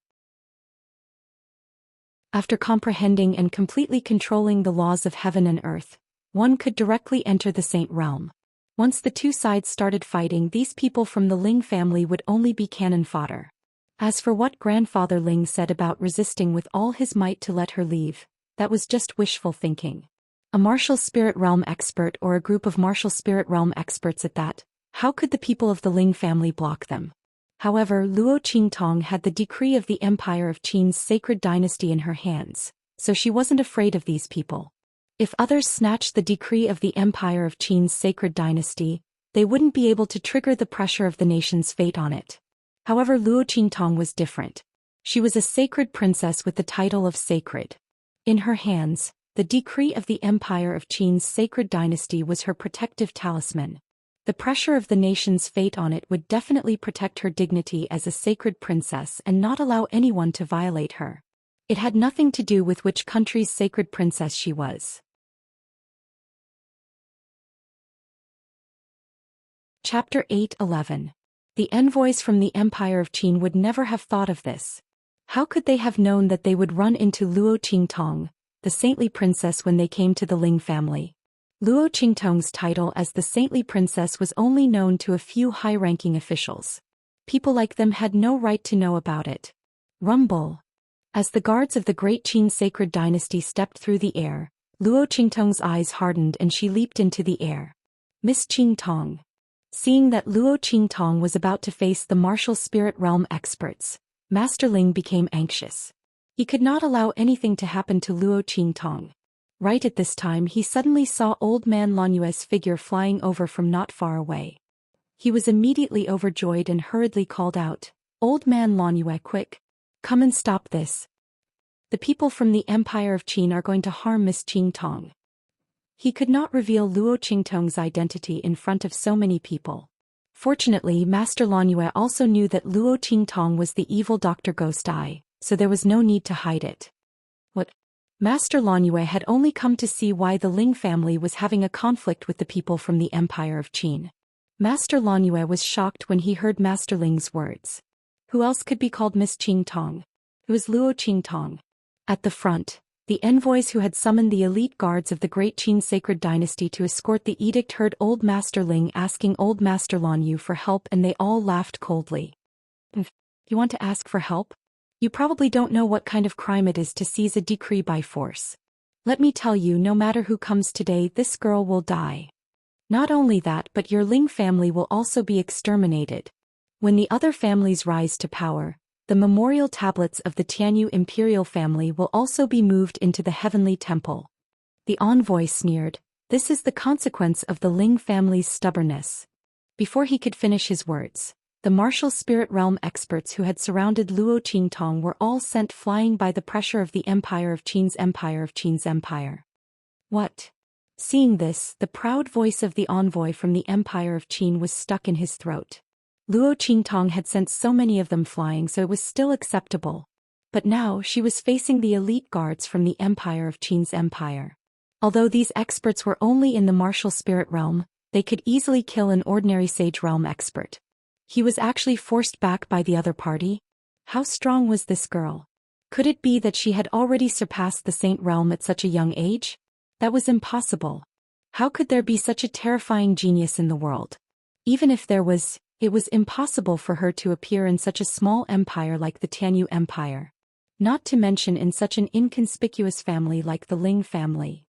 After comprehending and completely controlling the laws of heaven and earth, one could directly enter the saint realm. Once the two sides started fighting, these people from the Ling family would only be cannon fodder. As for what Grandfather Ling said about resisting with all his might to let her leave, that was just wishful thinking. A martial spirit realm expert or a group of martial spirit realm experts at that, how could the people of the Ling family block them? However, Luo Qingtong had the decree of the Empire of Qin's sacred dynasty in her hands, so she wasn't afraid of these people. If others snatched the decree of the Empire of Qin's sacred dynasty, they wouldn't be able to trigger the pressure of the nation's fate on it. However, Luo Qingtong was different. She was a sacred princess with the title of sacred. In her hands, the decree of the Empire of Qin's sacred dynasty was her protective talisman. The pressure of the nation's fate on it would definitely protect her dignity as a sacred princess and not allow anyone to violate her. It had nothing to do with which country's sacred princess she was. Chapter 8:11. The envoys from the Empire of Qin would never have thought of this. How could they have known that they would run into Luo Qingtong, the saintly princess, when they came to the Ling family? Luo Qingtong's title as the saintly princess was only known to a few high-ranking officials. People like them had no right to know about it. Rumble. As the guards of the great Qin sacred dynasty stepped through the air, Luo Qingtong's eyes hardened and she leaped into the air. Miss Qingtong. Seeing that Luo Qingtong was about to face the martial spirit realm experts, Master Ling became anxious. He could not allow anything to happen to Luo Qingtong. Right at this time he suddenly saw Old Man Lanyue's figure flying over from not far away. He was immediately overjoyed and hurriedly called out, "Old Man Lanyue, quick! Come and stop this. The people from the Empire of Qin are going to harm Miss Qingtong." He could not reveal Luo Qingtong's identity in front of so many people. Fortunately, Master Lanyue also knew that Luo Qingtong was the evil Dr. Ghost Eye, so there was no need to hide it. What? Master Lanyue had only come to see why the Ling family was having a conflict with the people from the Empire of Qin. Master Lanyue was shocked when he heard Master Ling's words. Who else could be called Miss Qingtong? Who is Luo Qingtong? At the front, the envoys who had summoned the elite guards of the great Qin sacred dynasty to escort the edict heard Old Master Ling asking Old Master Lanyu for help, and they all laughed coldly. You want to ask for help? You probably don't know what kind of crime it is to seize a decree by force. Let me tell you, no matter who comes today, this girl will die. Not only that, but your Ling family will also be exterminated. When the other families rise to power, the memorial tablets of the Tianyu imperial family will also be moved into the heavenly temple. The envoy sneered, "This is the consequence of the Ling family's stubbornness." Before he could finish his words, the martial spirit realm experts who had surrounded Luo Qingtong were all sent flying by the pressure of the Empire of Qin's empire. What? Seeing this, the proud voice of the envoy from the Empire of Qin was stuck in his throat. Luo Qingtong had sent so many of them flying, so it was still acceptable. But now she was facing the elite guards from the Empire of Qin's empire. Although these experts were only in the martial spirit realm, they could easily kill an ordinary sage realm expert. He was actually forced back by the other party? How strong was this girl? Could it be that she had already surpassed the saint realm at such a young age? That was impossible. How could there be such a terrifying genius in the world? Even if there was, it was impossible for her to appear in such a small empire like the Tianyu Empire. Not to mention in such an inconspicuous family like the Ling family.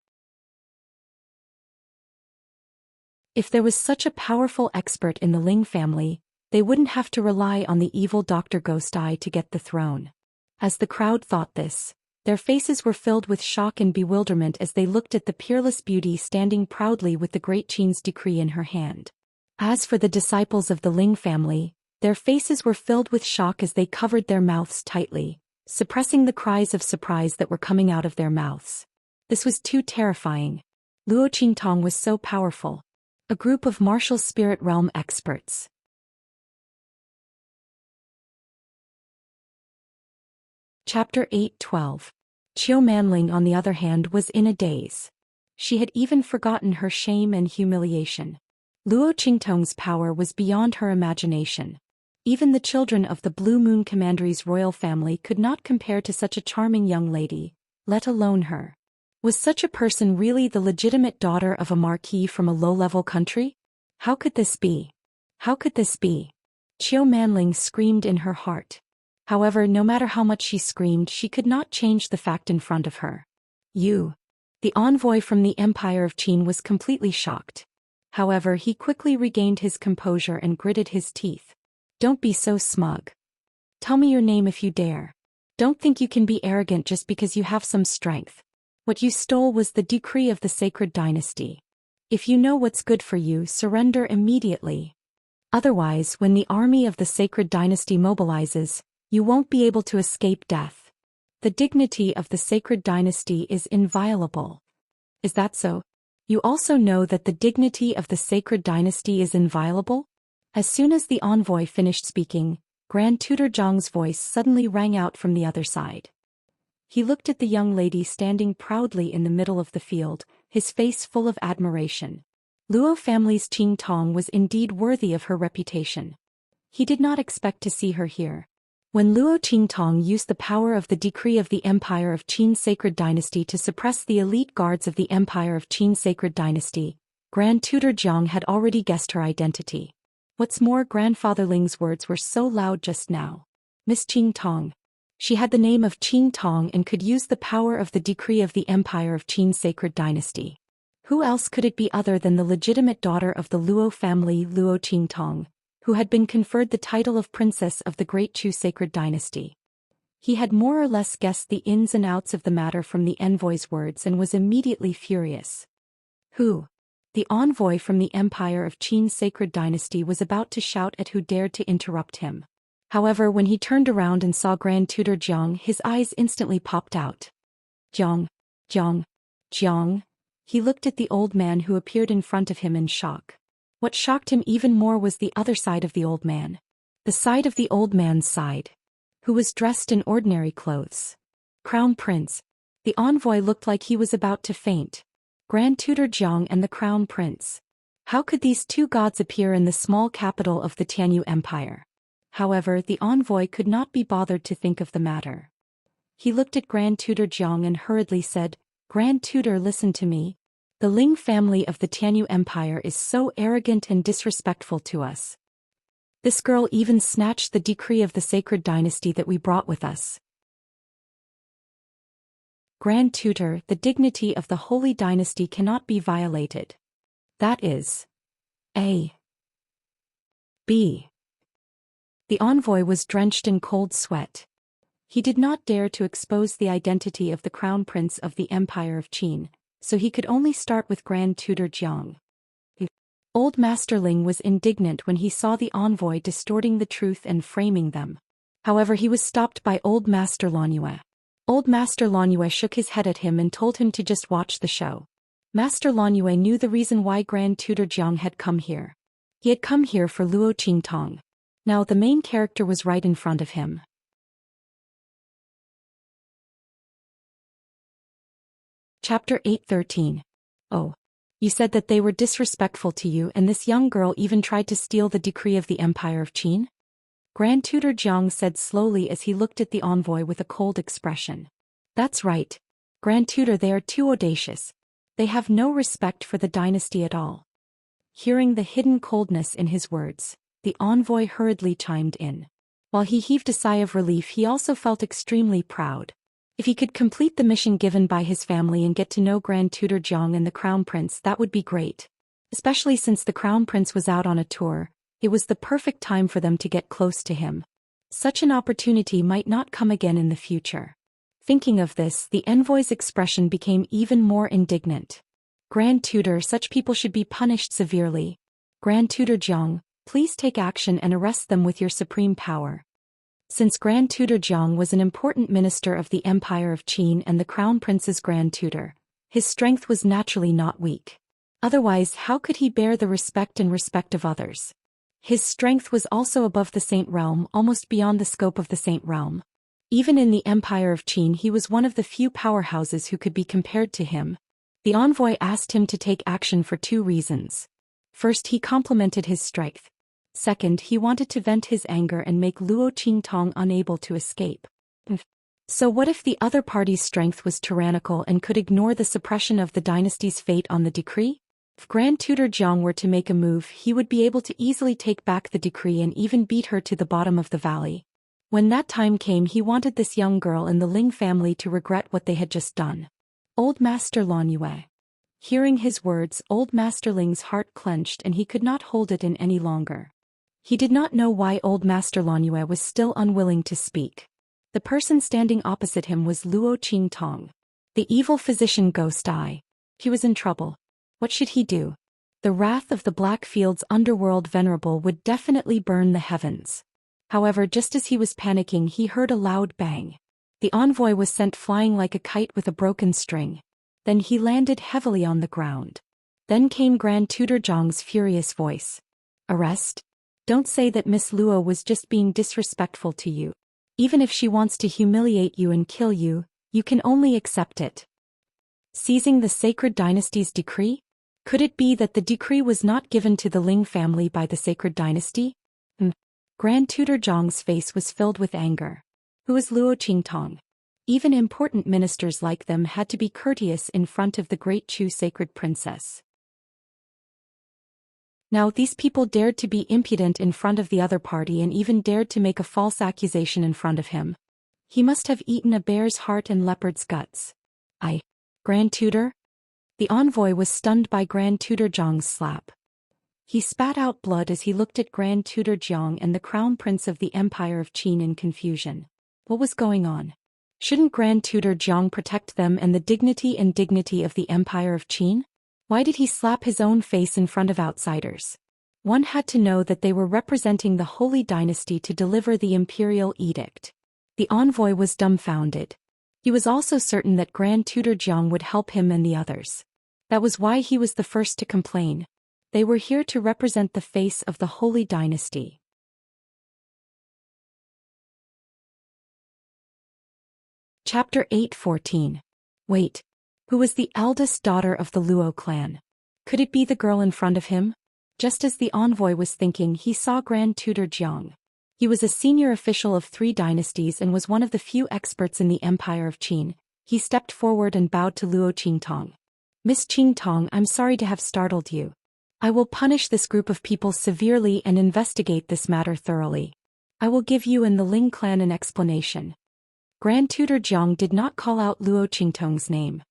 If there was such a powerful expert in the Ling family, they wouldn't have to rely on the evil Dr. Ghost Eye to get the throne. As the crowd thought this, their faces were filled with shock and bewilderment as they looked at the peerless beauty standing proudly with the Great Qin's decree in her hand. As for the disciples of the Ling family, their faces were filled with shock as they covered their mouths tightly, suppressing the cries of surprise that were coming out of their mouths. This was too terrifying. Luo Qingtong was so powerful. A group of martial spirit realm experts. Chapter 8:12. Qiu Manling on the other hand was in a daze. She had even forgotten her shame and humiliation. Luo Qingtong's power was beyond her imagination. Even the children of the Blue Moon Commandery's royal family could not compare to such a charming young lady, let alone her. Was such a person really the legitimate daughter of a marquis from a low-level country? How could this be? How could this be? Qiu Manling screamed in her heart. However, no matter how much she screamed, she could not change the fact in front of her. You. The envoy from the Empire of Qin was completely shocked. However, he quickly regained his composure and gritted his teeth. Don't be so smug. Tell me your name if you dare. Don't think you can be arrogant just because you have some strength. What you stole was the decree of the sacred dynasty. If you know what's good for you, surrender immediately. Otherwise, when the army of the sacred dynasty mobilizes, you won't be able to escape death. The dignity of the sacred dynasty is inviolable. Is that so? You also know that the dignity of the sacred dynasty is inviolable? As soon as the envoy finished speaking, Grand Tutor Zhang's voice suddenly rang out from the other side. He looked at the young lady standing proudly in the middle of the field, his face full of admiration. Luo family's Qing Tong was indeed worthy of her reputation. He did not expect to see her here. When Luo Qingtong used the power of the decree of the Empire of Qin Sacred Dynasty to suppress the elite guards of the Empire of Qin Sacred Dynasty, Grand Tutor Jiang had already guessed her identity. What's more, Grandfather Ling's words were so loud just now. Miss Qingtong. She had the name of Qingtong and could use the power of the decree of the Empire of Qin Sacred Dynasty. Who else could it be other than the legitimate daughter of the Luo family, Luo Qingtong, who had been conferred the title of Princess of the Great Chu Sacred Dynasty? He had more or less guessed the ins and outs of the matter from the envoy's words and was immediately furious. Who? The envoy from the Empire of Qin Sacred Dynasty was about to shout at who dared to interrupt him. However, when he turned around and saw Grand Tutor Jiang, his eyes instantly popped out. Jiang, Jiang, Jiang. He looked at the old man who appeared in front of him in shock. What shocked him even more was the other side of the old man. The side of the old man's side. Who was dressed in ordinary clothes. Crown Prince. The envoy looked like he was about to faint. Grand Tutor Jiang and the Crown Prince. How could these two gods appear in the small capital of the Tianyu Empire? However, the envoy could not be bothered to think of the matter. He looked at Grand Tutor Jiang and hurriedly said, Grand Tutor, listen to me. The Ling family of the Tianyu Empire is so arrogant and disrespectful to us. This girl even snatched the decree of the sacred dynasty that we brought with us. Grand Tutor, the dignity of the holy dynasty cannot be violated. That is A. B. The envoy was drenched in cold sweat. He did not dare to expose the identity of the Crown Prince of the Empire of Qin, so he could only start with Grand Tutor Jiang. Old Master Ling was indignant when he saw the envoy distorting the truth and framing them. However, he was stopped by Old Master Lanyue. Old Master Lanyue shook his head at him and told him to just watch the show. Master Lanyue knew the reason why Grand Tutor Jiang had come here. He had come here for Luo Qingtong. Now the main character was right in front of him. Chapter 8:13. Oh. You said that they were disrespectful to you and this young girl even tried to steal the decree of the Empire of Qin? Grand Tutor Jiang said slowly as he looked at the envoy with a cold expression. That's right. Grand Tutor, they are too audacious. They have no respect for the dynasty at all. Hearing the hidden coldness in his words, the envoy hurriedly chimed in. While he heaved a sigh of relief, he also felt extremely proud. If he could complete the mission given by his family and get to know Grand Tutor Jiang and the Crown Prince, that would be great. Especially since the Crown Prince was out on a tour, it was the perfect time for them to get close to him. Such an opportunity might not come again in the future. Thinking of this, the envoy's expression became even more indignant. Grand Tutor, such people should be punished severely. Grand Tutor Jiang, please take action and arrest them with your supreme power. Since Grand Tutor Jiang was an important minister of the Empire of Qin and the Crown Prince's Grand Tutor, his strength was naturally not weak. Otherwise, how could he bear the respect of others? His strength was also above the Saint Realm, almost beyond the scope of the Saint Realm. Even in the Empire of Qin, he was one of the few powerhouses who could be compared to him. The envoy asked him to take action for 2 reasons. First, he complimented his strength. Second, he wanted to vent his anger and make Luo Qingtong unable to escape. So what if the other party's strength was tyrannical and could ignore the suppression of the dynasty's fate on the decree? If Grand Tutor Jiang were to make a move, he would be able to easily take back the decree and even beat her to the bottom of the valley. When that time came, he wanted this young girl in the Ling family to regret what they had just done. Old Master Lan Yue. Hearing his words, Old Master Ling's heart clenched and he could not hold it in any longer. He did not know why Old Master Lan Yue was still unwilling to speak. The person standing opposite him was Luo Qingtong, the evil physician Ghost Eye. He was in trouble. What should he do? The wrath of the Blackfield's underworld venerable would definitely burn the heavens. However, just as he was panicking, he heard a loud bang. The envoy was sent flying like a kite with a broken string. Then he landed heavily on the ground. Then came Grand Tutor Jiang's furious voice. Arrest? Don't say that Miss Luo was just being disrespectful to you. Even if she wants to humiliate you and kill you, you can only accept it. Seizing the sacred dynasty's decree? Could it be that the decree was not given to the Ling family by the sacred dynasty? Grand Tutor Jiang's face was filled with anger. Who is Luo Qingtong? Even important ministers like them had to be courteous in front of the great Chu sacred princess. Now these people dared to be impudent in front of the other party and even dared to make a false accusation in front of him. He must have eaten a bear's heart and leopard's guts. Grand Tutor? The envoy was stunned by Grand Tutor Jiang's slap. He spat out blood as he looked at Grand Tutor Jiang and the Crown Prince of the Empire of Qin in confusion. What was going on? Shouldn't Grand Tutor Jiang protect them and the dignity of the Empire of Qin? Why did he slap his own face in front of outsiders? One had to know that they were representing the Holy Dynasty to deliver the imperial edict. The envoy was dumbfounded. He was also certain that Grand Tutor Jiang would help him and the others. That was why he was the first to complain. They were here to represent the face of the Holy Dynasty. Chapter 8:14. Wait. Who was the eldest daughter of the Luo clan? Could it be the girl in front of him? Just as the envoy was thinking, he saw Grand Tutor Jiang. He was a senior official of 3 dynasties and was one of the few experts in the Empire of Qin. He stepped forward and bowed to Luo Qingtong. Miss Qingtong, I'm sorry to have startled you. I will punish this group of people severely and investigate this matter thoroughly. I will give you and the Ling clan an explanation. Grand Tutor Jiang did not call out Luo Qingtong's name.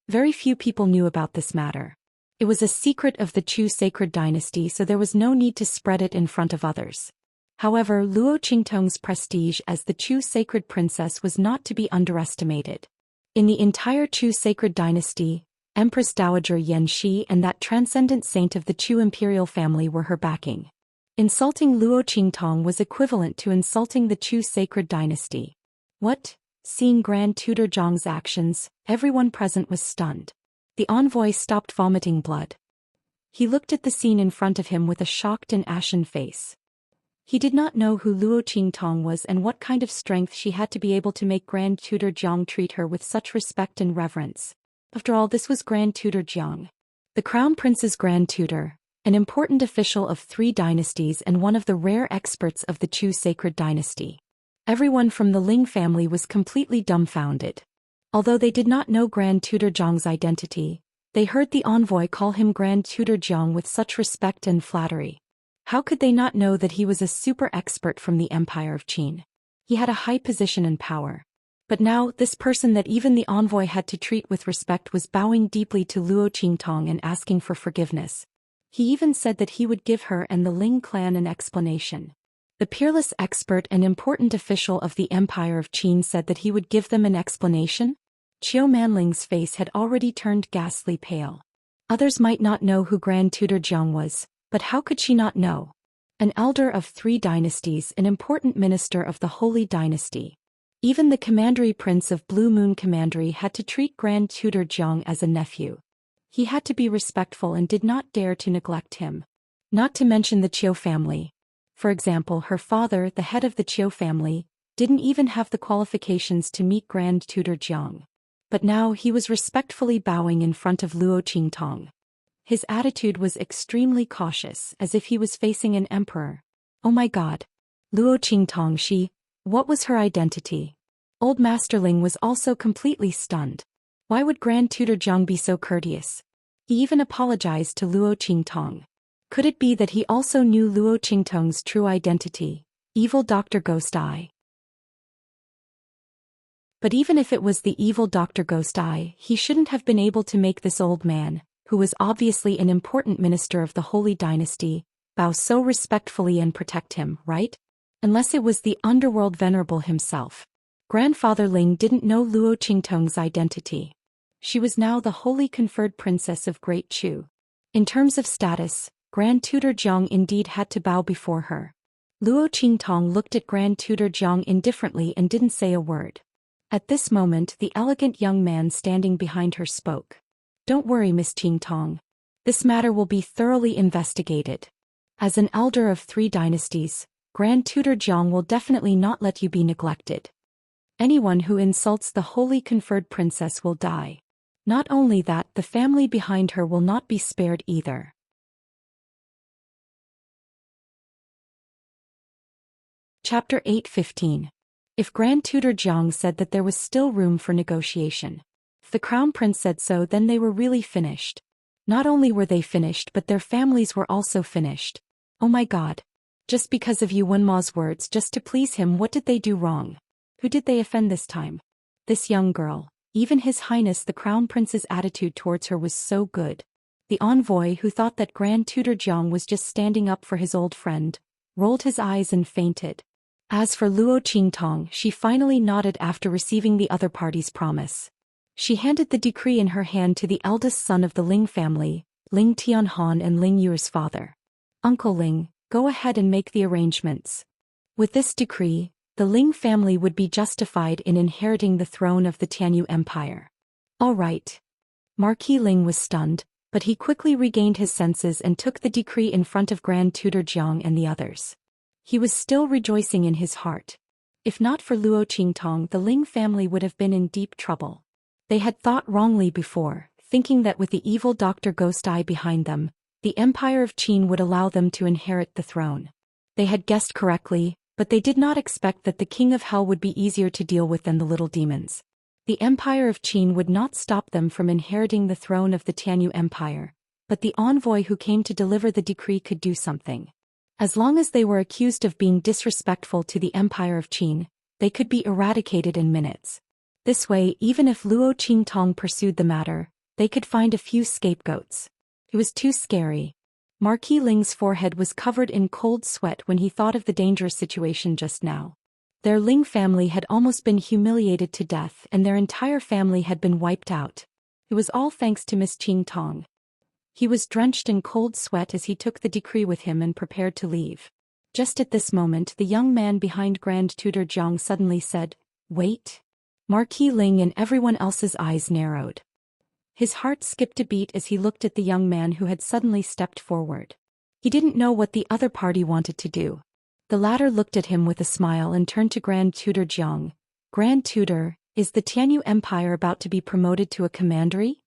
Very few people knew about this matter. It was a secret of the Chu sacred dynasty, so there was no need to spread it in front of others. However, Luo Qingtong's prestige as the Chu sacred princess was not to be underestimated. In the entire Chu sacred dynasty, Empress Dowager Yan Shi and that transcendent saint of the Chu imperial family were her backing. Insulting Luo Qingtong was equivalent to insulting the Chu sacred dynasty. What? Seeing Grand Tutor Jiang's actions, everyone present was stunned. The envoy stopped vomiting blood. He looked at the scene in front of him with a shocked and ashen face. He did not know who Luo Qingtong was and what kind of strength she had to be able to make Grand Tutor Jiang treat her with such respect and reverence. After all, this was Grand Tutor Jiang, the Crown Prince's Grand Tutor, an important official of 3 dynasties and one of the rare experts of the Chu sacred dynasty. Everyone from the Ling family was completely dumbfounded. Although they did not know Grand Tutor Jiang's identity, they heard the envoy call him Grand Tutor Jiang with such respect and flattery. How could they not know that he was a super expert from the Empire of Qin? He had a high position and power. But now, this person that even the envoy had to treat with respect was bowing deeply to Luo Qingtong and asking for forgiveness. He even said that he would give her and the Ling clan an explanation. The peerless expert and important official of the Empire of Qin said that he would give them an explanation? Qiu Manling's face had already turned ghastly pale. Others might not know who Grand Tutor Jiang was, but how could she not know? An elder of 3 dynasties, an important minister of the Holy Dynasty. Even the Commandery Prince of Blue Moon Commandery had to treat Grand Tutor Jiang as a nephew. He had to be respectful and did not dare to neglect him. Not to mention the Qiu family. For example, her father, the head of the Qiu family, didn't even have the qualifications to meet Grand Tutor Jiang. But now he was respectfully bowing in front of Luo Qingtong. His attitude was extremely cautious, as if he was facing an emperor. Oh my god. Luo Qingtong, what was her identity? Old Master Ling was also completely stunned. Why would Grand Tutor Jiang be so courteous? He even apologized to Luo Qingtong. Could it be that he also knew Luo Qingtong's true identity, evil Dr. Ghost Eye? But even if it was the evil Dr. Ghost Eye, he shouldn't have been able to make this old man, who was obviously an important minister of the Holy Dynasty, bow so respectfully and protect him, right? Unless it was the underworld venerable himself. Grandfather Ling didn't know Luo Qingtong's identity. She was now the holy conferred princess of Great Chu. In terms of status, Grand Tutor Jiang indeed had to bow before her. Luo Qingtong looked at Grand Tutor Jiang indifferently and didn't say a word. At this moment, the elegant young man standing behind her spoke. Don't worry, Miss Qingtong. This matter will be thoroughly investigated. As an elder of 3 dynasties, Grand Tutor Jiang will definitely not let you be neglected. Anyone who insults the holy conferred princess will die. Not only that, the family behind her will not be spared either. Chapter 8:15. If Grand Tutor Jiang said that there was still room for negotiation. If the Crown Prince said so, then they were really finished. Not only were they finished, but their families were also finished. Oh my god. Just because of Yu Wenma's words, just to please him, what did they do wrong? Who did they offend this time? This young girl. Even His Highness the Crown Prince's attitude towards her was so good. The envoy, who thought that Grand Tutor Jiang was just standing up for his old friend, rolled his eyes and fainted. As for Luo Qingtong, she finally nodded after receiving the other party's promise. She handed the decree in her hand to the eldest son of the Ling family, Ling Tianhan and Ling Yu's father. Uncle Ling, go ahead and make the arrangements. With this decree, the Ling family would be justified in inheriting the throne of the Tianyu Empire. All right. Marquis Ling was stunned, but he quickly regained his senses and took the decree in front of Grand Tutor Jiang and the others. He was still rejoicing in his heart. If not for Luo Qingtong, the Ling family would have been in deep trouble. They had thought wrongly before, thinking that with the evil Dr. Ghost Eye behind them, the Empire of Qin would allow them to inherit the throne. They had guessed correctly, but they did not expect that the King of Hell would be easier to deal with than the little demons. The Empire of Qin would not stop them from inheriting the throne of the Tianyu Empire, but the envoy who came to deliver the decree could do something. As long as they were accused of being disrespectful to the Empire of Qin, they could be eradicated in minutes. This way, even if Luo Qingtong pursued the matter, they could find a few scapegoats. It was too scary. Marquis Ling's forehead was covered in cold sweat when he thought of the dangerous situation just now. Their Ling family had almost been humiliated to death and their entire family had been wiped out. It was all thanks to Miss Qingtong. He was drenched in cold sweat as he took the decree with him and prepared to leave. Just at this moment, the young man behind Grand Tutor Jiang suddenly said, "Wait." Marquis Ling and everyone else's eyes narrowed. His heart skipped a beat as he looked at the young man who had suddenly stepped forward. He didn't know what the other party wanted to do. The latter looked at him with a smile and turned to Grand Tutor Jiang. "Grand Tutor, is the Tianyu Empire about to be promoted to a commandery?"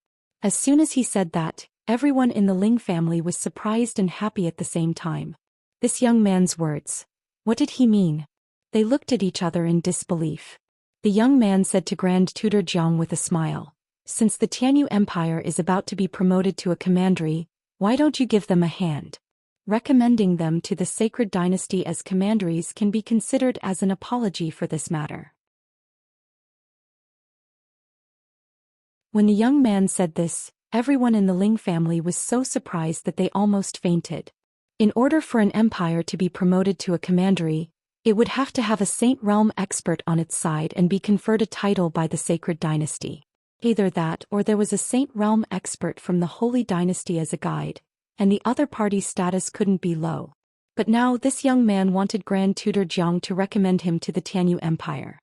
As soon as he said that, everyone in the Ling family was surprised and happy at the same time. This young man's words. What did he mean? They looked at each other in disbelief. The young man said to Grand Tutor Jiang with a smile, "Since the Tianyu Empire is about to be promoted to a commandery, why don't you give them a hand?" Recommending them to the sacred dynasty as commanderies can be considered as an apology for this matter. When the young man said this, everyone in the Ling family was so surprised that they almost fainted. In order for an empire to be promoted to a commandery, it would have to have a Saint Realm expert on its side and be conferred a title by the sacred dynasty. Either that or there was a Saint Realm expert from the Holy Dynasty as a guide, and the other party's status couldn't be low. But now this young man wanted Grand Tutor Jiang to recommend him to the Tianyu Empire.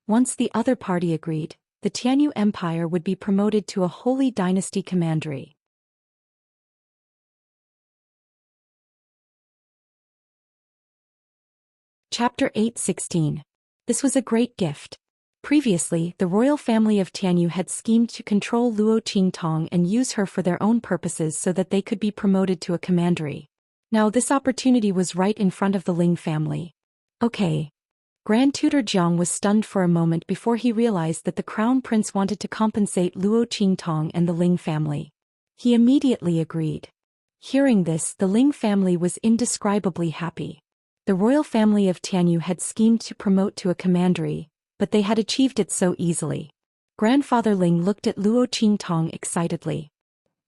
Once the other party agreed, the Tianyu Empire would be promoted to a Holy Dynasty commandery. Chapter 8:16. This was a great gift. Previously, the royal family of Tianyu had schemed to control Luo Qingtong and use her for their own purposes so that they could be promoted to a commandery. Now this opportunity was right in front of the Ling family. Okay. Grand Tutor Jiang was stunned for a moment before he realized that the crown prince wanted to compensate Luo Qingtong and the Ling family. He immediately agreed. Hearing this, the Ling family was indescribably happy. The royal family of Tianyu had schemed to promote to a commandery, but they had achieved it so easily. Grandfather Ling looked at Luo Qingtong excitedly.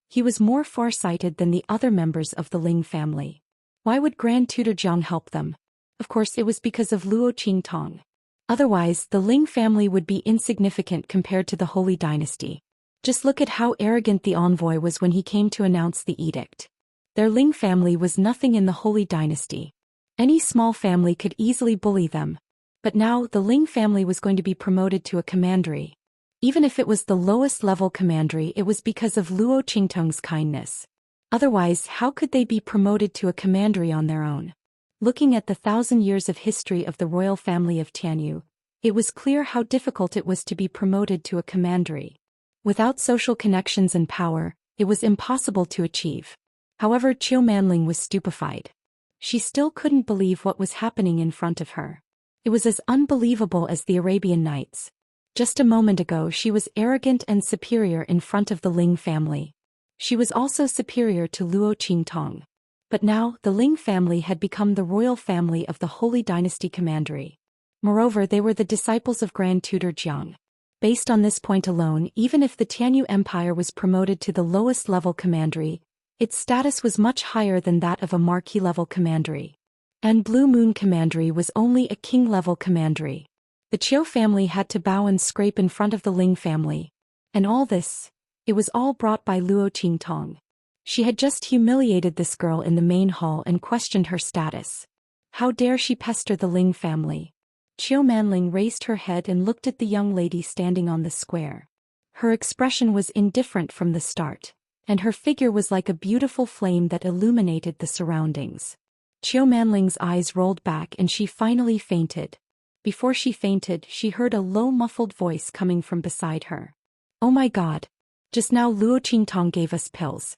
He was more far-sighted than the other members of the Ling family. Why would Grand Tutor Jiang help them? Of course it was because of Luo Qingtong. Otherwise, the Ling family would be insignificant compared to the Holy Dynasty. Just look at how arrogant the envoy was when he came to announce the edict. Their Ling family was nothing in the Holy Dynasty. Any small family could easily bully them. But now the Ling family was going to be promoted to a commandery. Even if it was the lowest level commandery, it was because of Luo Qingtong's kindness. Otherwise, how could they be promoted to a commandery on their own? Looking at the 1,000 years of history of the royal family of Tianyu, it was clear how difficult it was to be promoted to a commandery. Without social connections and power, it was impossible to achieve. However, Qiu Manling was stupefied. She still couldn't believe what was happening in front of her. It was as unbelievable as the Arabian Nights. Just a moment ago she was arrogant and superior in front of the Ling family. She was also superior to Luo Qingtong. But now, the Ling family had become the royal family of the Holy Dynasty commandery. Moreover, they were the disciples of Grand Tutor Jiang. Based on this point alone, even if the Tianyu Empire was promoted to the lowest level commandery, its status was much higher than that of a marquis-level commandery. And Blue Moon Commandery was only a king-level commandery. The Qiu family had to bow and scrape in front of the Ling family. And all this, it was all brought by Luo Qingtong. She had just humiliated this girl in the main hall and questioned her status. How dare she pester the Ling family? Qiu Manling raised her head and looked at the young lady standing on the square. Her expression was indifferent from the start, and her figure was like a beautiful flame that illuminated the surroundings. Qiu Manling's eyes rolled back and she finally fainted. Before she fainted, she heard a low muffled voice coming from beside her. Oh my God! Just now Luo Qingtong gave us pills.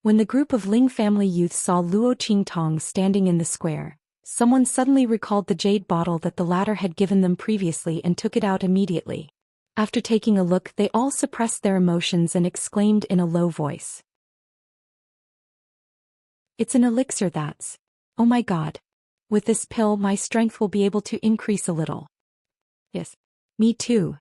When the group of Ling family youths saw Luo Qingtong standing in the square, someone suddenly recalled the jade bottle that the latter had given them previously and took it out immediately. After taking a look, they all suppressed their emotions and exclaimed in a low voice. It's an elixir that's... Oh my God. With this pill my strength will be able to increase a little. Yes. Me too.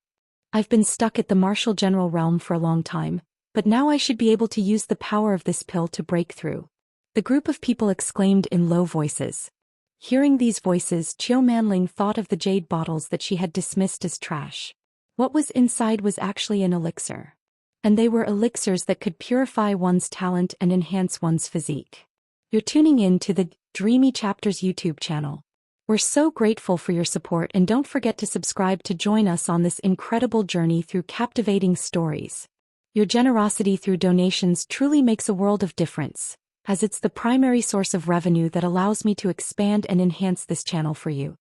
I've been stuck at the martial general realm for a long time, but now I should be able to use the power of this pill to break through. The group of people exclaimed in low voices. Hearing these voices, Qiu Manling thought of the jade bottles that she had dismissed as trash. What was inside was actually an elixir. And they were elixirs that could purify one's talent and enhance one's physique. You're tuning in to the Dreamy Chapters YouTube channel. We're so grateful for your support and don't forget to subscribe to join us on this incredible journey through captivating stories. Your generosity through donations truly makes a world of difference, as it's the primary source of revenue that allows me to expand and enhance this channel for you.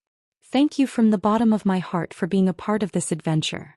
Thank you from the bottom of my heart for being a part of this adventure.